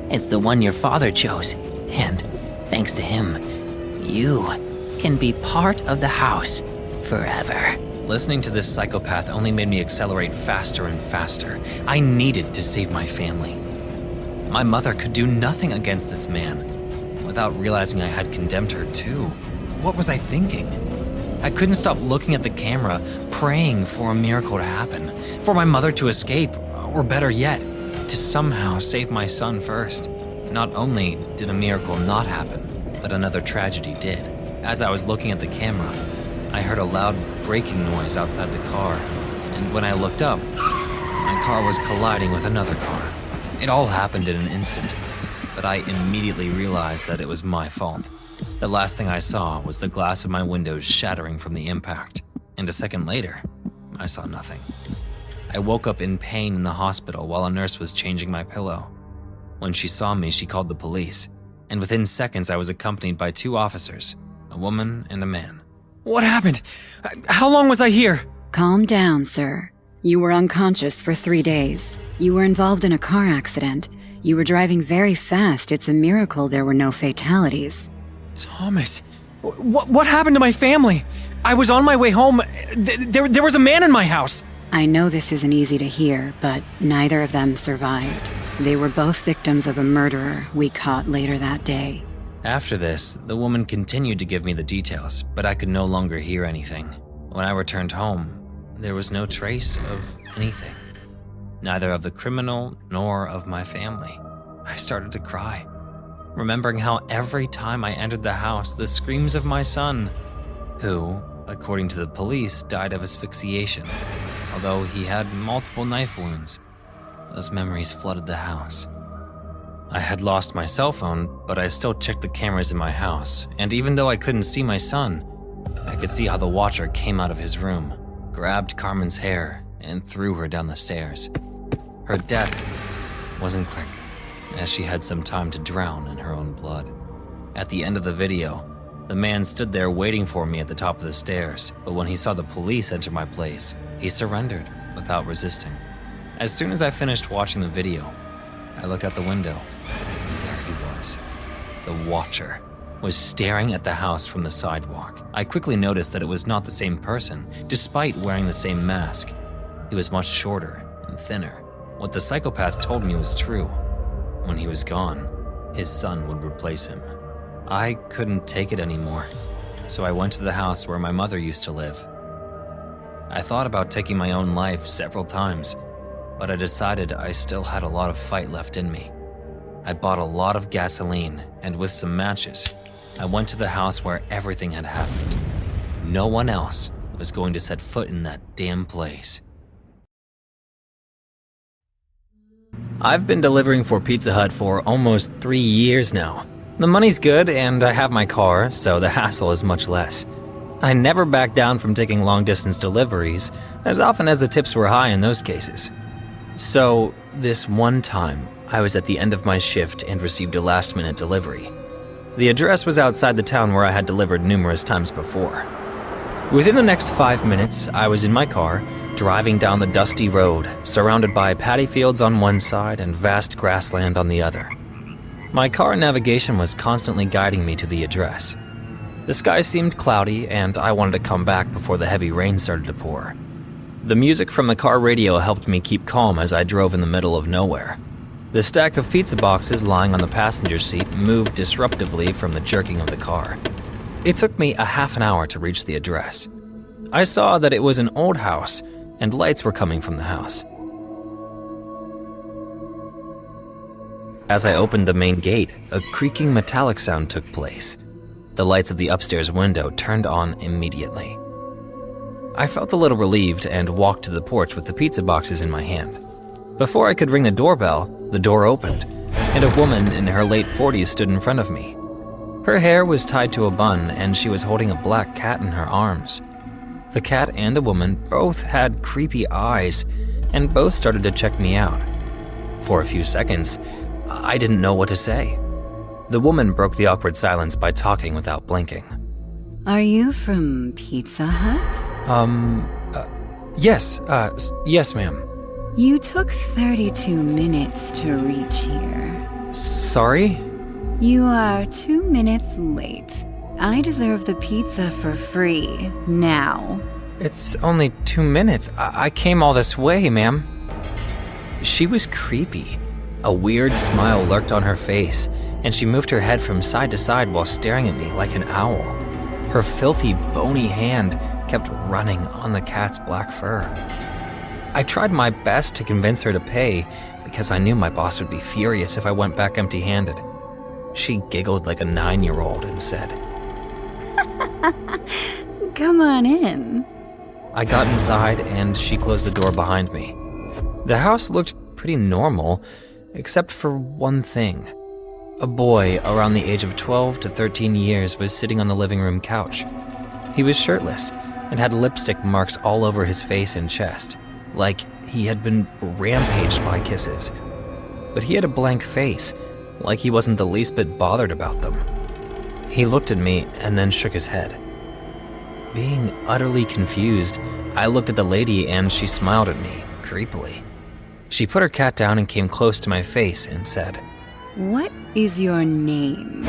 It's the one your father chose, and thanks to him, you can be part of the house forever. Listening to this psychopath only made me accelerate faster and faster. I needed to save my family. My mother could do nothing against this man. Without realizing I had condemned her too. What was I thinking? I couldn't stop looking at the camera, praying for a miracle to happen, for my mother to escape, or better yet, to somehow save my son first. Not only did a miracle not happen, but another tragedy did. As I was looking at the camera, I heard a loud braking noise outside the car, and when I looked up, my car was colliding with another car. It all happened in an instant, but I immediately realized that it was my fault. The last thing I saw was the glass of my windows shattering from the impact, and a second later, I saw nothing. I woke up in pain in the hospital while a nurse was changing my pillow. When she saw me, she called the police, and within seconds I was accompanied by 2 officers, a woman and a man. What happened? How long was I here? Calm down, sir. You were unconscious for 3 days. You were involved in a car accident. You were driving very fast. It's a miracle there were no fatalities. Thomas, what happened to my family? I was on my way home. There was a man in my house. I know this isn't easy to hear, but neither of them survived. They were both victims of a murderer we caught later that day. After this, the woman continued to give me the details, but I could no longer hear anything. When I returned home, there was no trace of anything. Neither of the criminal nor of my family. I started to cry, remembering how every time I entered the house, the screams of my son, who, according to the police, died of asphyxiation. Although he had multiple knife wounds, those memories flooded the house. I had lost my cell phone, but I still checked the cameras in my house, and even though I couldn't see my son, I could see how the Watcher came out of his room, grabbed Carmen's hair, and threw her down the stairs. Her death wasn't quick, as she had some time to drown in her own blood. At the end of the video, the man stood there waiting for me at the top of the stairs, but when he saw the police enter my place, he surrendered without resisting. As soon as I finished watching the video, I looked out the window, and there he the Watcher, was staring at the house from the sidewalk. I quickly noticed that it was not the same person, despite wearing the same mask. He was much shorter and thinner. What the psychopath told me was true. When he was gone, his son would replace him. I couldn't take it anymore, so I went to the house where my mother used to live. I thought about taking my own life several times, but I decided I still had a lot of fight left in me. I bought a lot of gasoline, and with some matches, I went to the house where everything had happened. No one else was going to set foot in that damn place. I've been delivering for Pizza Hut for almost 3 years now. The money's good, and I have my car, so the hassle is much less. I never back down from taking long-distance deliveries, as often as the tips were high in those cases. So, this one time, I was at the end of my shift and received a last-minute delivery. The address was outside the town where I had delivered numerous times before. Within the next 5 minutes, I was in my car, driving down the dusty road, surrounded by paddy fields on one side and vast grassland on the other. My car navigation was constantly guiding me to the address. The sky seemed cloudy, and I wanted to come back before the heavy rain started to pour. The music from the car radio helped me keep calm as I drove in the middle of nowhere. The stack of pizza boxes lying on the passenger seat moved disruptively from the jerking of the car. It took me a half an hour to reach the address. I saw that it was an old house, and lights were coming from the house. As I opened the main gate, a creaking metallic sound took place. The lights of the upstairs window turned on immediately. I felt a little relieved and walked to the porch with the pizza boxes in my hand. Before I could ring the doorbell, the door opened, and a woman in her late 40s stood in front of me. Her hair was tied to a bun, and she was holding a black cat in her arms. The cat and the woman both had creepy eyes, and both started to check me out. For a few seconds, I didn't know what to say. The woman broke the awkward silence by talking without blinking. Are you from Pizza Hut? Yes, ma'am. You took 32 minutes to reach here. Sorry? You are 2 minutes late. I deserve the pizza for free, now. It's only 2 minutes. I came all this way, ma'am. She was creepy. A weird smile lurked on her face, and she moved her head from side to side while staring at me like an owl. Her filthy, bony hand kept running on the cat's black fur. I tried my best to convince her to pay because I knew my boss would be furious if I went back empty-handed. She giggled like a 9-year-old and said, Come on in. I got inside and she closed the door behind me. The house looked pretty normal, except for one thing. A boy around the age of 12 to 13 years was sitting on the living room couch. He was shirtless and had lipstick marks all over his face and chest, like he had been rampaged by kisses. But he had a blank face, like he wasn't the least bit bothered about them. He looked at me and then shook his head. Being utterly confused, I looked at the lady and she smiled at me, creepily. She put her cat down and came close to my face and said, What is your name?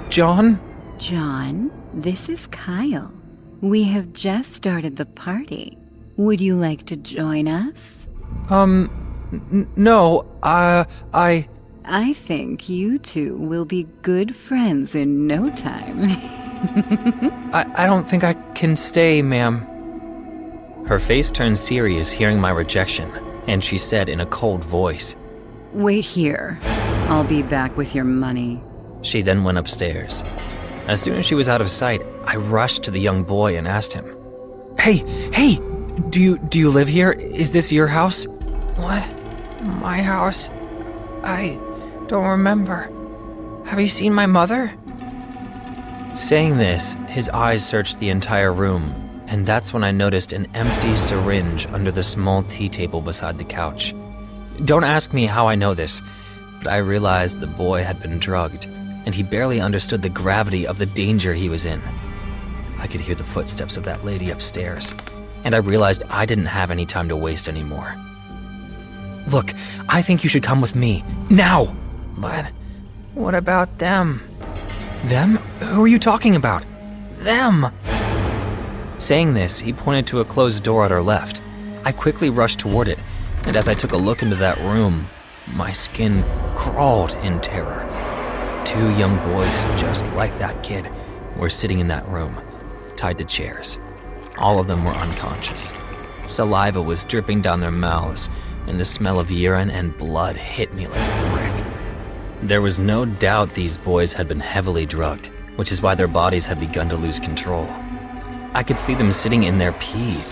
John? John, this is Kyle. We have just started the party. Would you like to join us? No, I think you two will be good friends in no time. I don't think I can stay, ma'am. Her face turned serious hearing my rejection, and she said in a cold voice, Wait here. I'll be back with your money. She then went upstairs. As soon as she was out of sight, I rushed to the young boy and asked him, Hey, do you live here? Is this your house? What? My house? I don't remember. Have you seen my mother? Saying this, his eyes searched the entire room, and that's when I noticed an empty syringe under the small tea table beside the couch. Don't ask me how I know this, but I realized the boy had been drugged, and he barely understood the gravity of the danger he was in. I could hear the footsteps of that lady upstairs, and I realized I didn't have any time to waste anymore. Look, I think you should come with me, now! But What about them? Them? Who are you talking about? Them! Saying this, he pointed to a closed door at our left. I quickly rushed toward it, and as I took a look into that room, my skin crawled in terror. 2 young boys, just like that kid, were sitting in that room, tied to chairs. All of them were unconscious. Saliva was dripping down their mouths, and the smell of urine and blood hit me like a brick. There was no doubt these boys had been heavily drugged, which is why their bodies had begun to lose control. I could see them sitting in their pee,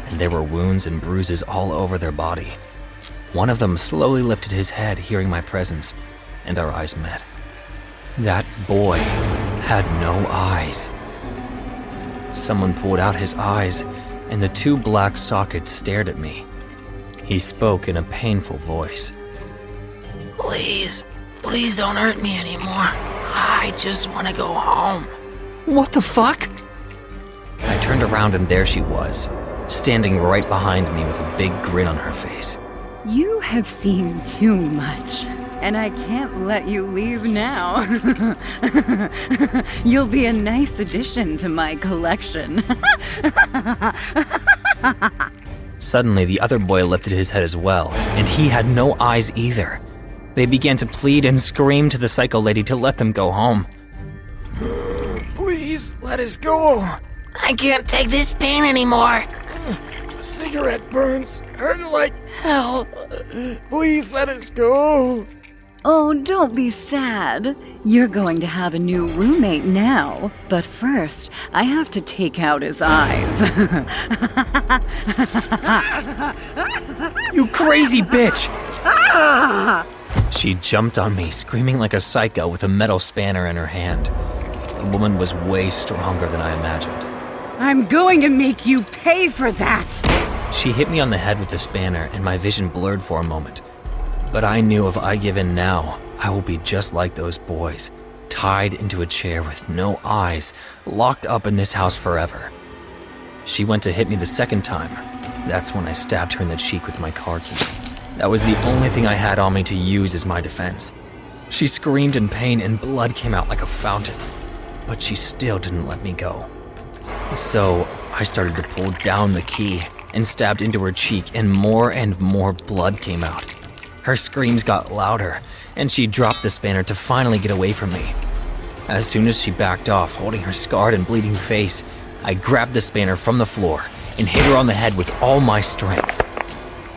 and there were wounds and bruises all over their body. One of them slowly lifted his head, hearing my presence, and our eyes met. That boy had no eyes. Someone pulled out his eyes, and the 2 black sockets stared at me. He spoke in a painful voice. Please don't hurt me anymore. I just want to go home. What the fuck? I turned around and there she was, standing right behind me with a big grin on her face. You have seen too much, and I can't let you leave now. You'll be a nice addition to my collection. Suddenly, the other boy lifted his head as well, and he had no eyes either. They began to plead and scream to the psycho lady to let them go home. Please, let us go. I can't take this pain anymore. The cigarette burns. Hurt like hell. Please, let us go. Oh, don't be sad. You're going to have a new roommate now. But first, I have to take out his eyes. You crazy bitch! She jumped on me, screaming like a psycho with a metal spanner in her hand. The woman was way stronger than I imagined. I'm going to make you pay for that! She hit me on the head with the spanner, and my vision blurred for a moment. But I knew if I give in now, I will be just like those boys, tied into a chair with no eyes, locked up in this house forever. She went to hit me the second time. That's when I stabbed her in the cheek with my car key. That was the only thing I had on me to use as my defense. She screamed in pain and blood came out like a fountain, but she still didn't let me go. So I started to pull down the key and stabbed into her cheek, and more blood came out. Her screams got louder, and she dropped the spanner to finally get away from me. As soon as she backed off, holding her scarred and bleeding face, I grabbed the spanner from the floor and hit her on the head with all my strength.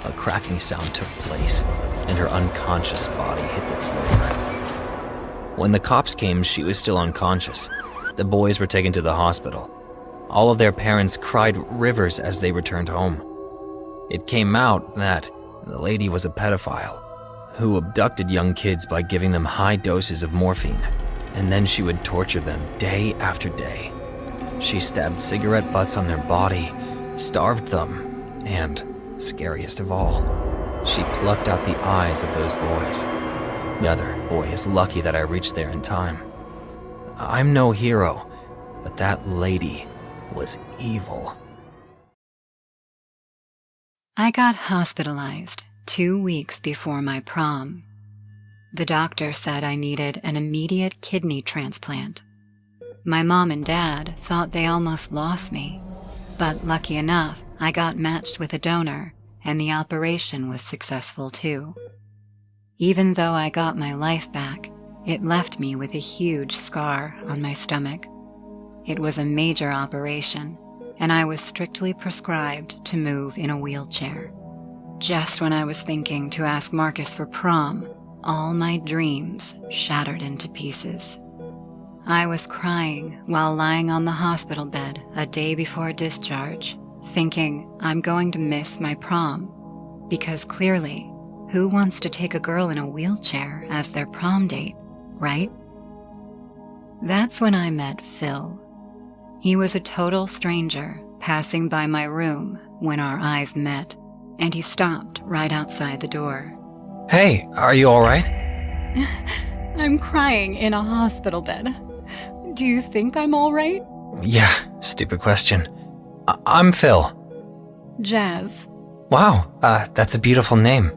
A cracking sound took place, and her unconscious body hit the floor. When the cops came, she was still unconscious. The boys were taken to the hospital. All of their parents cried rivers as they returned home. It came out that the lady was a pedophile who abducted young kids by giving them high doses of morphine, and then she would torture them day after day. She stabbed cigarette butts on their body, starved them, and, scariest of all, she plucked out the eyes of those boys. The other boy is lucky that I reached there in time. I'm no hero, but that lady was evil. I got hospitalized 2 weeks before my prom. The doctor said I needed an immediate kidney transplant. My mom and dad thought they almost lost me, but lucky enough, I got matched with a donor, and the operation was successful too. Even though I got my life back, it left me with a huge scar on my stomach. It was a major operation, and I was strictly prescribed to move in a wheelchair. Just when I was thinking to ask Marcus for prom, all my dreams shattered into pieces. I was crying while lying on the hospital bed a day before discharge, thinking I'm going to miss my prom, because clearly, who wants to take a girl in a wheelchair as their prom date, right? That's when I met Phil. He was a total stranger passing by my room when our eyes met, and he stopped right outside the door. Hey, are you all right? I'm crying in a hospital bed. Do you think I'm all right? Yeah, stupid question. I'm Phil. Jazz. Wow, that's a beautiful name.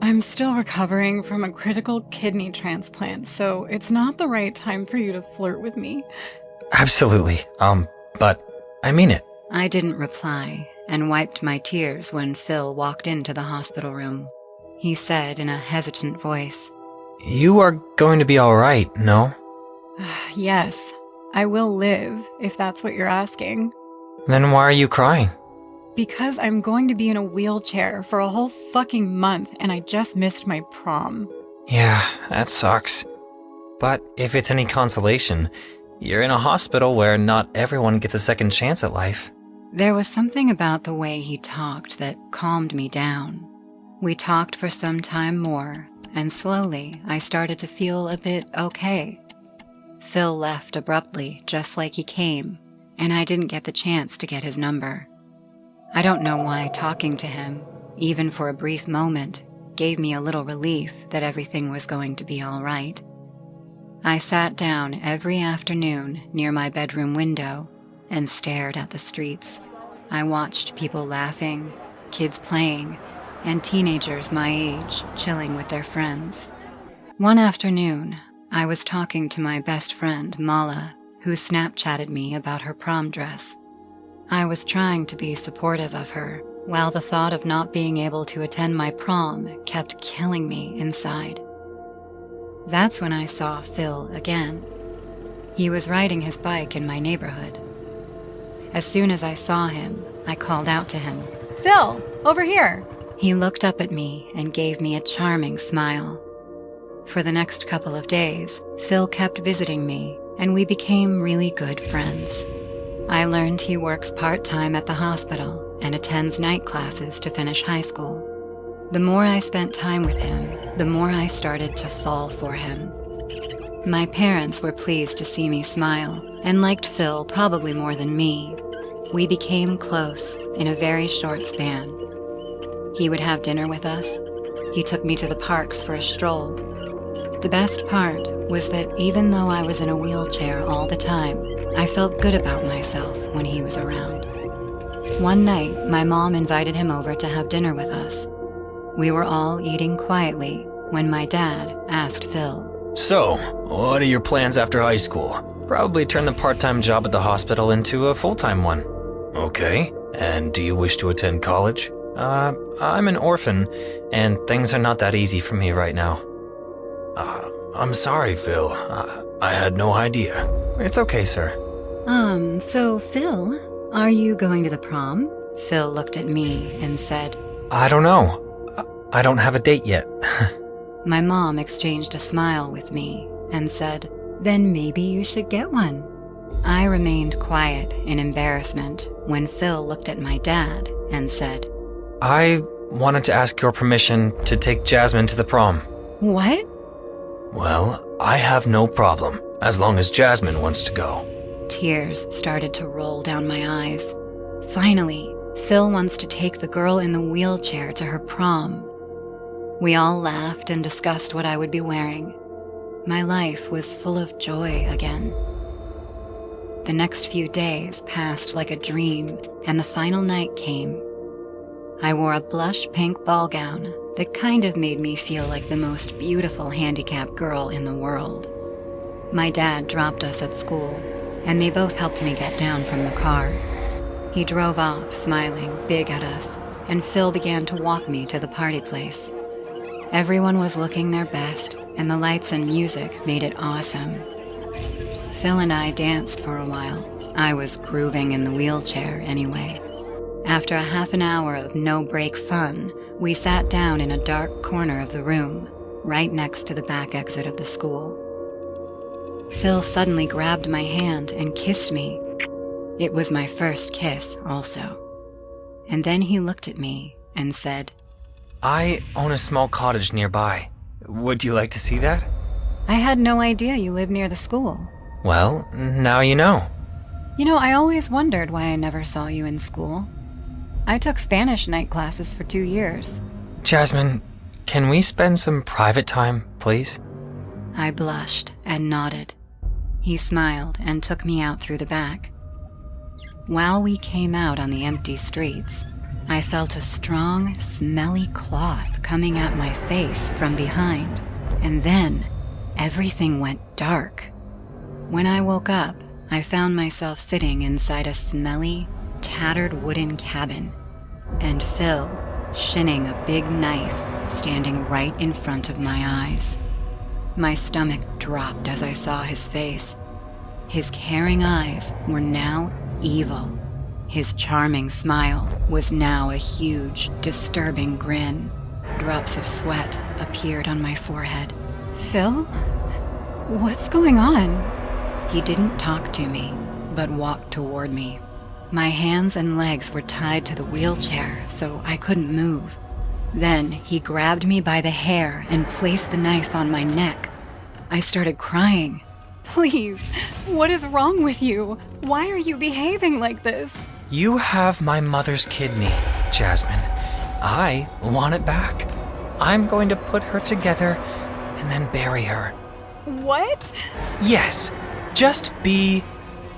I'm still recovering from a critical kidney transplant, so it's not the right time for you to flirt with me. Absolutely. But I mean it. I didn't reply and wiped my tears when Phil walked into the hospital room. He said in a hesitant voice, You are going to be alright, no? Yes, I will live, if that's what you're asking. Then why are you crying? Because I'm going to be in a wheelchair for a whole fucking month and I just missed my prom. Yeah, that sucks. But if it's any consolation, you're in a hospital where not everyone gets a second chance at life. There was something about the way he talked that calmed me down. We talked for some time more, and slowly I started to feel a bit okay. Phil left abruptly, just like he came, and I didn't get the chance to get his number. I don't know why talking to him, even for a brief moment, gave me a little relief that everything was going to be all right. I sat down every afternoon near my bedroom window and stared at the streets. I watched people laughing, kids playing, and teenagers my age chilling with their friends. One afternoon, I was talking to my best friend, Mala, who Snapchatted me about her prom dress. I was trying to be supportive of her, while the thought of not being able to attend my prom kept killing me inside. That's when I saw Phil again. He was riding his bike in my neighborhood. As soon as I saw him, I called out to him. Phil, over here! He looked up at me and gave me a charming smile. For the next couple of days, Phil kept visiting me, and we became really good friends. I learned he works part-time at the hospital and attends night classes to finish high school. The more I spent time with him, the more I started to fall for him. My parents were pleased to see me smile and liked Phil probably more than me. We became close in a very short span. He would have dinner with us. He took me to the parks for a stroll. The best part was that even though I was in a wheelchair all the time, I felt good about myself when he was around. One night, my mom invited him over to have dinner with us. We were all eating quietly when my dad asked Phil, So, what are your plans after high school? Probably turn the part-time job at the hospital into a full-time one. Okay, and do you wish to attend college? I'm an orphan, and things are not that easy for me right now. I'm sorry, Phil. I had no idea. It's okay, sir. So Phil, are you going to the prom? Phil looked at me and said, I don't know. I don't have a date yet. My mom exchanged a smile with me and said, Then maybe you should get one. I remained quiet in embarrassment when Phil looked at my dad and said, I wanted to ask your permission to take Jasmine to the prom. What? Well, I have no problem, as long as Jasmine wants to go. Tears started to roll down my eyes. Finally, Phil wants to take the girl in the wheelchair to her prom. We all laughed and discussed what I would be wearing. My life was full of joy again. The next few days passed like a dream, and the final night came. I wore a blush pink ball gown that kind of made me feel like the most beautiful handicapped girl in the world. My dad dropped us at school, and they both helped me get down from the car. He drove off, smiling big at us, and Phil began to walk me to the party place. Everyone was looking their best, and the lights and music made it awesome. Phil and I danced for a while. I was grooving in the wheelchair anyway. After a half an hour of no-break fun, we sat down in a dark corner of the room, right next to the back exit of the school. Phil suddenly grabbed my hand and kissed me. It was my first kiss, also. And then he looked at me and said, I own a small cottage nearby. Would you like to see that? I had no idea you lived near the school. Well, now you know. You know, I always wondered why I never saw you in school. I took Spanish night classes for 2 years. Jasmine, can we spend some private time, please? I blushed and nodded. He smiled and took me out through the back. While we came out on the empty streets, I felt a strong, smelly cloth coming at my face from behind, and then everything went dark. When I woke up, I found myself sitting inside a smelly, tattered wooden cabin, and Phil shinning a big knife standing right in front of my eyes. My stomach dropped as I saw his face. His caring eyes were now evil. His charming smile was now a huge, disturbing grin. Drops of sweat appeared on my forehead. Phil? What's going on? He didn't talk to me, but walked toward me. My hands and legs were tied to the wheelchair, so I couldn't move. Then he grabbed me by the hair and placed the knife on my neck. I started crying. Please, what is wrong with you? Why are you behaving like this? You have my mother's kidney, Jasmine. I want it back. I'm going to put her together and then bury her. What? Yes, just be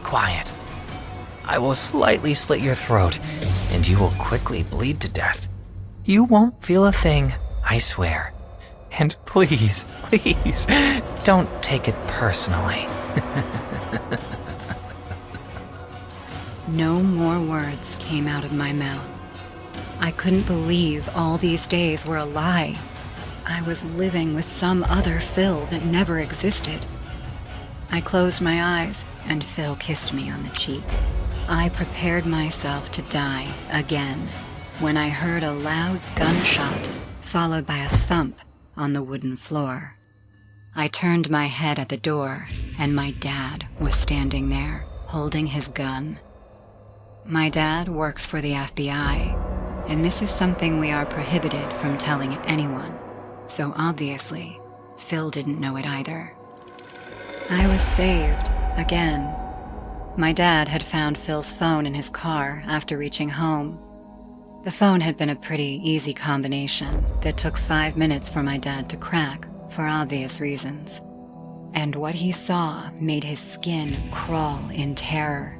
quiet. I will slightly slit your throat, and you will quickly bleed to death. You won't feel a thing, I swear. And please, please, don't take it personally. No more words came out of my mouth. I couldn't believe all these days were a lie. I was living with some other Phil that never existed. I closed my eyes, and Phil kissed me on the cheek. I prepared myself to die again when I heard a loud gunshot, followed by a thump on the wooden floor. I turned my head at the door, and my dad was standing there, holding his gun. My dad works for the FBI, and this is something we are prohibited from telling anyone, so obviously, Phil didn't know it either. I was saved, again. My dad had found Phil's phone in his car after reaching home. The phone had been a pretty easy combination that took 5 minutes for my dad to crack, for obvious reasons. And what he saw made his skin crawl in terror.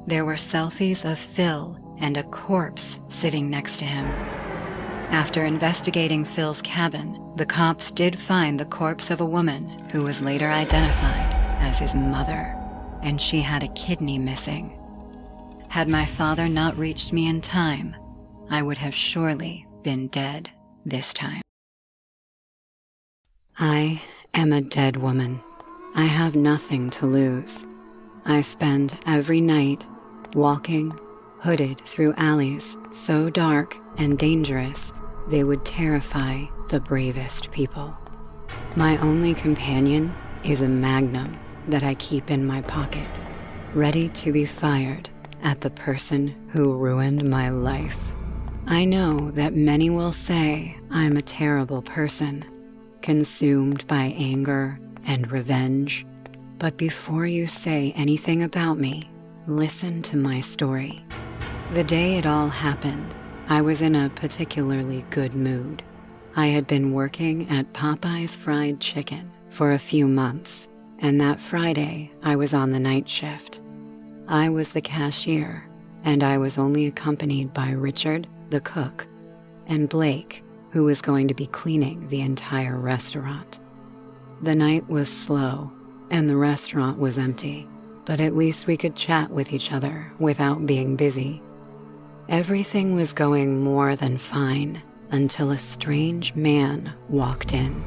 There were selfies of Phil and a corpse sitting next to him. After investigating Phil's cabin, the cops did find the corpse of a woman who was later identified as his mother, and she had a kidney missing. Had my father not reached me in time, I would have surely been dead this time. I am a dead woman. I have nothing to lose. I spend every night walking, hooded through alleys so dark and dangerous they would terrify the bravest people. My only companion is a magnum that I keep in my pocket, ready to be fired at the person who ruined my life. I know that many will say I'm a terrible person, consumed by anger and revenge, but before you say anything about me, listen to my story. The day it all happened, I was in a particularly good mood. I had been working at Popeye's Fried Chicken for a few months, and that Friday I was on the night shift. I was the cashier, and I was only accompanied by Richard, the cook, and Blake, who was going to be cleaning the entire restaurant. The night was slow, and the restaurant was empty, but at least we could chat with each other without being busy. Everything was going more than fine until a strange man walked in.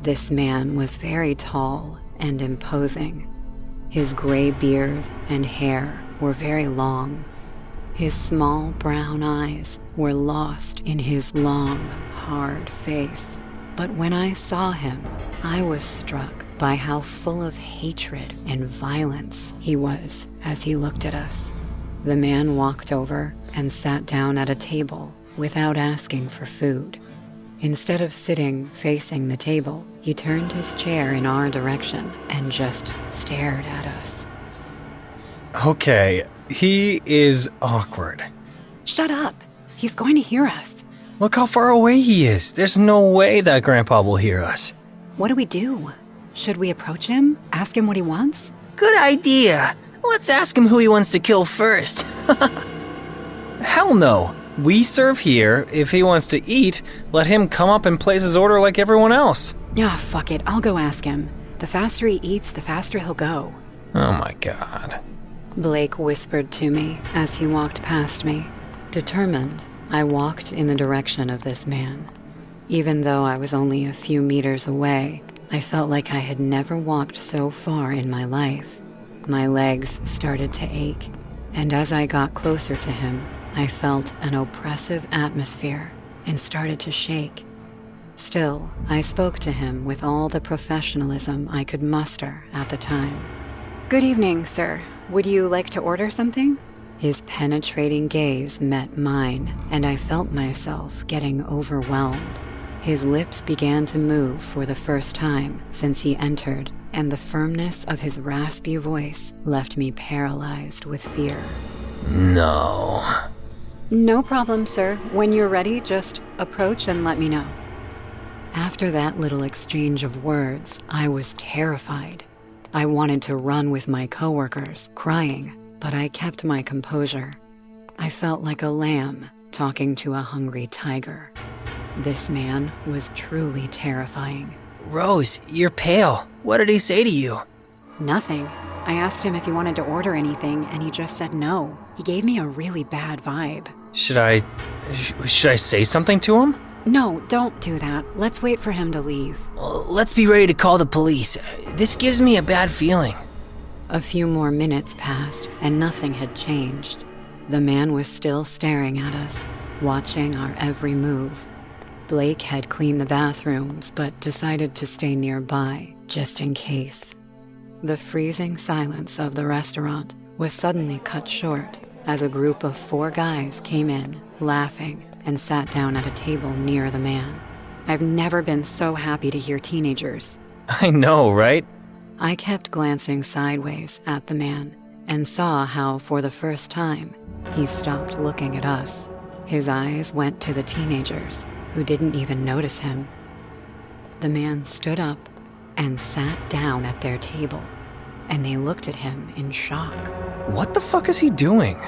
This man was very tall and imposing. His gray beard and hair were very long. His small brown eyes were lost in his long, hard face. But when I saw him, I was struck by how full of hatred and violence he was as he looked at us. The man walked over and sat down at a table without asking for food. Instead of sitting facing the table, he turned his chair in our direction and just stared at us. Okay, he is awkward. Shut up. He's going to hear us. Look how far away he is. There's no way that Grandpa will hear us. What do we do? Should we approach him? Ask him what he wants? Good idea. Let's ask him who he wants to kill first. Hell no. We serve here. If he wants to eat, let him come up and place his order like everyone else. Yeah, fuck it. I'll go ask him. The faster he eats, the faster he'll go. Oh my god. Blake whispered to me as he walked past me. Determined, I walked in the direction of this man. Even though I was only a few meters away, I felt like I had never walked so far in my life. My legs started to ache, and as I got closer to him, I felt an oppressive atmosphere and started to shake. Still, I spoke to him with all the professionalism I could muster at the time. Good evening, sir. Would you like to order something? His penetrating gaze met mine, and I felt myself getting overwhelmed. His lips began to move for the first time since he entered, and the firmness of his raspy voice left me paralyzed with fear. No. No problem, sir. When you're ready, just approach and let me know. After that little exchange of words, I was terrified. I wanted to run with my coworkers, crying, but I kept my composure. I felt like a lamb talking to a hungry tiger. This man was truly terrifying. Rose, you're pale. What did he say to you? Nothing. I asked him if he wanted to order anything, and he just said no. He gave me a really bad vibe. Should I say something to him? No, don't do that. Let's wait for him to leave. Well, let's be ready to call the police. This gives me a bad feeling. A few more minutes passed, and nothing had changed. The man was still staring at us, watching our every move. Blake had cleaned the bathrooms, but decided to stay nearby, just in case. The freezing silence of the restaurant was suddenly cut short as a group of 4 guys came in, laughing, and sat down at a table near the man. I've never been so happy to hear teenagers. I know, right? I kept glancing sideways at the man and saw how, for the first time, he stopped looking at us. His eyes went to the teenagers, who didn't even notice him. The man stood up and sat down at their table, and they looked at him in shock. What the fuck is he doing?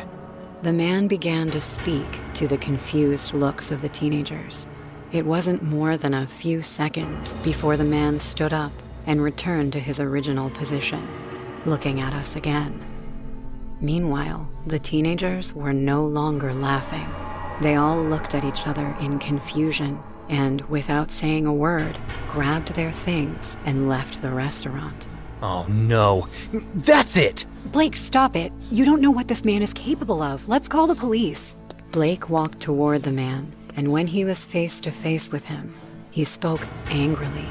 The man began to speak to the confused looks of the teenagers. It wasn't more than a few seconds before the man stood up and returned to his original position, looking at us again. Meanwhile, the teenagers were no longer laughing. They all looked at each other in confusion and, without saying a word, grabbed their things and left the restaurant. Oh no. That's it! Blake, stop it. You don't know what this man is capable of. Let's call the police. Blake walked toward the man, and when he was face to face with him, he spoke angrily.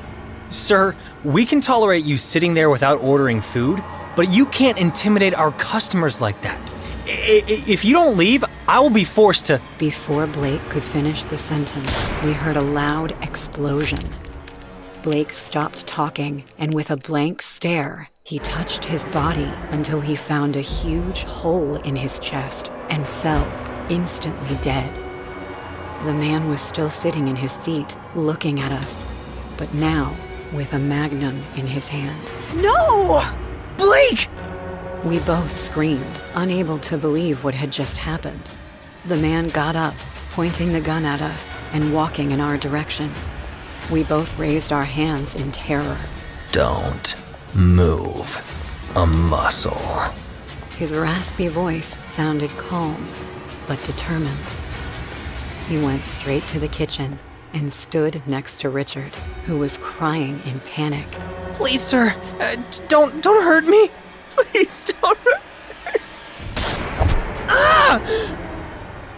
Sir, we can tolerate you sitting there without ordering food, but you can't intimidate our customers like that. If you don't leave, I will be forced to... Before Blake could finish the sentence, we heard a loud explosion. Blake stopped talking, and with a blank stare, he touched his body until he found a huge hole in his chest and fell, instantly dead. The man was still sitting in his seat, looking at us, but now with a magnum in his hand. No! Blake! We both screamed, unable to believe what had just happened. The man got up, pointing the gun at us and walking in our direction. We both raised our hands in terror. Don't move a muscle. His raspy voice sounded calm, but determined. He went straight to the kitchen and stood next to Richard, who was crying in panic. Please, sir, don't hurt me. Please don't hurt me. Ah!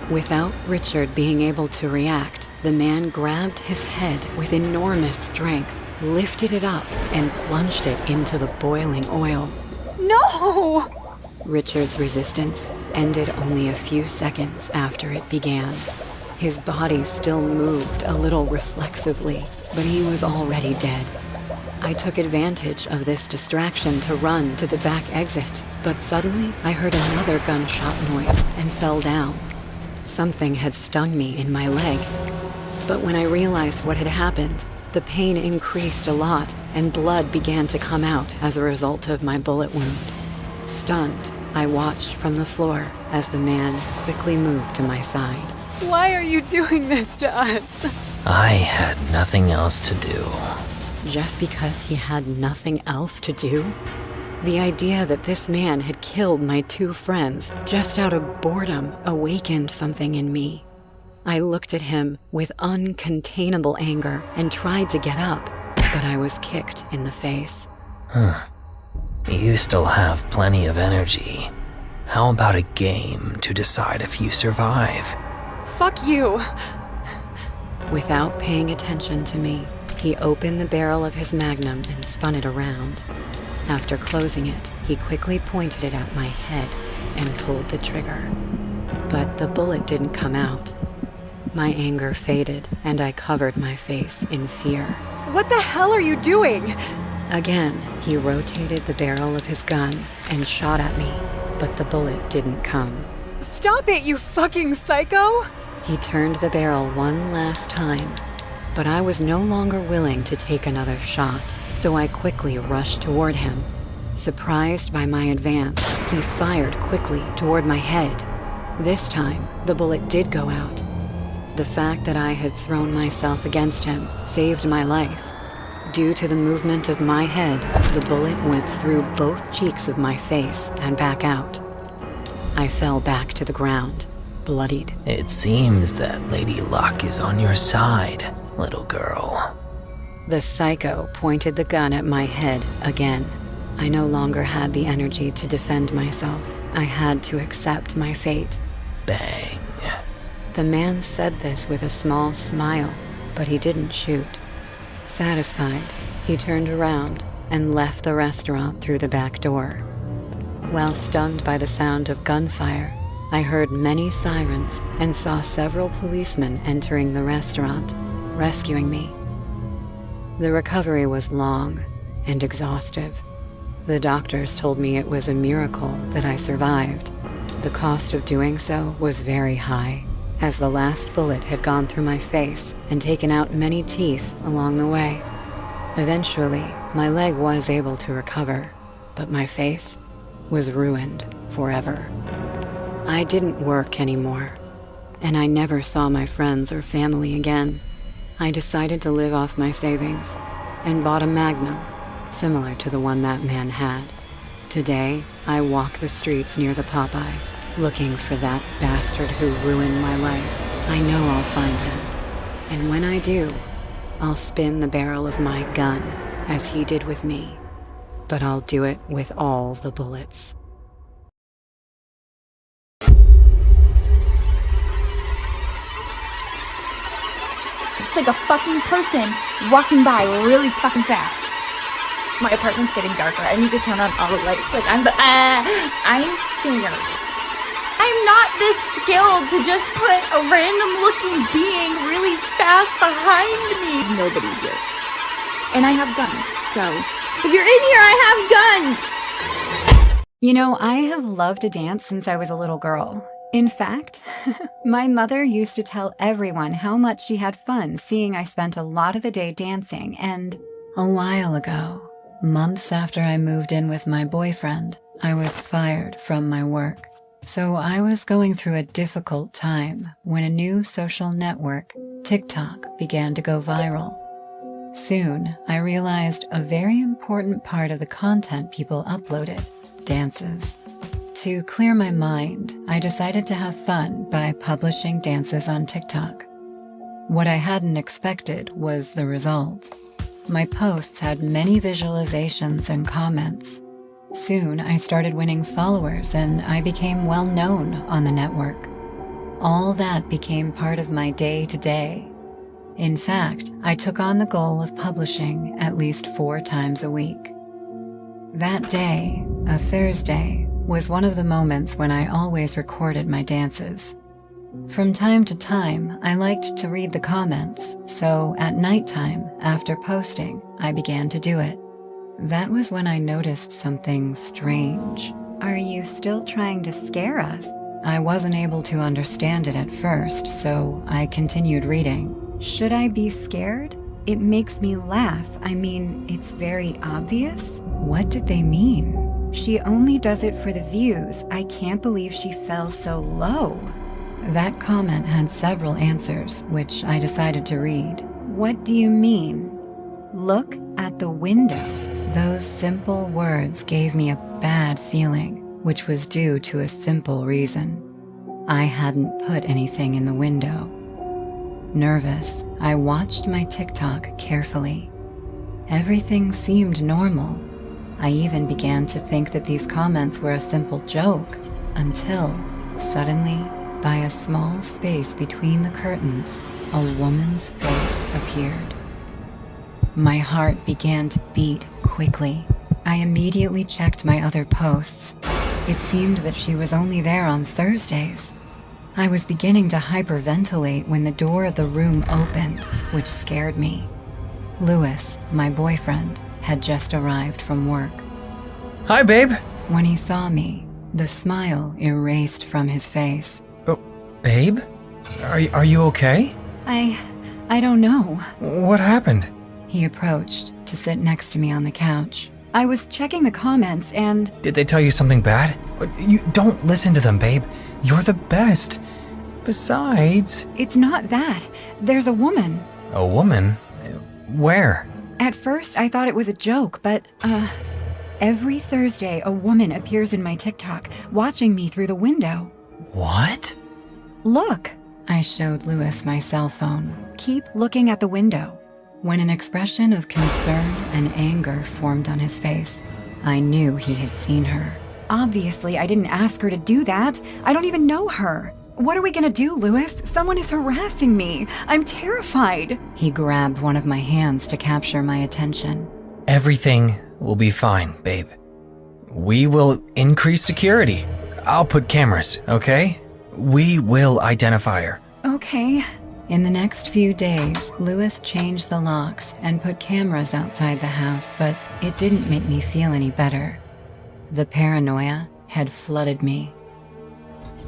Without Richard being able to react, the man grabbed his head with enormous strength, lifted it up, and plunged it into the boiling oil. No! Richard's resistance ended only a few seconds after it began. His body still moved a little reflexively, but he was already dead. I took advantage of this distraction to run to the back exit, but suddenly I heard another gunshot noise and fell down. Something had stung me in my leg. But when I realized what had happened, the pain increased a lot and blood began to come out as a result of my bullet wound. Stunned, I watched from the floor as the man quickly moved to my side. Why are you doing this to us? I had nothing else to do. Just because he had nothing else to do? The idea that this man had killed my 2 friends just out of boredom awakened something in me. I looked at him with uncontainable anger and tried to get up, but I was kicked in the face. You still have plenty of energy. How about a game to decide if you survive? Fuck you! Without paying attention to me, he opened the barrel of his Magnum and spun it around. After closing it, he quickly pointed it at my head and pulled the trigger. But the bullet didn't come out. My anger faded, and I covered my face in fear. What the hell are you doing? Again, he rotated the barrel of his gun and shot at me, but the bullet didn't come. Stop it, you fucking psycho! He turned the barrel one last time, but I was no longer willing to take another shot, so I quickly rushed toward him. Surprised by my advance, he fired quickly toward my head. This time, the bullet did go out. The fact that I had thrown myself against him saved my life. Due to the movement of my head, the bullet went through both cheeks of my face and back out. I fell back to the ground, bloodied. It seems that Lady Luck is on your side, little girl. The psycho pointed the gun at my head again. I no longer had the energy to defend myself. I had to accept my fate. Bang. The man said this with a small smile, but he didn't shoot. Satisfied, he turned around and left the restaurant through the back door. While stunned by the sound of gunfire, I heard many sirens and saw several policemen entering the restaurant, rescuing me. The recovery was long and exhaustive. The doctors told me it was a miracle that I survived. The cost of doing so was very high, as the last bullet had gone through my face and taken out many teeth along the way. Eventually, my leg was able to recover, but my face was ruined forever. I didn't work anymore, and I never saw my friends or family again. I decided to live off my savings and bought a Magnum, similar to the one that man had. Today, I walk the streets near the Popeye, looking for that bastard who ruined my life. I know I'll find him. And when I do, I'll spin the barrel of my gun, as he did with me. But I'll do it with all the bullets. It's like a fucking person walking by really fucking fast. My apartment's getting darker. I need to turn on all the lights. Like, I'm scared. I'm not this skilled to just put a random looking being really fast behind me. Nobody's here. And I have guns, so if you're in here, I have guns! You know, I have loved to dance since I was a little girl. In fact, my mother used to tell everyone how much she had fun seeing I spent a lot of the day dancing, and A while ago, months after I moved in with my boyfriend, I was fired from my work. So I was going through a difficult time when a new social network, TikTok, began to go viral. Soon, I realized a very important part of the content people uploaded: dances. To clear my mind, I decided to have fun by publishing dances on TikTok. What I hadn't expected was the result. My posts had many visualizations and comments. Soon, I started winning followers and I became well known on the network. All that became part of my day-to-day. In fact, I took on the goal of publishing at least 4 times a week. That day, a Thursday, was one of the moments when I always recorded my dances. From time to time, I liked to read the comments, so at nighttime, after posting, I began to do it. That was when I noticed something strange. are you still trying to scare us? I wasn't able to understand it at first, so I continued reading. Should I be scared? It makes me laugh. I mean, it's very obvious. What did they mean? She only does it for the views. I can't believe she fell so low. That comment had several answers, which I decided to read. What do you mean? Look at the window. Those simple words gave me a bad feeling, which was due to a simple reason. I hadn't put anything in the window. Nervous, I watched my TikTok carefully. Everything seemed normal. I even began to think that these comments were a simple joke, until, suddenly, by a small space between the curtains, a woman's face appeared. My heart began to beat quickly. I immediately checked my other posts. It seemed that she was only there on Thursdays. I was beginning to hyperventilate when the door of the room opened, which scared me. Louis, my boyfriend, had just arrived from work. Hi, babe. When he saw me, the smile erased from his face. Oh, babe? Are you okay? I don't know. What happened? He approached to sit next to me on the couch. I was checking the comments and... Did they tell you something bad? You don't listen to them, babe. You're the best. Besides... It's not that. There's a woman. A woman? Where? At first, I thought it was a joke, but, every Thursday, a woman appears in my TikTok, watching me through the window. What? Look! I showed Louis my cell phone. Keep looking at the window. When an expression of concern and anger formed on his face, I knew he had seen her. Obviously, I didn't ask her to do that. I don't even know her. What are we gonna do, Louis? Someone is harassing me. I'm terrified. He grabbed one of my hands to capture my attention. Everything will be fine, babe. We will increase security. I'll put cameras, okay? We will identify her. Okay. In the next few days, Louis changed the locks and put cameras outside the house, but it didn't make me feel any better. The paranoia had flooded me.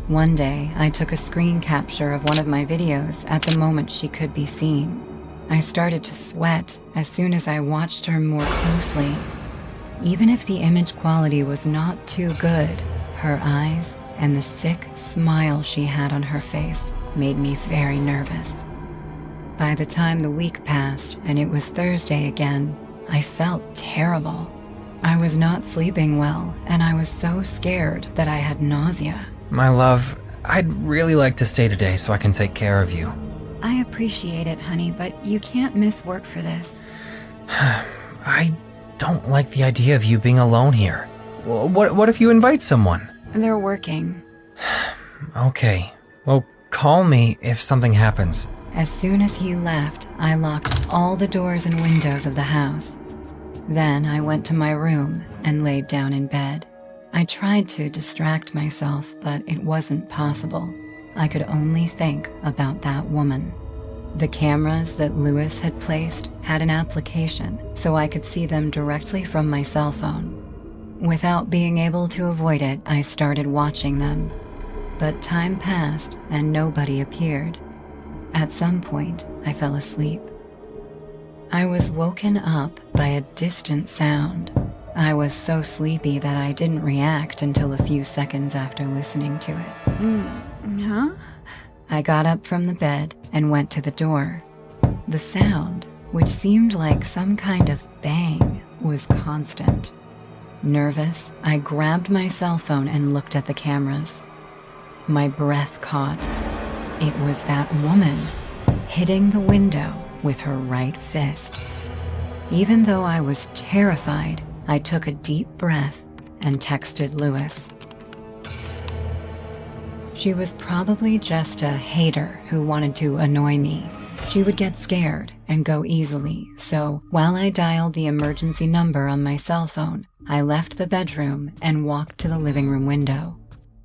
One day, I took a screen capture of one of my videos at the moment she could be seen. I started to sweat as soon as I watched her more closely. Even if the image quality was not too good, her eyes and the sick smile she had on her face made me very nervous. By the time the week passed and it was Thursday again, I felt terrible. I was not sleeping well, and I was so scared that I had nausea. My love, I'd really like to stay today so I can take care of you. I appreciate it, honey, but you can't miss work for this. I don't like the idea of you being alone here. What if you invite someone? They're working. Okay, well, call me if something happens. As soon as he left, I locked all the doors and windows of the house. Then I went to my room and laid down in bed. I tried to distract myself, but it wasn't possible. I could only think about that woman. The cameras that Louis had placed had an application, so I could see them directly from my cell phone. Without being able to avoid it, I started watching them. But time passed and nobody appeared. At some point, I fell asleep. I was woken up by a distant sound. I was so sleepy that I didn't react until a few seconds after listening to it. Huh? I got up from the bed and went to the door. The sound, which seemed like some kind of bang, was constant. Nervous, I grabbed my cell phone and looked at the cameras. My breath caught. It was that woman, hitting the window with her right fist. Even though I was terrified, I took a deep breath and texted Louis. She was probably just a hater who wanted to annoy me. She would get scared and go easily, so while I dialed the emergency number on my cell phone, I left the bedroom and walked to the living room window.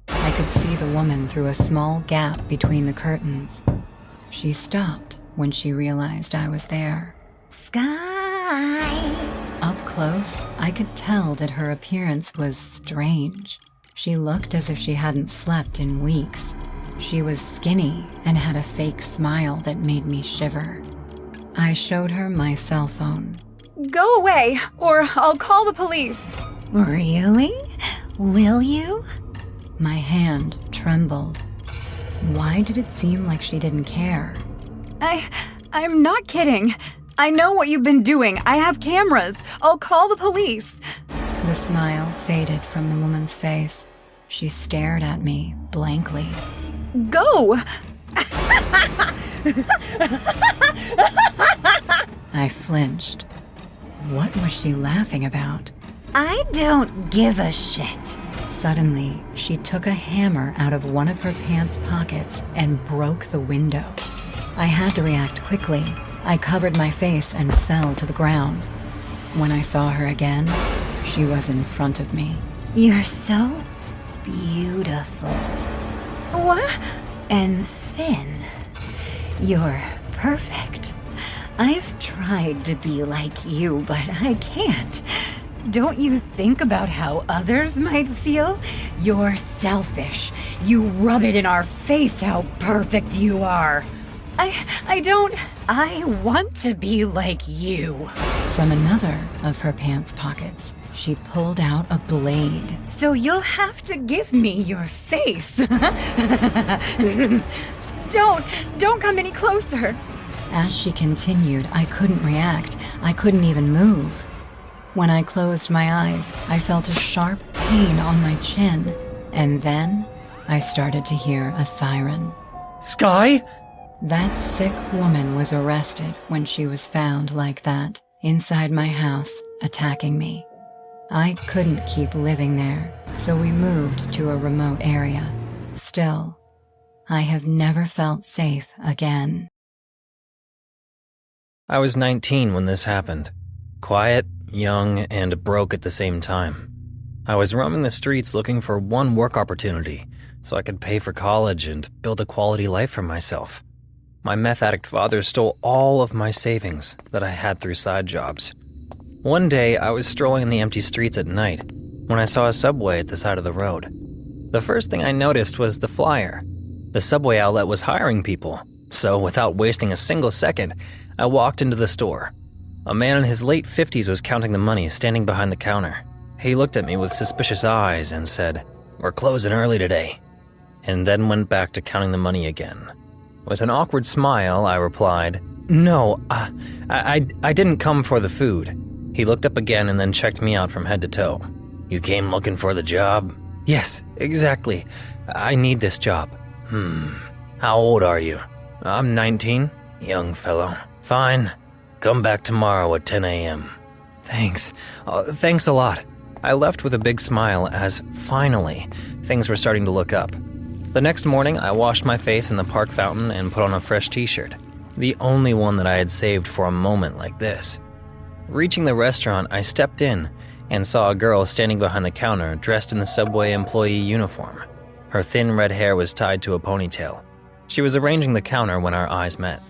I could see the woman through a small gap between the curtains. She stopped when she realized I was there. Sky! Up close, I could tell that her appearance was strange. She looked as if she hadn't slept in weeks. She was skinny and had a fake smile that made me shiver. I showed her my cell phone. Go away, or I'll call the police. Really? Will you? My hand trembled. Why did it seem like she didn't care? I'm not kidding. I know what you've been doing. I have cameras. I'll call the police. The smile faded from the woman's face. She stared at me blankly. Go! I flinched. What was she laughing about? I don't give a shit. Suddenly, she took a hammer out of one of her pants pockets and broke the window. I had to react quickly. I covered my face and fell to the ground. When I saw her again, she was in front of me. You're so beautiful. What? And thin. You're perfect. I've tried to be like you, but I can't. Don't you think about how others might feel? You're selfish. You rub it in our face how perfect you are. I don't... I want to be like you. From another of her pants pockets, she pulled out a blade. So you'll have to give me your face. Don't come any closer. As she continued, I couldn't react. I couldn't even move. When I closed my eyes, I felt a sharp pain on my chin. And then I started to hear a siren. Sky? That sick woman was arrested when she was found like that, inside my house, attacking me. I couldn't keep living there, so we moved to a remote area. Still, I have never felt safe again. I was 19 when this happened. Quiet, young, and broke at the same time. I was roaming the streets looking for one work opportunity so I could pay for college and build a quality life for myself. My meth addict father stole all of my savings that I had through side jobs. One day, I was strolling in the empty streets at night when I saw a Subway at the side of the road. The first thing I noticed was the flyer. The Subway outlet was hiring people, so without wasting a single second, I walked into the store. A man in his late 50s was counting the money, standing behind the counter. He looked at me with suspicious eyes and said, "We're closing early today," and then went back to counting the money again. With an awkward smile, I replied, "No, I didn't come for the food." He looked up again and then checked me out from head to toe. "You came looking for the job?" "Yes, exactly. I need this job." "How old are you?" "I'm 19. Young fellow. "Fine. Come back tomorrow at 10 a.m. Thanks. Thanks a lot." I left with a big smile as, finally, things were starting to look up. The next morning, I washed my face in the park fountain and put on a fresh t-shirt, the only one that I had saved for a moment like this. Reaching the restaurant, I stepped in and saw a girl standing behind the counter dressed in the Subway employee uniform. Her thin red hair was tied to a ponytail. She was arranging the counter when our eyes met.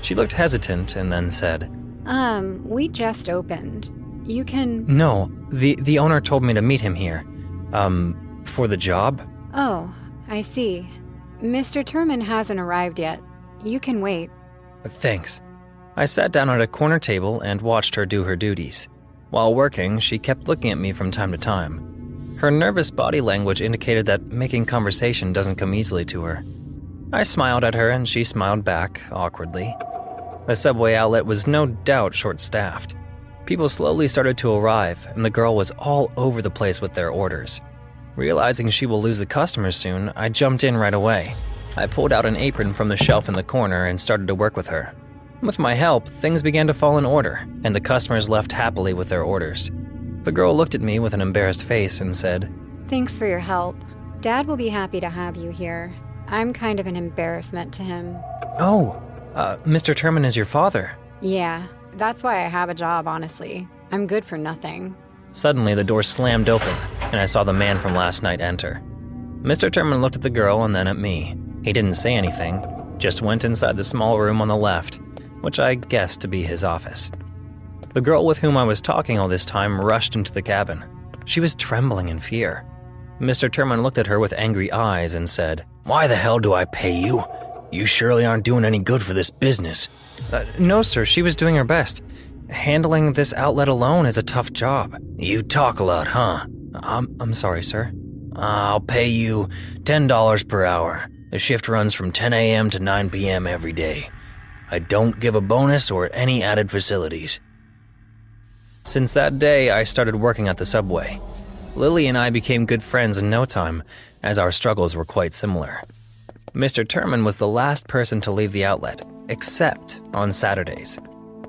She looked hesitant and then said, We just opened. You can... "No, the owner told me to meet him here. For the job?" Oh, I see. Mr. Turman hasn't arrived yet. You can wait. "Thanks." I sat down at a corner table and watched her do her duties. While working, she kept looking at me from time to time. Her nervous body language indicated that making conversation doesn't come easily to her. I smiled at her and she smiled back, awkwardly. The Subway outlet was no doubt short-staffed. People slowly started to arrive, and the girl was all over the place with their orders. Realizing she will lose the customers soon, I jumped in right away. I pulled out an apron from the shelf in the corner and started to work with her. With my help, things began to fall in order, and the customers left happily with their orders. The girl looked at me with an embarrassed face and said, Thanks for your help. Dad will be happy to have you here. I'm kind of an embarrassment to him. "Oh, Mr. Turman is your father." Yeah, that's why I have a job, honestly. I'm good for nothing. Suddenly, the door slammed open, and I saw the man from last night enter. Mr. Turman looked at the girl and then at me. He didn't say anything, just went inside the small room on the left, which I guessed to be his office. The girl with whom I was talking all this time rushed into the cabin. She was trembling in fear. Mr. Turman looked at her with angry eyes and said, Why the hell do I pay you? You surely aren't doing any good for this business. No, sir, she was doing her best. Handling this outlet alone is a tough job. You talk a lot, huh? I'm sorry, sir. I'll pay you $10 per hour. The shift runs from 10 a.m. to 9 p.m. every day. I don't give a bonus or any added facilities. Since that day, I started working at the subway. Lily and I became good friends in no time, as our struggles were quite similar. Mr. Turman was the last person to leave the outlet, except on Saturdays.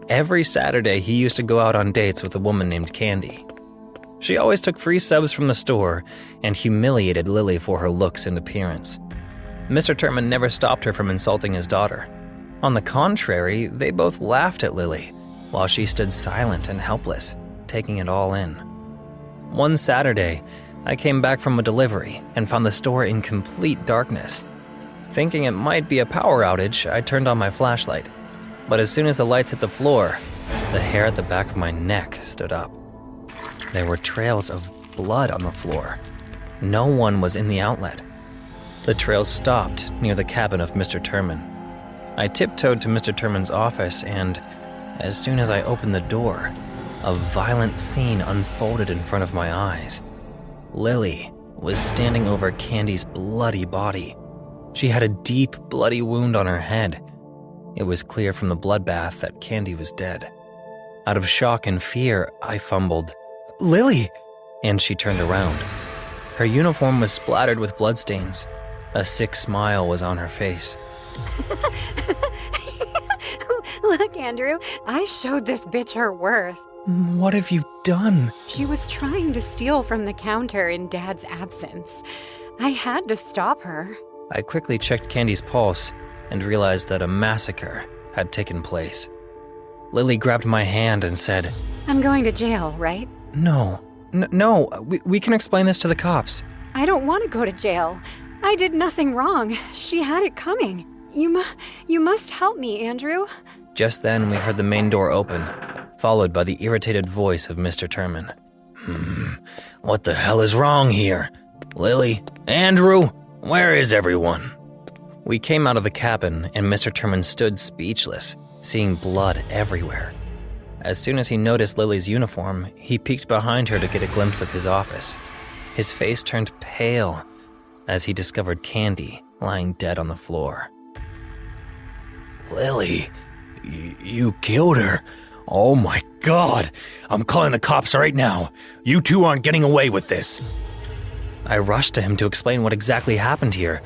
Every Saturday, he used to go out on dates with a woman named Candy. She always took free subs from the store and humiliated Lily for her looks and appearance. Mr. Turman never stopped her from insulting his daughter. On the contrary, they both laughed at Lily, while she stood silent and helpless, taking it all in. One Saturday, I came back from a delivery and found the store in complete darkness. Thinking it might be a power outage, I turned on my flashlight. But as soon as the lights hit the floor, the hair at the back of my neck stood up. There were trails of blood on the floor. No one was in the outlet. The trails stopped near the cabin of Mr. Turman. I tiptoed to Mr. Turman's office and, as soon as I opened the door, a violent scene unfolded in front of my eyes. Lily was standing over Candy's bloody body. She had a deep, bloody wound on her head. It was clear from the bloodbath that Candy was dead. Out of shock and fear, I fumbled, "Lily!" And she turned around. Her uniform was splattered with bloodstains. A sick smile was on her face. Look, Andrew, I showed this bitch her worth. What have you done? She was trying to steal from the counter in Dad's absence. I had to stop her. I quickly checked Candy's pulse and realized that a massacre had taken place. Lily grabbed my hand and said, I'm going to jail, right? No, we can explain this to the cops. I don't want to go to jail. I did nothing wrong. She had it coming. You must help me, Andrew. Just then, we heard the main door open, followed by the irritated voice of Mr. Turman. What the hell is wrong here? Lily? Andrew? Where is everyone? We came out of the cabin, and Mr. Turman stood speechless, seeing blood everywhere. As soon as he noticed Lily's uniform, he peeked behind her to get a glimpse of his office. His face turned pale as he discovered Candy lying dead on the floor. Lily, you killed her. Oh my God. I'm calling the cops right now. You two aren't getting away with this. I rushed to him to explain what exactly happened here,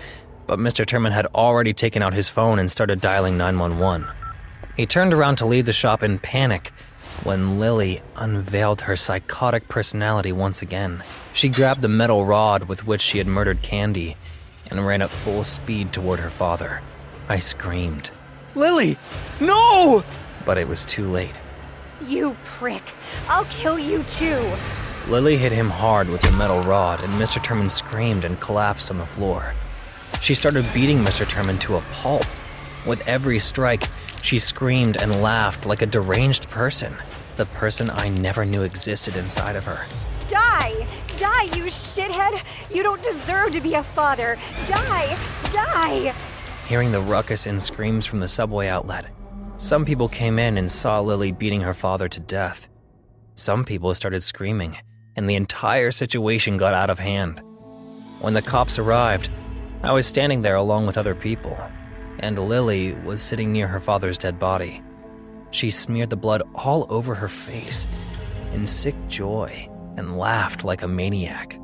but Mr. Turman had already taken out his phone and started dialing 911. He turned around to leave the shop in panic when Lily unveiled her psychotic personality once again. She grabbed the metal rod with which she had murdered Candy and ran at full speed toward her father. I screamed, "Lily, no!" But it was too late. You prick. I'll kill you too. Lily hit him hard with the metal rod, and Mr. Turman screamed and collapsed on the floor. She started beating Mr. Turman to a pulp. With every strike, she screamed and laughed like a deranged person, the person I never knew existed inside of her. Die! Die, you shithead! You don't deserve to be a father! Die! Die! Hearing the ruckus and screams from the subway outlet, some people came in and saw Lily beating her father to death. Some people started screaming, and the entire situation got out of hand. When the cops arrived, I was standing there along with other people, and Lily was sitting near her father's dead body. She smeared the blood all over her face in sick joy and laughed like a maniac.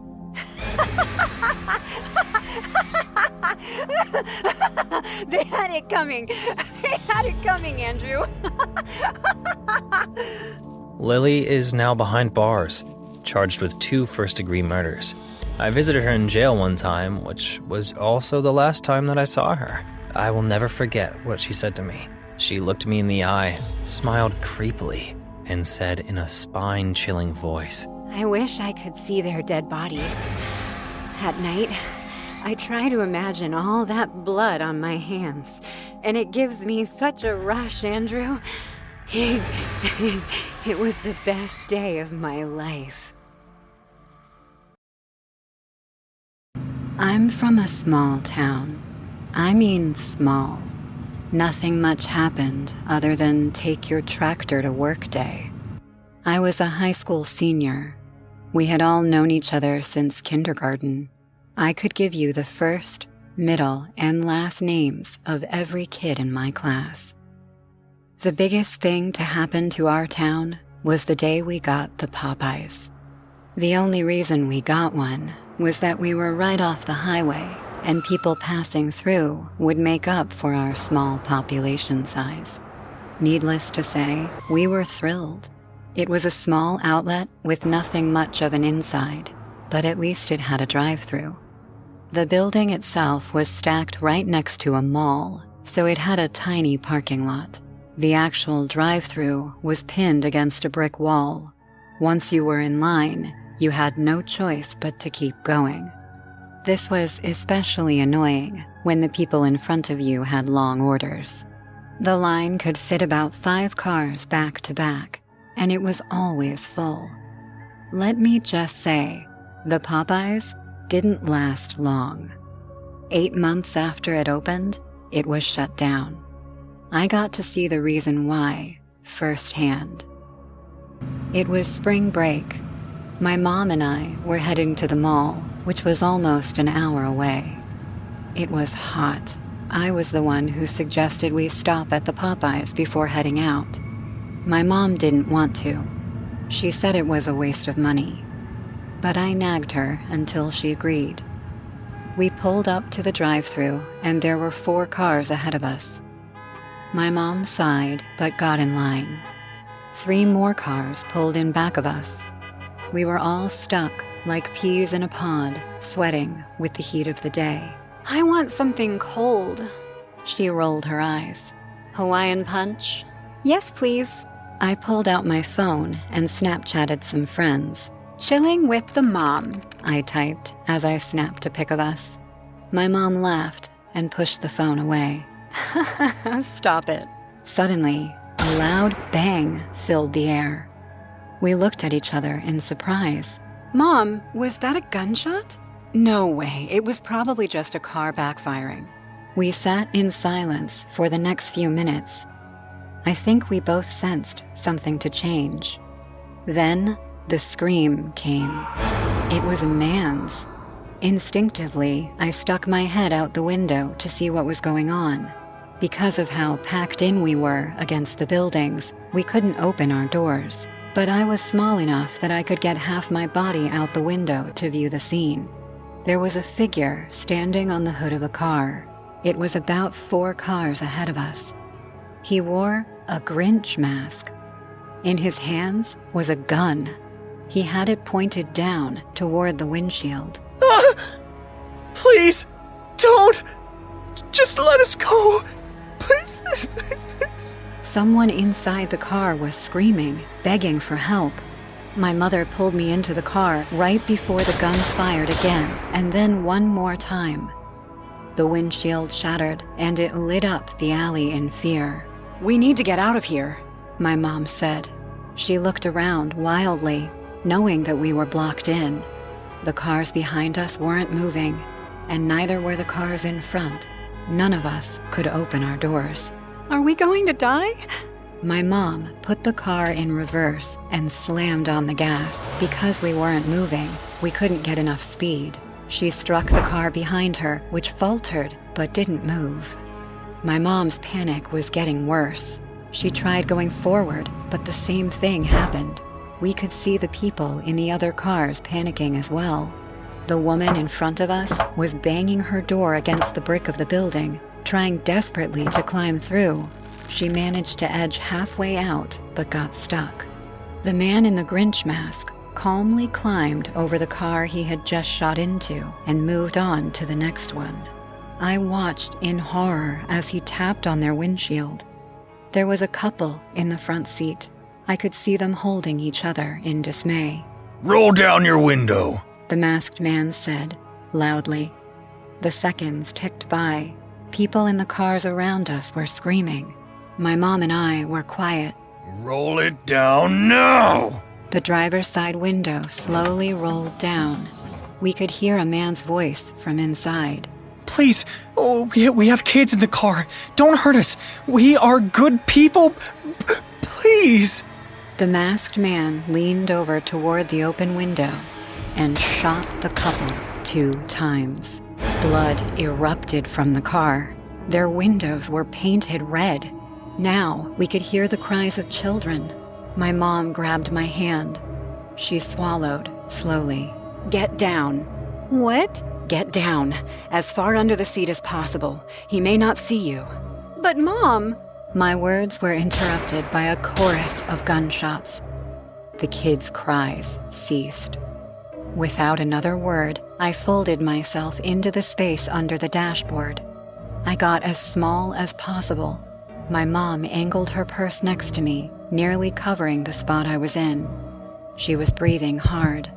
They had it coming. They had it coming, Andrew. Lily is now behind bars, charged with 2 first-degree murders. I visited her in jail one time, which was also the last time that I saw her. I will never forget what she said to me. She looked me in the eye, smiled creepily, and said in a spine-chilling voice, I wish I could see their dead bodies. At night, I try to imagine all that blood on my hands, and it gives me such a rush, Andrew. It was the best day of my life. I'm from a small town. I mean small. Nothing much happened other than take your tractor to work day. I was a high school senior. We had all known each other since kindergarten. I could give you the first middle, and last names of every kid in my class. The biggest thing to happen to our town was the day we got the Popeyes. The only reason we got one was that we were right off the highway, and people passing through would make up for our small population size. Needless to say, we were thrilled. It was a small outlet with nothing much of an inside, but at least it had a drive-through. The building itself was stacked right next to a mall, so it had a tiny parking lot. The actual drive-through was pinned against a brick wall. Once you were in line, you had no choice but to keep going. This was especially annoying when the people in front of you had long orders. The line could fit about 5 cars back to back, and it was always full. Let me just say, the Popeyes didn't last long. 8 months after it opened, it was shut down. I got to see the reason why firsthand. It was spring break. My mom and I were heading to the mall, which was almost an hour away. It was hot. I was the one who suggested we stop at the Popeyes before heading out. My mom didn't want to. She said it was a waste of money. But I nagged her until she agreed. We pulled up to the drive-thru, and there were 4 cars ahead of us. My mom sighed but got in line. 3 more cars pulled in back of us. We were all stuck like peas in a pod, sweating with the heat of the day. I want something cold. She rolled her eyes. Hawaiian punch? Yes, please. I pulled out my phone and Snapchatted some friends. Chilling with the mom, I typed as I snapped a pic of us. My mom laughed and pushed the phone away. Stop it. Suddenly, a loud bang filled the air. We looked at each other in surprise. Mom, was that a gunshot? No way, it was probably just a car backfiring. We sat in silence for the next few minutes. I think we both sensed something to change. Then, the scream came. It was a man's. Instinctively, I stuck my head out the window to see what was going on. Because of how packed in we were against the buildings, we couldn't open our doors. But I was small enough that I could get half my body out the window to view the scene. There was a figure standing on the hood of a car. It was about 4 cars ahead of us. He wore a Grinch mask. In his hands was a gun. He had it pointed down toward the windshield. Please, don't. Just let us go. Please, please, please, please. Someone inside the car was screaming, begging for help. My mother pulled me into the car right before the gun fired again, and then one more time. The windshield shattered, and it lit up the alley in fear. We need to get out of here, my mom said. She looked around wildly, knowing that we were blocked in. The cars behind us weren't moving, and neither were the cars in front. None of us could open our doors. Are we going to die? My mom put the car in reverse and slammed on the gas. Because we weren't moving, we couldn't get enough speed. She struck the car behind her, which faltered but didn't move. My mom's panic was getting worse. She tried going forward, but the same thing happened. We could see the people in the other cars panicking as well. The woman in front of us was banging her door against the brick of the building, trying desperately to climb through. She managed to edge halfway out, but got stuck. The man in the Grinch mask calmly climbed over the car he had just shot into and moved on to the next one. I watched in horror as he tapped on their windshield. There was a couple in the front seat. I could see them holding each other in dismay. Roll down your window, the masked man said, loudly. The seconds ticked by. People in the cars around us were screaming. My mom and I were quiet. Roll it down now! The driver's side window slowly rolled down. We could hear a man's voice from inside. Please, we have kids in the car. Don't hurt us. We are good people. Please. The masked man leaned over toward the open window and shot the couple 2 times. Blood erupted from the car. Their windows were painted red. Now we could hear the cries of children. My mom grabbed my hand. She swallowed slowly. "Get down." What? "Get down, as far under the seat as possible. He may not see you." But Mom! My words were interrupted by a chorus of gunshots. The kids' cries ceased. Without another word, I folded myself into the space under the dashboard. I got as small as possible. My mom angled her purse next to me, nearly covering the spot I was in. She was breathing hard.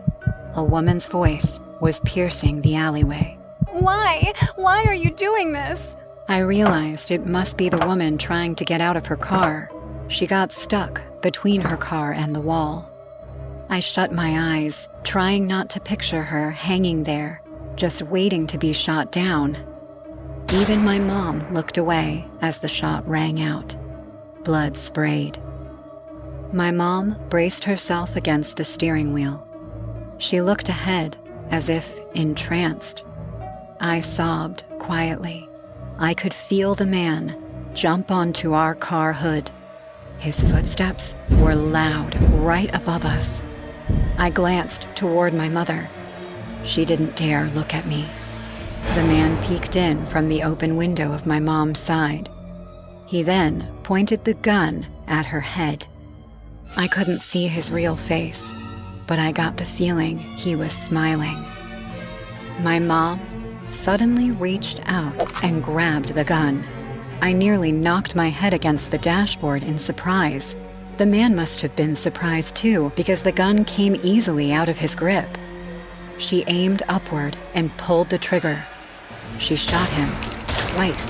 A woman's voice was piercing the alleyway. Why? Why are you doing this? I realized it must be the woman trying to get out of her car. She got stuck between her car and the wall. I shut my eyes, trying not to picture her hanging there, just waiting to be shot down. Even my mom looked away as the shot rang out. Blood sprayed. My mom braced herself against the steering wheel. She looked ahead, as if entranced. I sobbed quietly. I could feel the man jump onto our car hood. His footsteps were loud right above us. I glanced toward my mother. She didn't dare look at me. The man peeked in from the open window of my mom's side. He then pointed the gun at her head. I couldn't see his real face, but I got the feeling he was smiling. My mom suddenly reached out and grabbed the gun. I nearly knocked my head against the dashboard in surprise. The man must have been surprised too, because the gun came easily out of his grip. She aimed upward and pulled the trigger. She shot him twice.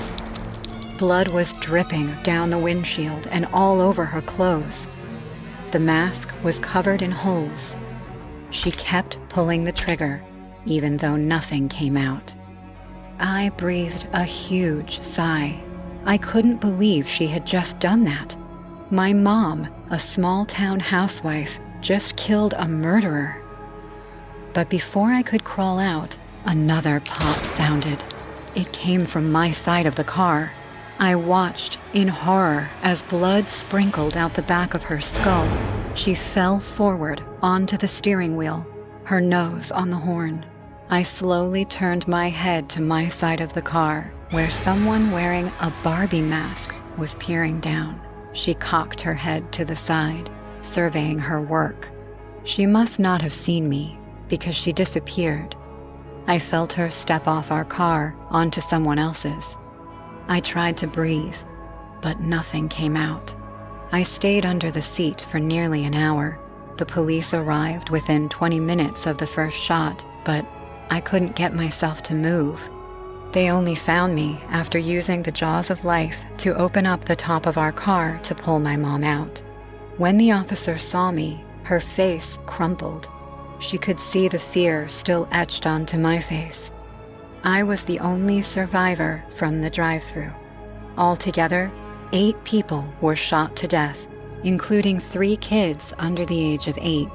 Blood was dripping down the windshield and all over her clothes. The mask was covered in holes. She kept pulling the trigger, even though nothing came out. I breathed a huge sigh. I couldn't believe she had just done that. My mom, a small-town housewife, just killed a murderer. But before I could crawl out, another pop sounded. It came from my side of the car. I watched in horror as blood sprinkled out the back of her skull. She fell forward onto the steering wheel, her nose on the horn. I slowly turned my head to my side of the car, where someone wearing a Barbie mask was peering down. She cocked her head to the side, surveying her work. She must not have seen me, because she disappeared. I felt her step off our car onto someone else's. I tried to breathe, but nothing came out. I stayed under the seat for nearly an hour. The police arrived within 20 minutes of the first shot, but I couldn't get myself to move. They only found me after using the jaws of life to open up the top of our car to pull my mom out. When the officer saw me, her face crumpled. She could see the fear still etched onto my face. I was the only survivor from the drive-thru. Altogether, 8 people were shot to death, including 3 kids under the age of 8.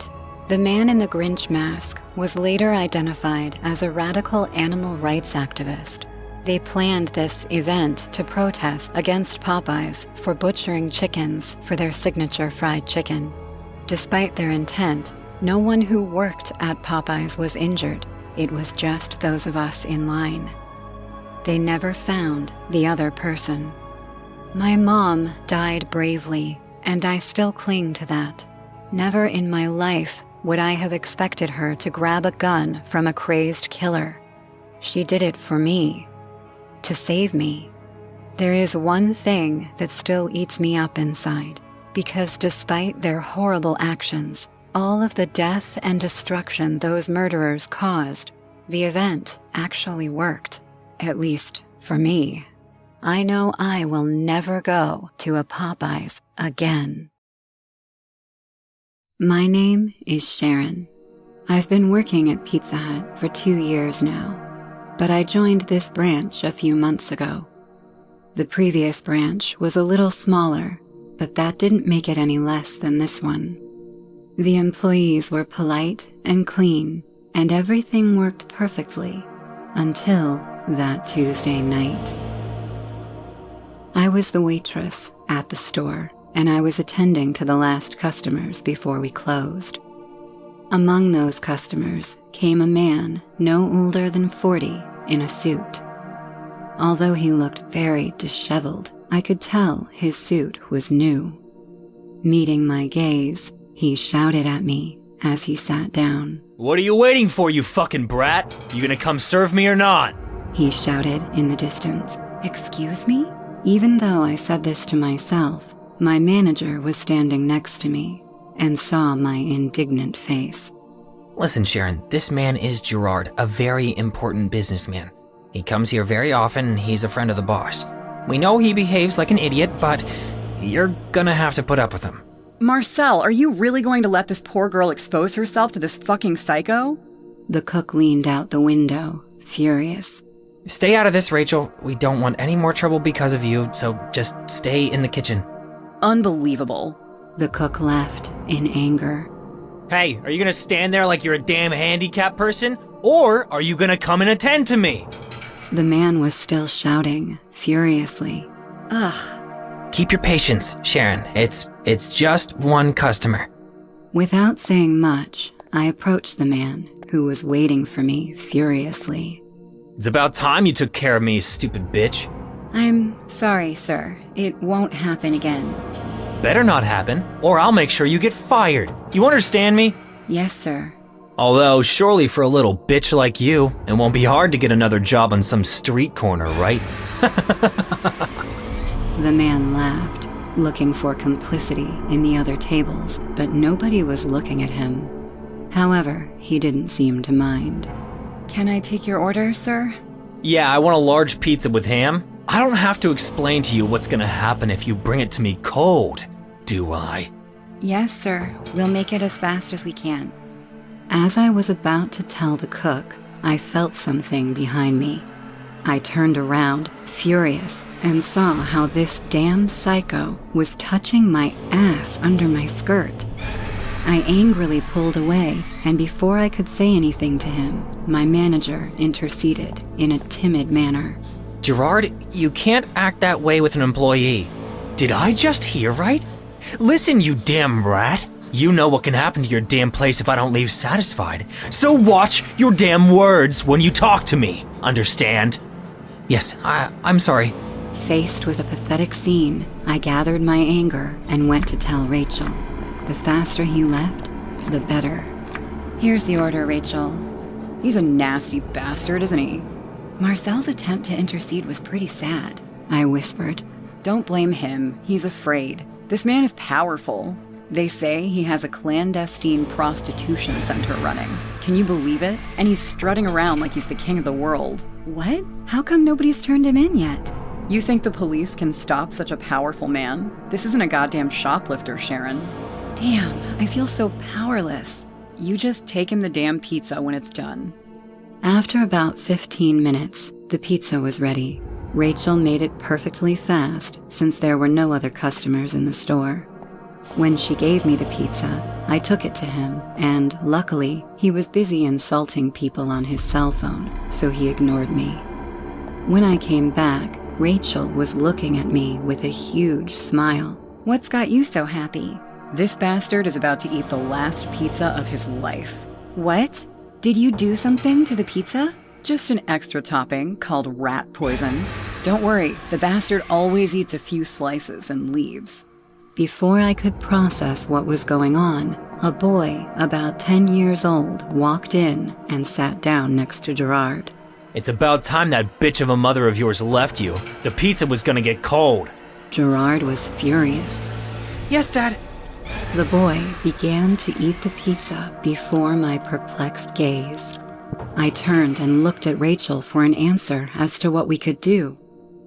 The man in the Grinch mask was later identified as a radical animal rights activist. They planned this event to protest against Popeyes for butchering chickens for their signature fried chicken. Despite their intent, no one who worked at Popeyes was injured. It was just those of us in line. They never found the other person. My mom died bravely, and I still cling to that. Never in my life would I have expected her to grab a gun from a crazed killer. She did it for me, to save me. There is one thing that still eats me up inside, because despite their horrible actions, all of the death and destruction those murderers caused, the event actually worked, at least for me. I know I will never go to a Popeyes again. My name is Sharon. I've been working at Pizza Hut for 2 years now, but I joined this branch a few months ago. The previous branch was a little smaller, but that didn't make it any less than this one. The employees were polite and clean, and everything worked perfectly, until that Tuesday night. I was the waitress at the store, and I was attending to the last customers before we closed. Among those customers came a man no older than 40 in a suit. Although he looked very disheveled, I could tell his suit was new. Meeting my gaze, he shouted at me as he sat down. What are you waiting for, you fucking brat? You gonna come serve me or not? He shouted in the distance. Excuse me? Even though I said this to myself, my manager was standing next to me and saw my indignant face. Listen, Sharon, this man is Gerard, a very important businessman. He comes here very often and he's a friend of the boss. We know he behaves like an idiot, but you're gonna have to put up with him. Marcel, are you really going to let this poor girl expose herself to this fucking psycho? The cook leaned out the window, furious. Stay out of this, Rachel. We don't want any more trouble because of you, so just stay in the kitchen. Unbelievable. The cook left in anger. Hey, are you gonna stand there like you're a damn handicapped person? Or are you gonna come and attend to me? The man was still shouting, furiously. Ugh. Keep your patience, Sharon. It's just one customer. Without saying much, I approached the man, who was waiting for me furiously. It's about time you took care of me, stupid bitch. I'm sorry, sir. It won't happen again. Better not happen, or I'll make sure you get fired. You understand me? Yes, sir. Although, surely for a little bitch like you, it won't be hard to get another job on some street corner, right? The man laughed, looking for complicity in the other tables, but nobody was looking at him. However, he didn't seem to mind. Can I take your order, sir? Yeah, I want a large pizza with ham. I don't have to explain to you what's gonna happen if you bring it to me cold, do I? Yes, sir. We'll make it as fast as we can. As I was about to tell the cook, I felt something behind me. I turned around, furious, and saw how this damn psycho was touching my ass under my skirt. I angrily pulled away, and before I could say anything to him, my manager interceded in a timid manner. Gerard, you can't act that way with an employee. Did I just hear right? Listen, you damn rat. You know what can happen to your damn place if I don't leave satisfied. So watch your damn words when you talk to me. Understand? Yes, I'm sorry. Faced with a pathetic scene, I gathered my anger and went to tell Rachel. The faster he left, the better. Here's the order, Rachel. He's a nasty bastard, isn't he? Marcel's attempt to intercede was pretty sad, I whispered. Don't blame him. He's afraid. This man is powerful. They say he has a clandestine prostitution center running. Can you believe it? And he's strutting around like he's the king of the world. What? How come nobody's turned him in yet? You think the police can stop such a powerful man? This isn't a goddamn shoplifter, Sharon. Damn, I feel so powerless. You just take him the damn pizza when it's done. After about 15 minutes, the pizza was ready. Rachel made it perfectly fast since there were no other customers in the store. When she gave me the pizza, I took it to him, and luckily, he was busy insulting people on his cell phone, so he ignored me. When I came back, Rachel was looking at me with a huge smile. What's got you so happy? This bastard is about to eat the last pizza of his life. What? Did you do something to the pizza? Just an extra topping called rat poison. Don't worry, the bastard always eats a few slices and leaves. Before I could process what was going on, a boy about 10 years old walked in and sat down next to Gerard. It's about time that bitch of a mother of yours left you. The pizza was gonna get cold. Gerard was furious. Yes, Dad. The boy began to eat the pizza before my perplexed gaze. I turned and looked at Rachel for an answer as to what we could do.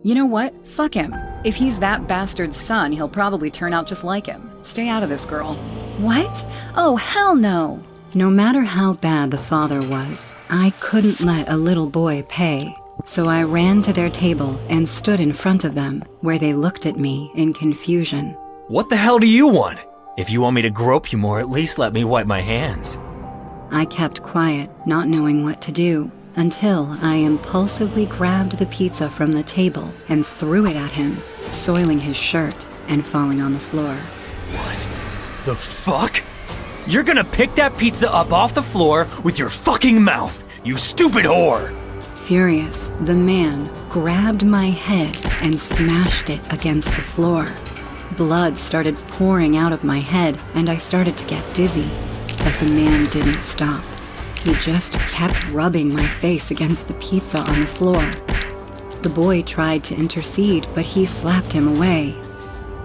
You know what? Fuck him. If he's that bastard's son, he'll probably turn out just like him. Stay out of this, girl. What? Oh, hell no! No matter how bad the father was, I couldn't let a little boy pay. So I ran to their table and stood in front of them, where they looked at me in confusion. What the hell do you want? If you want me to grope you more, at least let me wipe my hands. I kept quiet, not knowing what to do. until I impulsively grabbed the pizza from the table and threw it at him, soiling his shirt and falling on the floor. What the fuck? You're gonna pick that pizza up off the floor with your fucking mouth, you stupid whore! Furious, the man grabbed my head and smashed it against the floor. Blood started pouring out of my head, and I started to get dizzy. But the man didn't stop. He just kept rubbing my face against the pizza on the floor. The boy tried to intercede, but he slapped him away.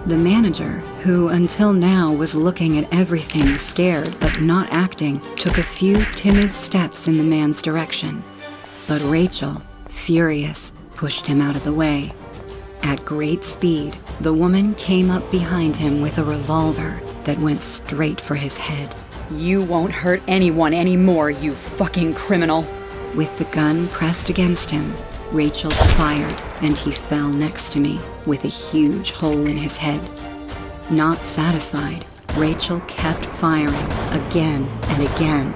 The manager, who until now was looking at everything scared but not acting, took a few timid steps in the man's direction. But Rachel, furious, pushed him out of the way. At great speed, the woman came up behind him with a revolver that went straight for his head. You won't hurt anyone anymore, you fucking criminal. With the gun pressed against him, Rachel fired, and he fell next to me with a huge hole in his head. Not satisfied, Rachel kept firing again and again.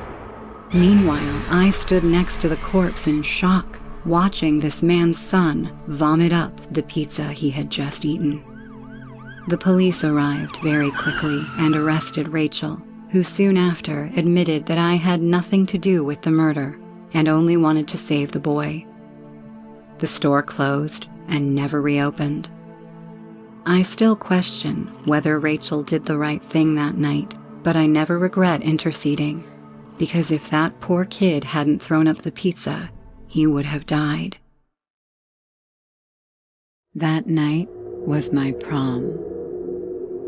Meanwhile, I stood next to the corpse in shock, watching this man's son vomit up the pizza he had just eaten. The police arrived very quickly and arrested Rachel, who soon after admitted that I had nothing to do with the murder and only wanted to save the boy. The store closed and never reopened. I still question whether Rachel did the right thing that night, but I never regret interceding, because if that poor kid hadn't thrown up the pizza, he would have died. That night was my prom.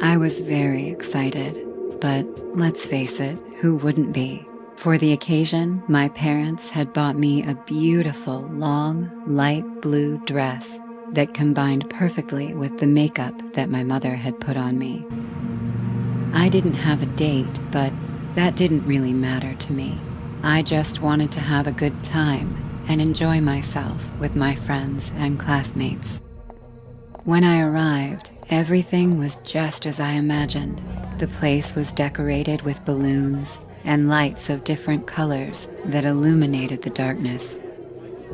I was very excited, but let's face it, who wouldn't be? For the occasion, my parents had bought me a beautiful, long, light blue dress that combined perfectly with the makeup that my mother had put on me. I didn't have a date, but that didn't really matter to me. I just wanted to have a good time and enjoy myself with my friends and classmates. When I arrived, everything was just as I imagined. The place was decorated with balloons and lights of different colors that illuminated the darkness.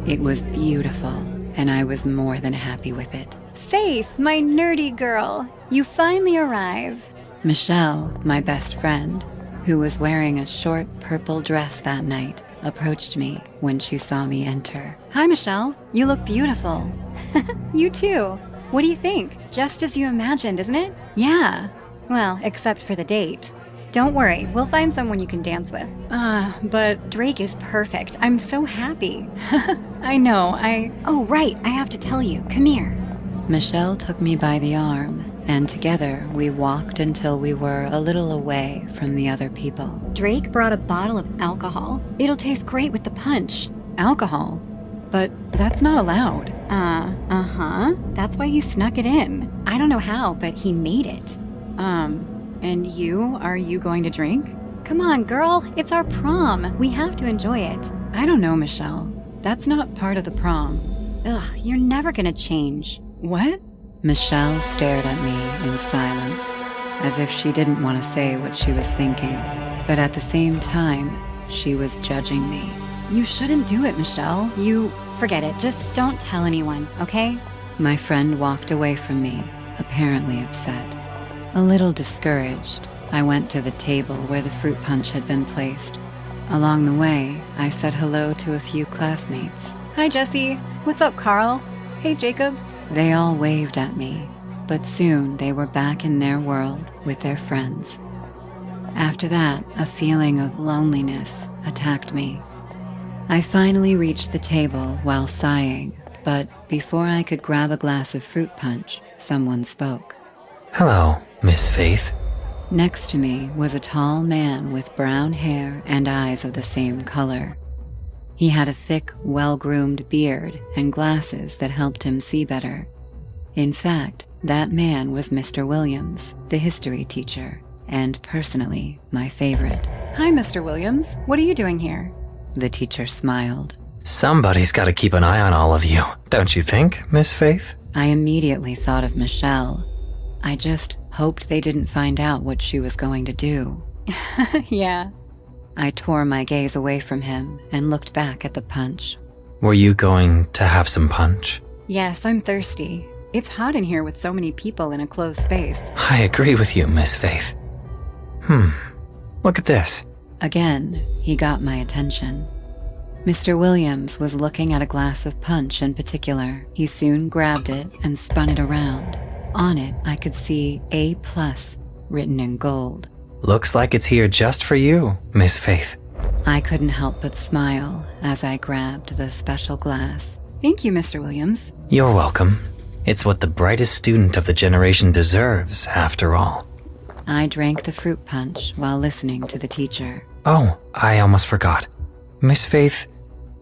It was beautiful, and I was more than happy with it. Faith, my nerdy girl, you finally arrive. Michelle, my best friend, who was wearing a short purple dress that night, approached me when she saw me enter. Hi, Michelle. You look beautiful. You too. What do you think? Just as you imagined, isn't it? Yeah. Well, except for the date. Don't worry, we'll find someone you can dance with. But Drake is perfect. I'm so happy. I know, Oh, right, I have to tell you. Come here. Michelle took me by the arm, and together we walked until we were a little away from the other people. Drake brought a bottle of alcohol. It'll taste great with the punch. Alcohol? But that's not allowed. That's why he snuck it in. I don't know how, but he made it. And are you going to drink? Come on, girl, it's our prom. We have to enjoy it. I don't know, Michelle. That's not part of the prom. Ugh, you're never gonna change. What? Michelle stared at me in silence, as if she didn't want to say what she was thinking, but at the same time, she was judging me. You shouldn't do it, Michelle. Forget it. Just don't tell anyone, okay? My friend walked away from me, apparently upset. A little discouraged, I went to the table where the fruit punch had been placed. Along the way, I said hello to a few classmates. Hi, Jesse. What's up, Carl? Hey, Jacob. They all waved at me, but soon they were back in their world with their friends. After that, a feeling of loneliness attacked me. I finally reached the table while sighing, but before I could grab a glass of fruit punch, someone spoke. Hello, Miss Faith. Next to me was a tall man with brown hair and eyes of the same color. He had a thick, well-groomed beard and glasses that helped him see better. In fact, that man was Mr. Williams, the history teacher, and personally, my favorite. Hi, Mr. Williams. What are you doing here? The teacher smiled. Somebody's got to keep an eye on all of you, don't you think, Miss Faith? I immediately thought of Michelle. I just hoped they didn't find out what she was going to do. Yeah. I tore my gaze away from him and looked back at the punch, Were you going to have some punch? Yes, I'm thirsty. It's hot in here with so many people in a closed space. I agree with you, Miss Faith. Look at this. Again, he got my attention. Mr. Williams was looking at a glass of punch in particular. He soon grabbed it and spun it around. On it, I could see A+ written in gold. Looks like it's here just for you, Miss Faith. I couldn't help but smile as I grabbed the special glass. Thank you, Mr. Williams. You're welcome. It's what the brightest student of the generation deserves, after all. I drank the fruit punch while listening to the teacher. Oh, I almost forgot. Miss Faith,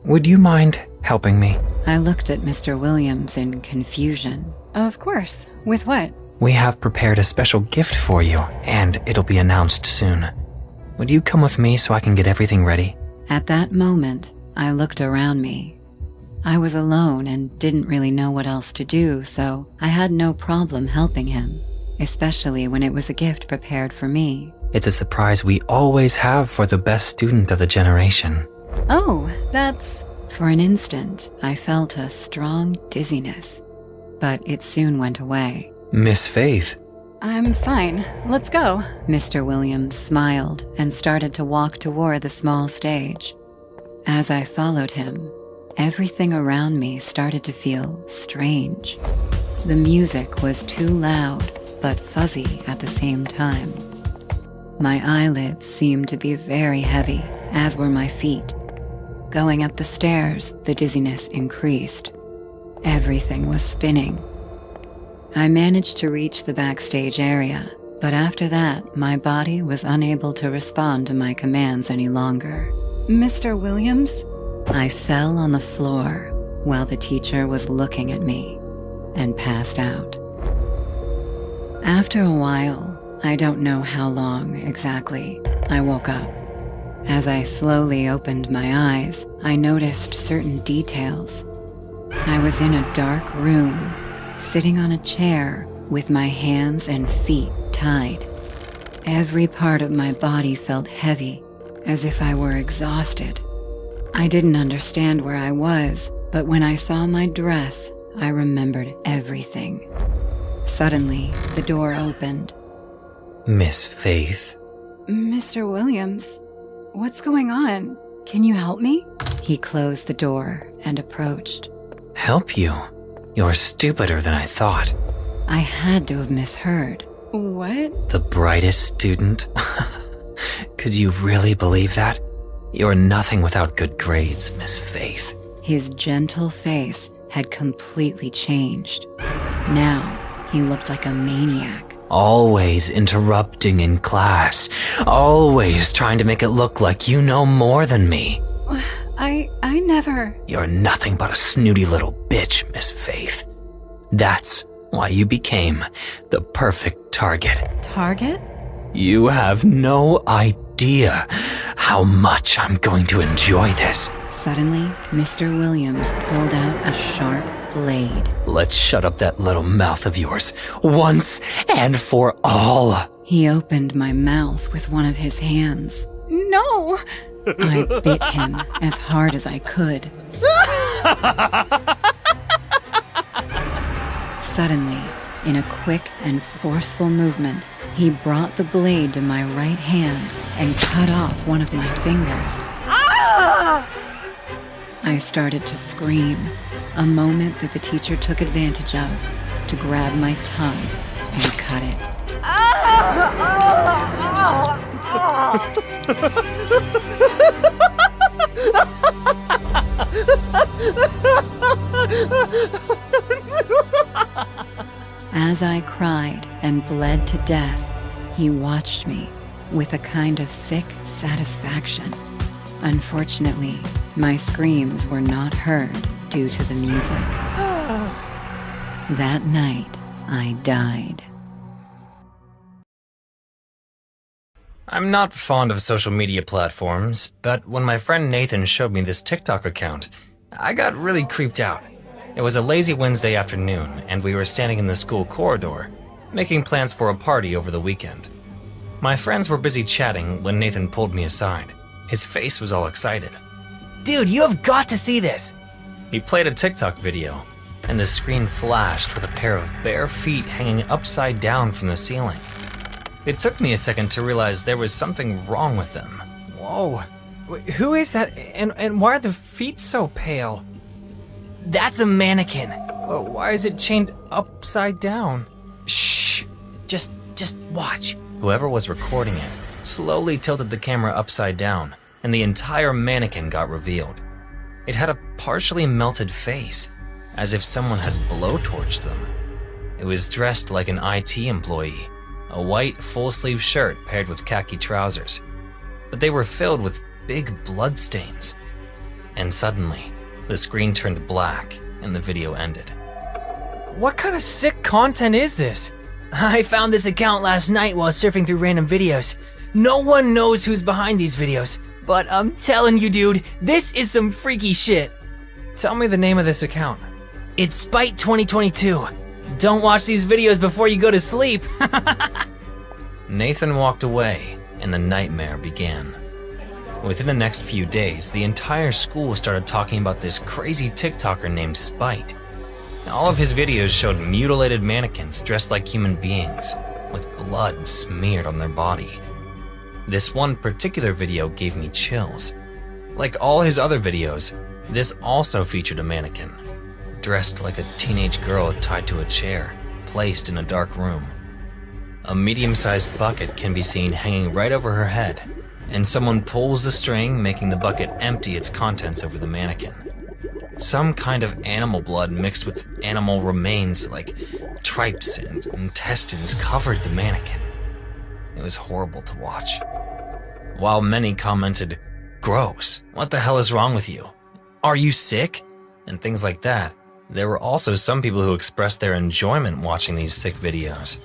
would you mind helping me? I looked at Mr. Williams in confusion. Of course. With what? We have prepared a special gift for you, and it'll be announced soon. Would you come with me so I can get everything ready? At that moment, I looked around me. I was alone and didn't really know what else to do, so I had no problem helping him, especially when it was a gift prepared for me. It's a surprise we always have for the best student of the generation. Oh, that's... For an instant, I felt a strong dizziness, but it soon went away. Miss Faith. I'm fine. Let's go. Mr. Williams smiled and started to walk toward the small stage. As I followed him, everything around me started to feel strange. The music was too loud, but fuzzy at the same time. My eyelids seemed to be very heavy, as were my feet. Going up the stairs, the dizziness increased. Everything was spinning. I managed to reach the backstage area, but after that, my body was unable to respond to my commands any longer. Mr. Williams? I fell on the floor while the teacher was looking at me and passed out. After a while, I don't know how long exactly, I woke up. As I slowly opened my eyes, I noticed certain details. I was in a dark room, sitting on a chair with my hands and feet tied. Every part of my body felt heavy, as if I were exhausted. I didn't understand where I was, but when I saw my dress, I remembered everything. Suddenly, the door opened. Miss Faith. Mr. Williams, what's going on? Can you help me? He closed the door and approached. Help you? You're stupider than I thought. I had to have misheard. What? The brightest student? Could you really believe that? You're nothing without good grades, Miss Faith. His gentle face had completely changed. Now, he looked like a maniac. Always interrupting in class. Always trying to make it look like you know more than me. I never... You're nothing but a snooty little bitch, Miss Faith. That's why you became the perfect target. Target? You have no idea how much I'm going to enjoy this. Suddenly, Mr. Williams pulled out a sharp blade. Let's shut up that little mouth of yours once and for all. He opened my mouth with one of his hands. No! I bit him as hard as I could. Suddenly, in a quick and forceful movement, he brought the blade to my right hand and cut off one of my fingers. Ah! I started to scream, a moment that the teacher took advantage of to grab my tongue and cut it. As I cried and bled to death, he watched me with a kind of sick satisfaction. Unfortunately, my screams were not heard due to the music. That night, I died. I'm not fond of social media platforms, but when my friend Nathan showed me this TikTok account, I got really creeped out. It was a lazy Wednesday afternoon, and we were standing in the school corridor, making plans for a party over the weekend. My friends were busy chatting when Nathan pulled me aside. His face was all excited. Dude, you have got to see this. He played a TikTok video, and the screen flashed with a pair of bare feet hanging upside down from the ceiling. It took me a second to realize there was something wrong with them. Whoa. Who is that? And why are the feet so pale? That's a mannequin. Well, why is it chained upside down? Shh. Just watch. Whoever was recording it slowly tilted the camera upside down, and the entire mannequin got revealed. It had a partially melted face, as if someone had blowtorched them. It was dressed like an IT employee, a white full-sleeve shirt paired with khaki trousers, but they were filled with big blood stains. And suddenly, the screen turned black and the video ended. What kind of sick content is this? I found this account last night while surfing through random videos. No one knows who's behind these videos, but I'm telling you, dude, this is some freaky shit. Tell me the name of this account. It's Spite 2022. Don't watch these videos before you go to sleep. Nathan walked away, and the nightmare began. Within the next few days, the entire school started talking about this crazy TikToker named Spite. All of his videos showed mutilated mannequins dressed like human beings, with blood smeared on their body. This one particular video gave me chills. Like all his other videos, this also featured a mannequin, dressed like a teenage girl tied to a chair, placed in a dark room. A medium-sized bucket can be seen hanging right over her head, and someone pulls the string, making the bucket empty its contents over the mannequin. Some kind of animal blood mixed with animal remains like tripes and intestines covered the mannequin. It was horrible to watch. While many commented, "Gross, what the hell is wrong with you? Are you sick?" and things like that, there were also some people who expressed their enjoyment watching these sick videos.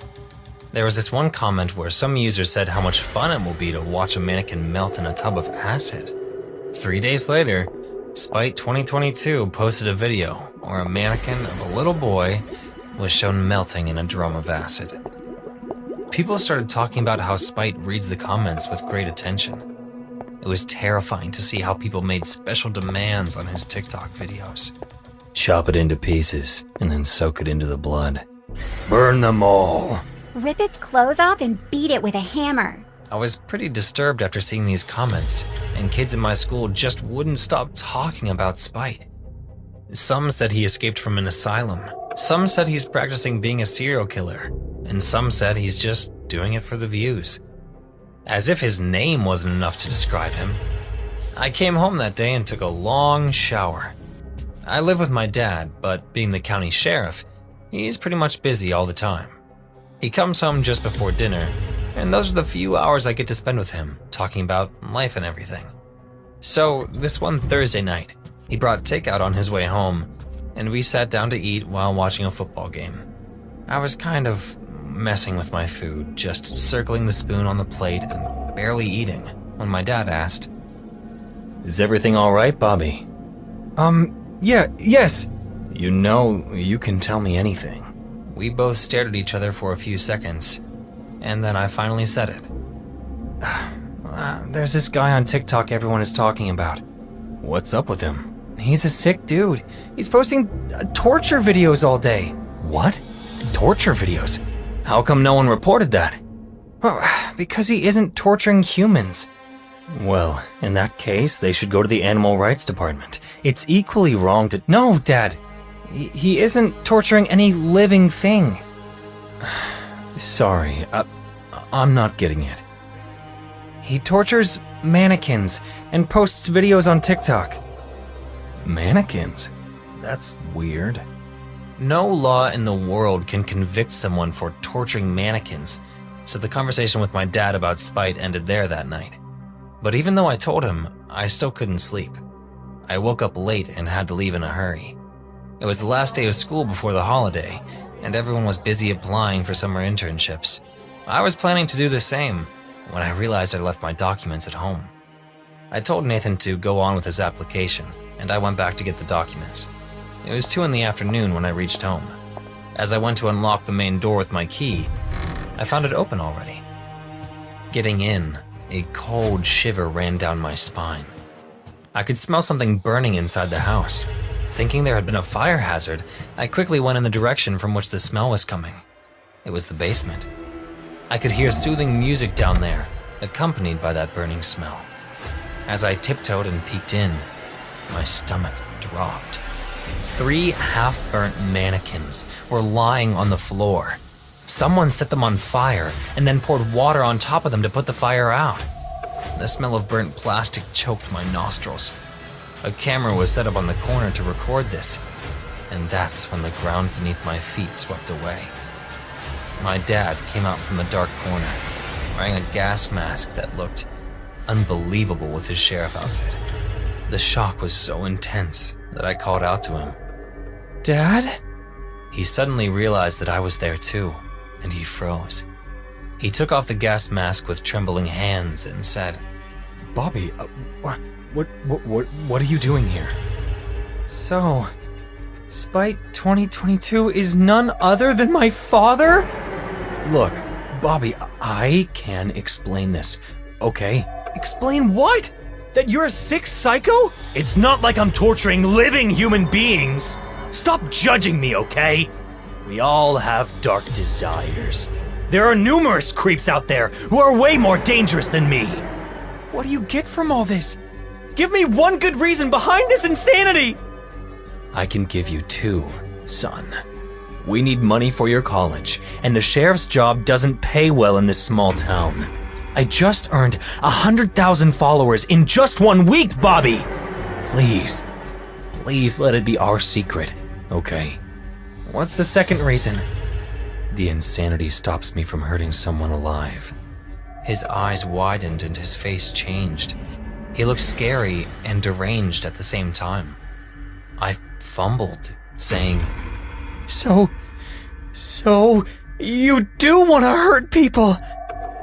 There was this one comment where some user said how much fun it will be to watch a mannequin melt in a tub of acid. 3 days later, Spite 2022 posted a video where a mannequin of a little boy was shown melting in a drum of acid. People started talking about how Spite reads the comments with great attention. It was terrifying to see how people made special demands on his TikTok videos. Chop it into pieces and then soak it into the blood. Burn them all. Rip its clothes off and beat it with a hammer. I was pretty disturbed after seeing these comments, and kids in my school just wouldn't stop talking about Spite. Some said he escaped from an asylum, some said he's practicing being a serial killer, and some said he's just doing it for the views. As if his name wasn't enough to describe him. I came home that day and took a long shower. I live with my dad, but being the county sheriff, he's pretty much busy all the time. He comes home just before dinner, and those are the few hours I get to spend with him, talking about life and everything. So, this one Thursday night, he brought takeout on his way home, and we sat down to eat while watching a football game. I was kind of messing with my food, just circling the spoon on the plate and barely eating, when my dad asked, "Is everything all right, Bobby?" Yes. You know, you can tell me anything. We both stared at each other for a few seconds, and then I finally said it. There's this guy on TikTok everyone is talking about. What's up with him? He's a sick dude. He's posting torture videos all day. What? Torture videos? How come no one reported that? Well, because he isn't torturing humans. Well, in that case, they should go to the Animal Rights Department. It's equally wrong to— No, Dad. He isn't torturing any living thing. Sorry, I'm not getting it. He tortures mannequins and posts videos on TikTok. Mannequins? That's weird. No law in the world can convict someone for torturing mannequins, so the conversation with my dad about Spite ended there that night. But even though I told him, I still couldn't sleep. I woke up late and had to leave in a hurry. It was the last day of school before the holiday, and everyone was busy applying for summer internships. I was planning to do the same when I realized I left my documents at home. I told Nathan to go on with his application, and I went back to get the documents. It was 2 in the afternoon when I reached home. As I went to unlock the main door with my key, I found it open already. Getting in, a cold shiver ran down my spine. I could smell something burning inside the house. Thinking there had been a fire hazard, I quickly went in the direction from which the smell was coming. It was the basement. I could hear soothing music down there, accompanied by that burning smell. As I tiptoed and peeked in, my stomach dropped. 3 half-burnt mannequins were lying on the floor. Someone set them on fire and then poured water on top of them to put the fire out. The smell of burnt plastic choked my nostrils. A camera was set up on the corner to record this, and that's when the ground beneath my feet swept away. My dad came out from the dark corner, wearing a gas mask that looked unbelievable with his sheriff outfit. The shock was so intense that I called out to him, "Dad?" He suddenly realized that I was there too, and he froze. He took off the gas mask with trembling hands and said, Bobby, what are you doing here? So, Spite 2022 is none other than my father? Look, Bobby, I can explain this, okay? Explain what? That you're a sick psycho? It's not like I'm torturing living human beings. Stop judging me, okay? We all have dark desires. There are numerous creeps out there who are way more dangerous than me. What do you get from all this? Give me one good reason behind this insanity! I can give you 2, son. We need money for your college, and the sheriff's job doesn't pay well in this small town. I just earned 100,000 followers in just 1 week, Bobby! Please let it be our secret, okay? What's the second reason? The insanity stops me from hurting someone alive. His eyes widened and his face changed. He looked scary and deranged at the same time. I fumbled, saying, So you do want to hurt people?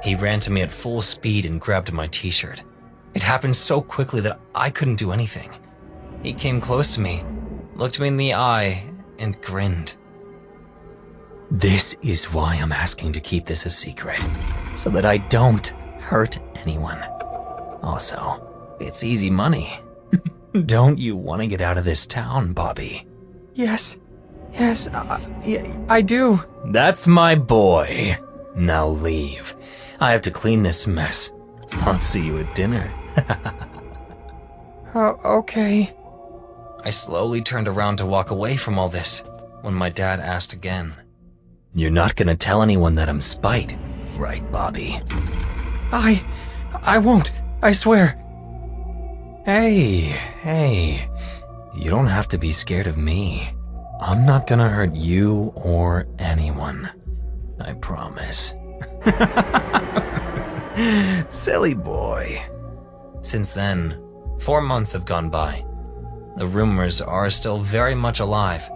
He ran to me at full speed and grabbed my t-shirt. It happened so quickly that I couldn't do anything. He came close to me, looked me in the eye, and grinned. This is why I'm asking to keep this a secret, so that I don't hurt anyone. Also, it's easy money. Don't you want to get out of this town, Bobby? Yes, I do. That's my boy. Now leave. I have to clean this mess. I'll see you at dinner. Okay. I slowly turned around to walk away from all this when my dad asked again. You're not gonna tell anyone that I'm Spite, right, Bobby? I won't, I swear. Hey, you don't have to be scared of me. I'm not gonna hurt you or anyone. I promise. Silly boy. Since then, 4 months have gone by. The rumors are still very much alive,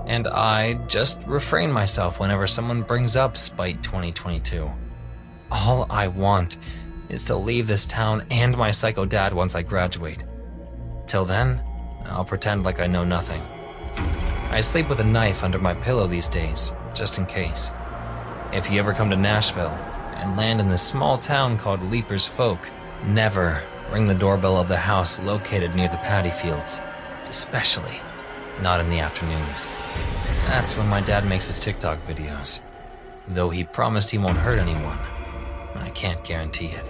and I just refrain myself whenever someone brings up Spite 2022. All I want is to leave this town and my psycho dad once I graduate. Till then, I'll pretend like I know nothing. I sleep with a knife under my pillow these days, just in case. If you ever come to Nashville and land in this small town called Leaper's Folk, never ring the doorbell of the house located near the paddy fields, especially not in the afternoons. That's when my dad makes his TikTok videos. Though he promised he won't hurt anyone, I can't guarantee it.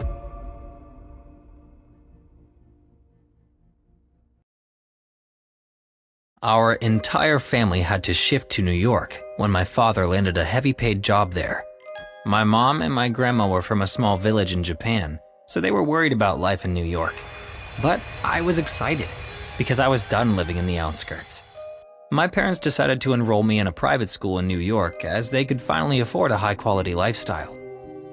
Our entire family had to shift to New York when my father landed a heavy-paid job there. My mom and my grandma were from a small village in Japan, so they were worried about life in New York. But I was excited, because I was done living in the outskirts. My parents decided to enroll me in a private school in New York as they could finally afford a high-quality lifestyle.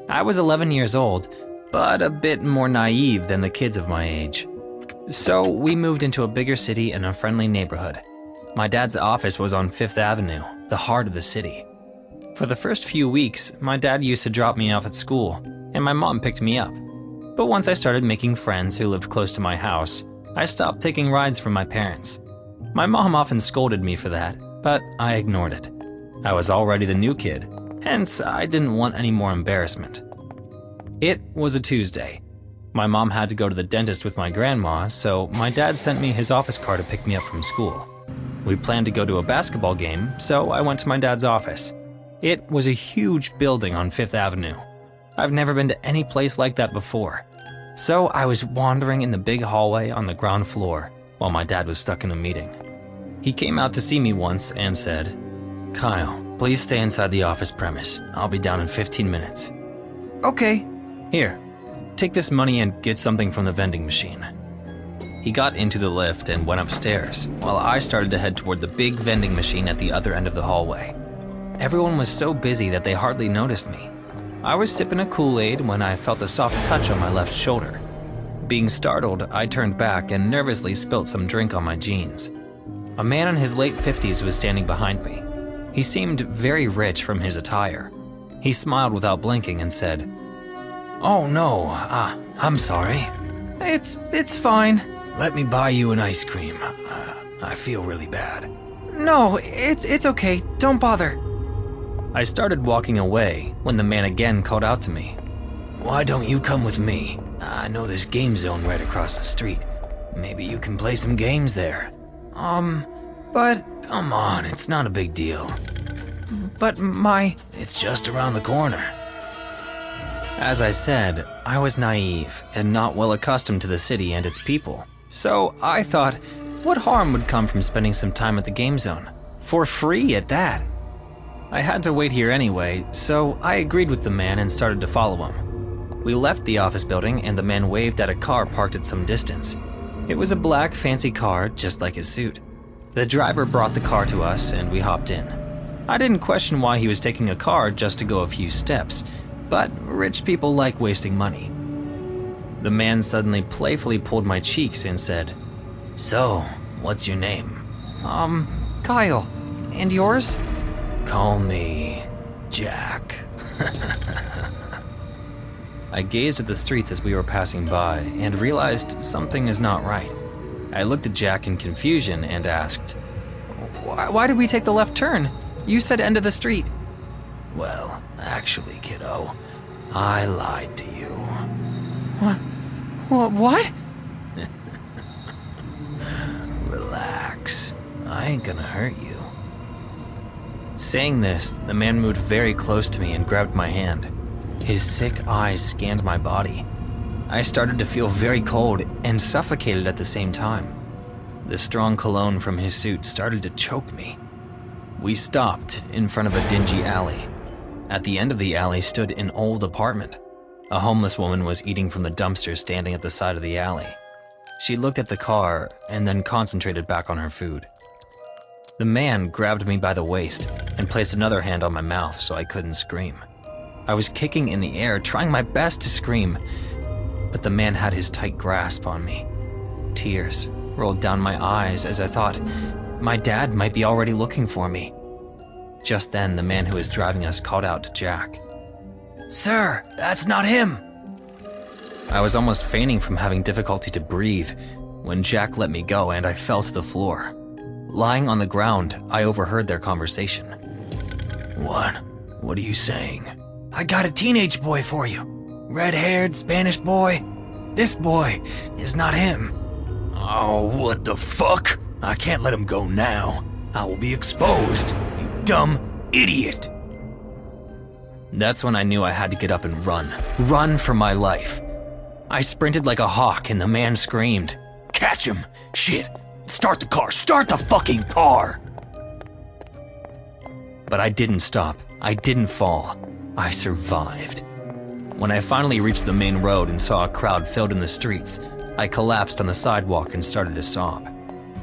I was 11 years old, but a bit more naive than the kids of my age. So we moved into a bigger city in a friendly neighborhood. My dad's office was on 5th Avenue, the heart of the city. For the first few weeks, my dad used to drop me off at school, and my mom picked me up. But once I started making friends who lived close to my house, I stopped taking rides from my parents. My mom often scolded me for that, but I ignored it. I was already the new kid, hence I didn't want any more embarrassment. It was a Tuesday. My mom had to go to the dentist with my grandma, so my dad sent me his office car to pick me up from school. We planned to go to a basketball game, so I went to my dad's office. It was a huge building on 5th Avenue. I've never been to any place like that before. So I was wandering in the big hallway on the ground floor while my dad was stuck in a meeting. He came out to see me once and said, "Kyle, please stay inside the office premise. I'll be down in 15 minutes. Okay. Here, take this money and get something from the vending machine." He got into the lift and went upstairs, while I started to head toward the big vending machine at the other end of the hallway. Everyone was so busy that they hardly noticed me. I was sipping a Kool-Aid when I felt a soft touch on my left shoulder. Being startled, I turned back and nervously spilt some drink on my jeans. A man in his late 50s was standing behind me. He seemed very rich from his attire. He smiled without blinking and said, "Oh no, I'm sorry. It's fine. Let me buy you an ice cream. I feel really bad." No, it's okay. Don't bother. I started walking away when the man again called out to me. "Why don't you come with me? I know this game zone right across the street. Maybe you can play some games there." But Come on, it's not a big deal. It's just around the corner. As I said, I was naive and not well accustomed to the city and its people. So I thought, what harm would come from spending some time at the game zone? For free at that. I had to wait here anyway, so I agreed with the man and started to follow him. We left the office building and the man waved at a car parked at some distance. It was a black fancy car just like his suit. The driver brought the car to us and we hopped in. I didn't question why he was taking a car just to go a few steps, but rich people like wasting money. The man suddenly playfully pulled my cheeks and said, "So, what's your name?" Kyle. And yours? "Call me Jack." I gazed at the streets as we were passing by and realized something is not right. I looked at Jack in confusion and asked, Why did we take the left turn? You said end of the street. "Well, actually, kiddo, I lied to you." What? Relax, I ain't gonna hurt you. Saying this, the man moved very close to me and grabbed my hand. His sick eyes scanned my body. I started to feel very cold and suffocated at the same time. The strong cologne from his suit started to choke me. We stopped in front of a dingy alley. At the end of the alley stood an old apartment. A homeless woman was eating from the dumpster standing at the side of the alley. She looked at the car and then concentrated back on her food. The man grabbed me by the waist and placed another hand on my mouth so I couldn't scream. I was kicking in the air, trying my best to scream, but the man had his tight grasp on me. Tears rolled down my eyes as I thought my dad might be already looking for me. Just then, the man who was driving us called out to Jack. "Sir, that's not him!" I was almost fainting from having difficulty to breathe when Jack let me go and I fell to the floor. Lying on the ground, I overheard their conversation. What are you saying?" "I got a teenage boy for you. Red-haired Spanish boy. This boy is not him." "Oh, what the fuck? I can't let him go now. I will be exposed, you dumb idiot." That's when I knew I had to get up and run for my life. I sprinted like a hawk and the man screamed, "Catch him! Shit! Start the car! Start the fucking car!" But I didn't stop. I didn't fall. I survived. When I finally reached the main road and saw a crowd filled in the streets, I collapsed on the sidewalk and started to sob.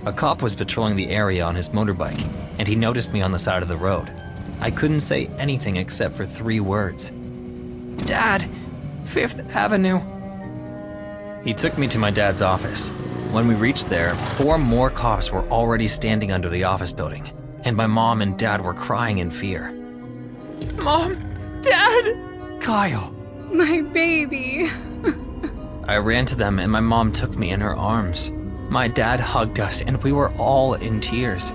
A cop was patrolling the area on his motorbike, and he noticed me on the side of the road. I couldn't say anything except for 3 words. Dad, 5th Avenue. He took me to my dad's office. When we reached there, 4 more cops were already standing under the office building, and my mom and dad were crying in fear. Mom, Dad, Kyle. My baby. I ran to them and my mom took me in her arms. My dad hugged us and we were all in tears.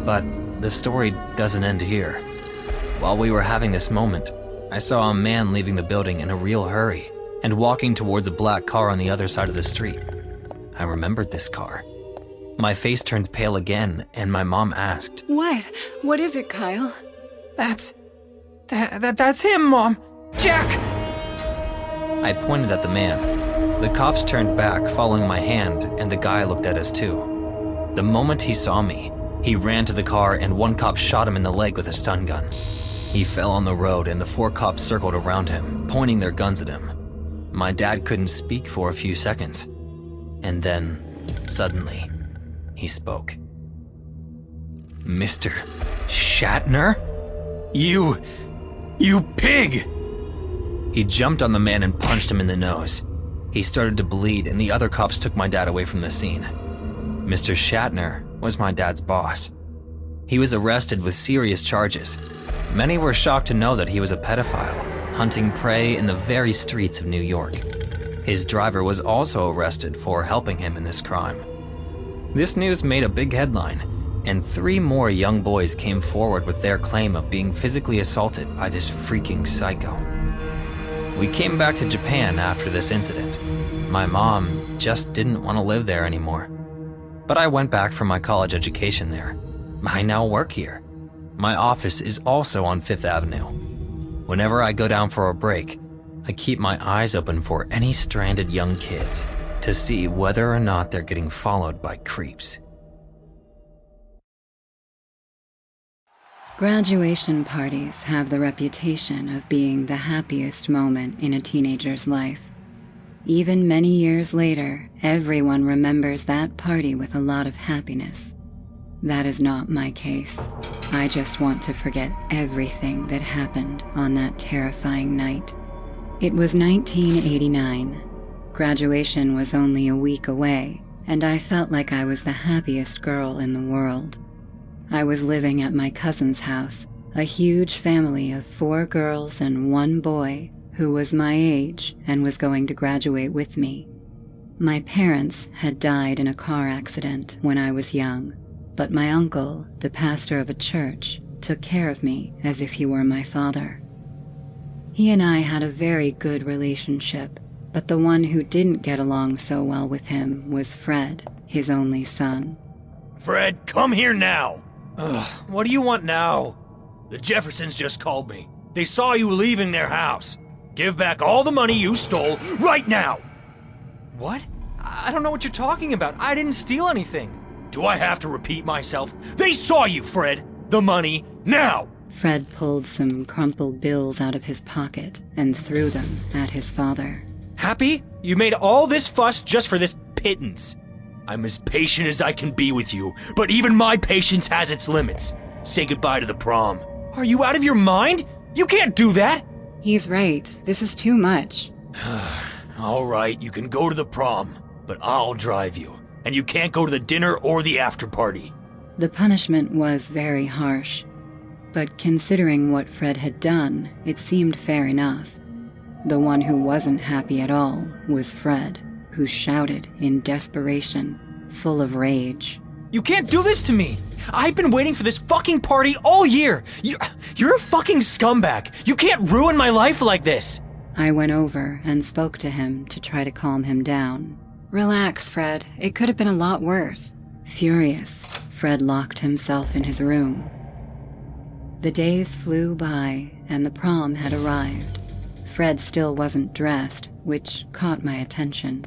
But the story doesn't end here. While we were having this moment, I saw a man leaving the building in a real hurry and walking towards a black car on the other side of the street. I remembered this car. My face turned pale again, and my mom asked, What? What is it, Kyle? That's him, Mom. Jack! I pointed at the man. The cops turned back, following my hand, and the guy looked at us too. The moment he saw me, he ran to the car and one cop shot him in the leg with a stun gun. He fell on the road and the 4 cops circled around him, pointing their guns at him. My dad couldn't speak for a few seconds. And then, suddenly, he spoke. Mr. Shatner? You pig! He jumped on the man and punched him in the nose. He started to bleed and the other cops took my dad away from the scene. Mr. Shatner was my dad's boss. He was arrested with serious charges. Many were shocked to know that he was a pedophile, hunting prey in the very streets of New York. His driver was also arrested for helping him in this crime. This news made a big headline, and 3 more young boys came forward with their claim of being physically assaulted by this freaking psycho. We came back to Japan after this incident. My mom just didn't want to live there anymore. But I went back for my college education there. I now work here. My office is also on 5th Avenue. Whenever I go down for a break, I keep my eyes open for any stranded young kids to see whether or not they're getting followed by creeps. Graduation parties have the reputation of being the happiest moment in a teenager's life. Even many years later, everyone remembers that party with a lot of happiness. That is not my case. I just want to forget everything that happened on that terrifying night. It was 1989. Graduation was only a week away, and I felt like I was the happiest girl in the world. I was living at my cousin's house, a huge family of 4 girls and 1 boy who was my age and was going to graduate with me. My parents had died in a car accident when I was young, but my uncle, the pastor of a church, took care of me as if he were my father. He and I had a very good relationship, but the one who didn't get along so well with him was Fred, his only son. Fred, come here now! What do you want now? The Jeffersons just called me. They saw you leaving their house. Give back all the money you stole right now! What? I don't know what you're talking about. I didn't steal anything. Do I have to repeat myself? They saw you, Fred! The money, now! Fred pulled some crumpled bills out of his pocket and threw them at his father. Happy? You made all this fuss just for this pittance. I'm as patient as I can be with you, but even my patience has its limits. Say goodbye to the prom. Are you out of your mind? You can't do that! He's right. This is too much. All right, you can go to the prom, but I'll drive you. And you can't go to the dinner or the after party. The punishment was very harsh, but considering what Fred had done, it seemed fair enough. The one who wasn't happy at all was Fred, who shouted in desperation, full of rage. You can't do this to me! I've been waiting for this fucking party all year! You're a fucking scumbag! You can't ruin my life like this! I went over and spoke to him to try to calm him down. Relax, Fred. It could have been a lot worse. Furious, Fred locked himself in his room. The days flew by and the prom had arrived. Fred still wasn't dressed, which caught my attention.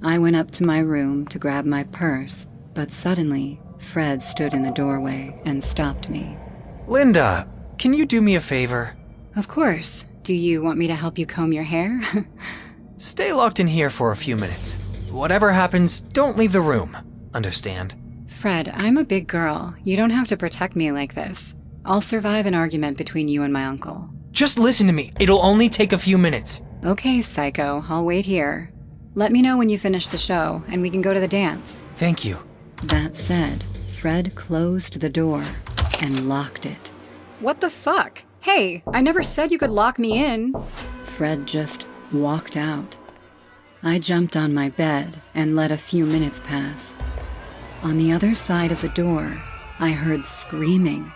I went up to my room to grab my purse, but suddenly, Fred stood in the doorway and stopped me. Linda, can you do me a favor? Of course. Do you want me to help you comb your hair? Stay locked in here for a few minutes. Whatever happens, don't leave the room. Understand? Fred, I'm a big girl. You don't have to protect me like this. I'll survive an argument between you and my uncle. Just listen to me. It'll only take a few minutes. Okay, psycho. I'll wait here. Let me know when you finish the show, and we can go to the dance. Thank you. That said, Fred closed the door and locked it. What the fuck? Hey, I never said you could lock me in. Fred just walked out. I jumped on my bed and let a few minutes pass. On the other side of the door, I heard screaming,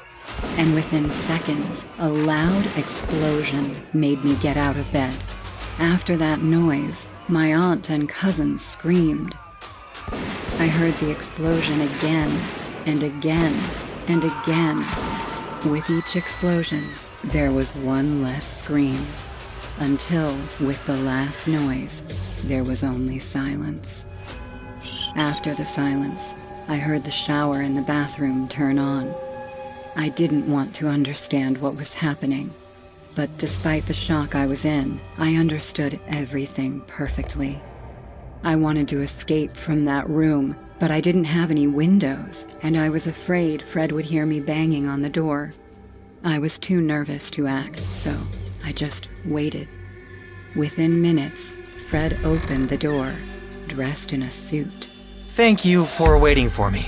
and within seconds, a loud explosion made me get out of bed. After that noise, my aunt and cousins screamed. I heard the explosion again and again and again. With each explosion, there was one less scream, until, with the last noise, there was only silence. After the silence, I heard the shower in the bathroom turn on. I didn't want to understand what was happening, but despite the shock I was in, I understood everything perfectly. I wanted to escape from that room, but I didn't have any windows, and I was afraid Fred would hear me banging on the door. I was too nervous to act, so I just waited. Within minutes, Fred opened the door, dressed in a suit. Thank you for waiting for me.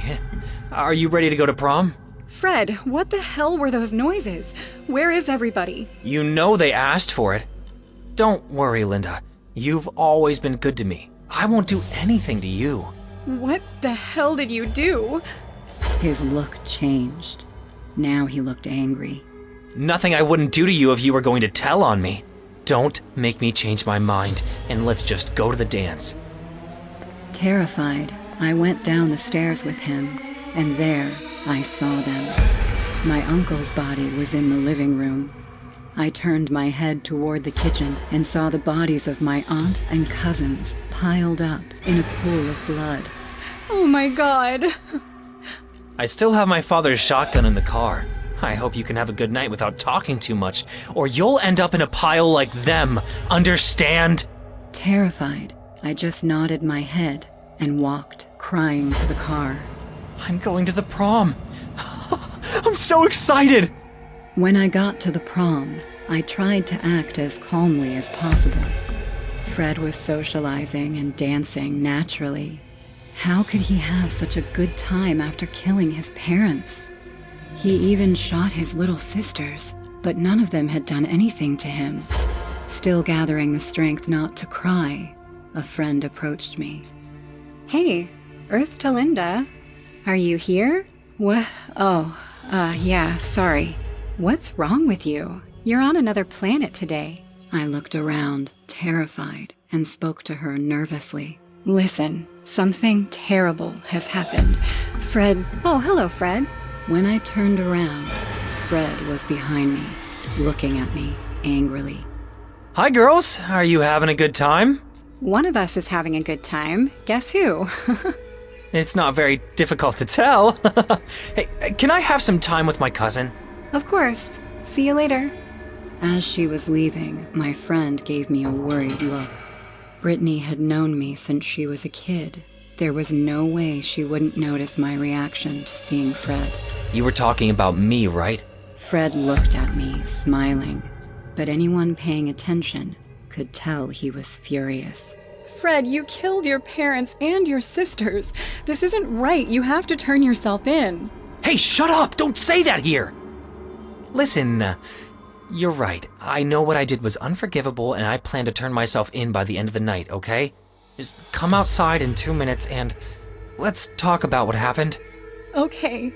Are you ready to go to prom? Fred, what the hell were those noises? Where is everybody? You know they asked for it. Don't worry, Linda. You've always been good to me. I won't do anything to you. What the hell did you do? His look changed. Now he looked angry. Nothing I wouldn't do to you if you were going to tell on me. Don't make me change my mind, and let's just go to the dance. Terrified, I went down the stairs with him, and there I saw them. My uncle's body was in the living room. I turned my head toward the kitchen and saw the bodies of my aunt and cousins piled up in a pool of blood. Oh my God! I still have my father's shotgun in the car. I hope you can have a good night without talking too much, or you'll end up in a pile like them, understand? Terrified, I just nodded my head and walked, crying, to the car. I'm going to the prom. I'm so excited! When I got to the prom, I tried to act as calmly as possible. Fred was socializing and dancing naturally. How could he have such a good time after killing his parents? He even shot his little sisters, but none of them had done anything to him. Still gathering the strength not to cry, a friend approached me. Hey, Earth to Linda. Are you here? What? Oh, yeah, sorry. What's wrong with you? You're on another planet today. I looked around, terrified, and spoke to her nervously. Listen, something terrible has happened. Fred... Oh, hello, Fred. When I turned around, Fred was behind me, looking at me angrily. Hi, girls. Are you having a good time? One of us is having a good time. Guess who? It's not very difficult to tell. Hey, can I have some time with my cousin? Of course. See you later. As she was leaving, my friend gave me a worried look. Brittany had known me since she was a kid. There was no way she wouldn't notice my reaction to seeing Fred. You were talking about me, right? Fred looked at me, smiling, but anyone paying attention could tell he was furious. Fred, you killed your parents and your sisters. This isn't right. You have to turn yourself in. Hey, shut up! Don't say that here! Listen, you're right. I know what I did was unforgivable, and I plan to turn myself in by the end of the night, okay? Just come outside in 2 minutes and let's talk about what happened. Okay.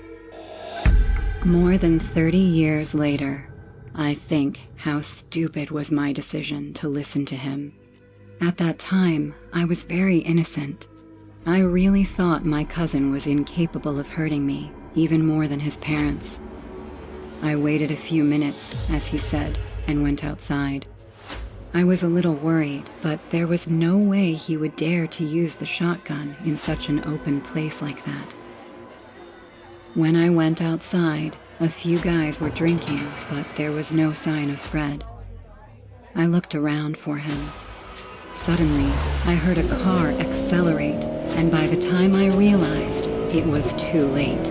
More than 30 years later, I think how stupid was my decision to listen to him. At that time, I was very innocent. I really thought my cousin was incapable of hurting me, even more than his parents. I waited a few minutes, as he said, and went outside. I was a little worried, but there was no way he would dare to use the shotgun in such an open place like that. When I went outside, a few guys were drinking, but there was no sign of Fred. I looked around for him. Suddenly, I heard a car accelerate, and by the time I realized, it was too late.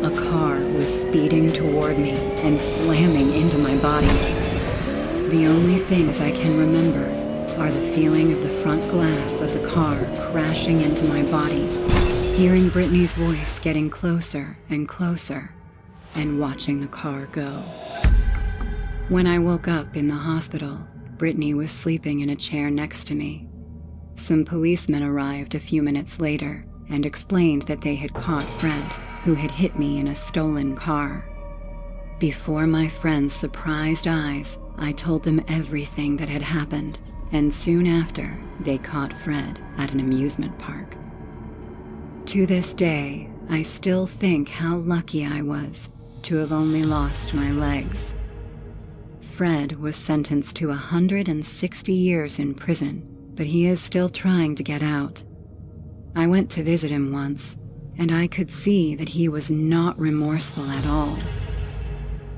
A car was speeding toward me and slamming into my body. The only things I can remember are the feeling of the front glass of the car crashing into my body, hearing Brittany's voice getting closer and closer, and watching the car go. When I woke up in the hospital, Brittany was sleeping in a chair next to me. Some policemen arrived a few minutes later and explained that they had caught Fred, who had hit me in a stolen car. Before my friends' surprised eyes, I told them everything that had happened, and soon after, they caught Fred at an amusement park. To this day, I still think how lucky I was to have only lost my legs. Fred was sentenced to 160 years in prison, but he is still trying to get out. I went to visit him once, and I could see that he was not remorseful at all.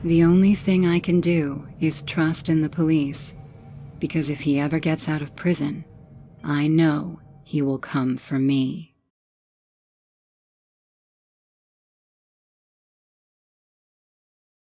The only thing I can do is trust in the police, because if he ever gets out of prison, I know he will come for me.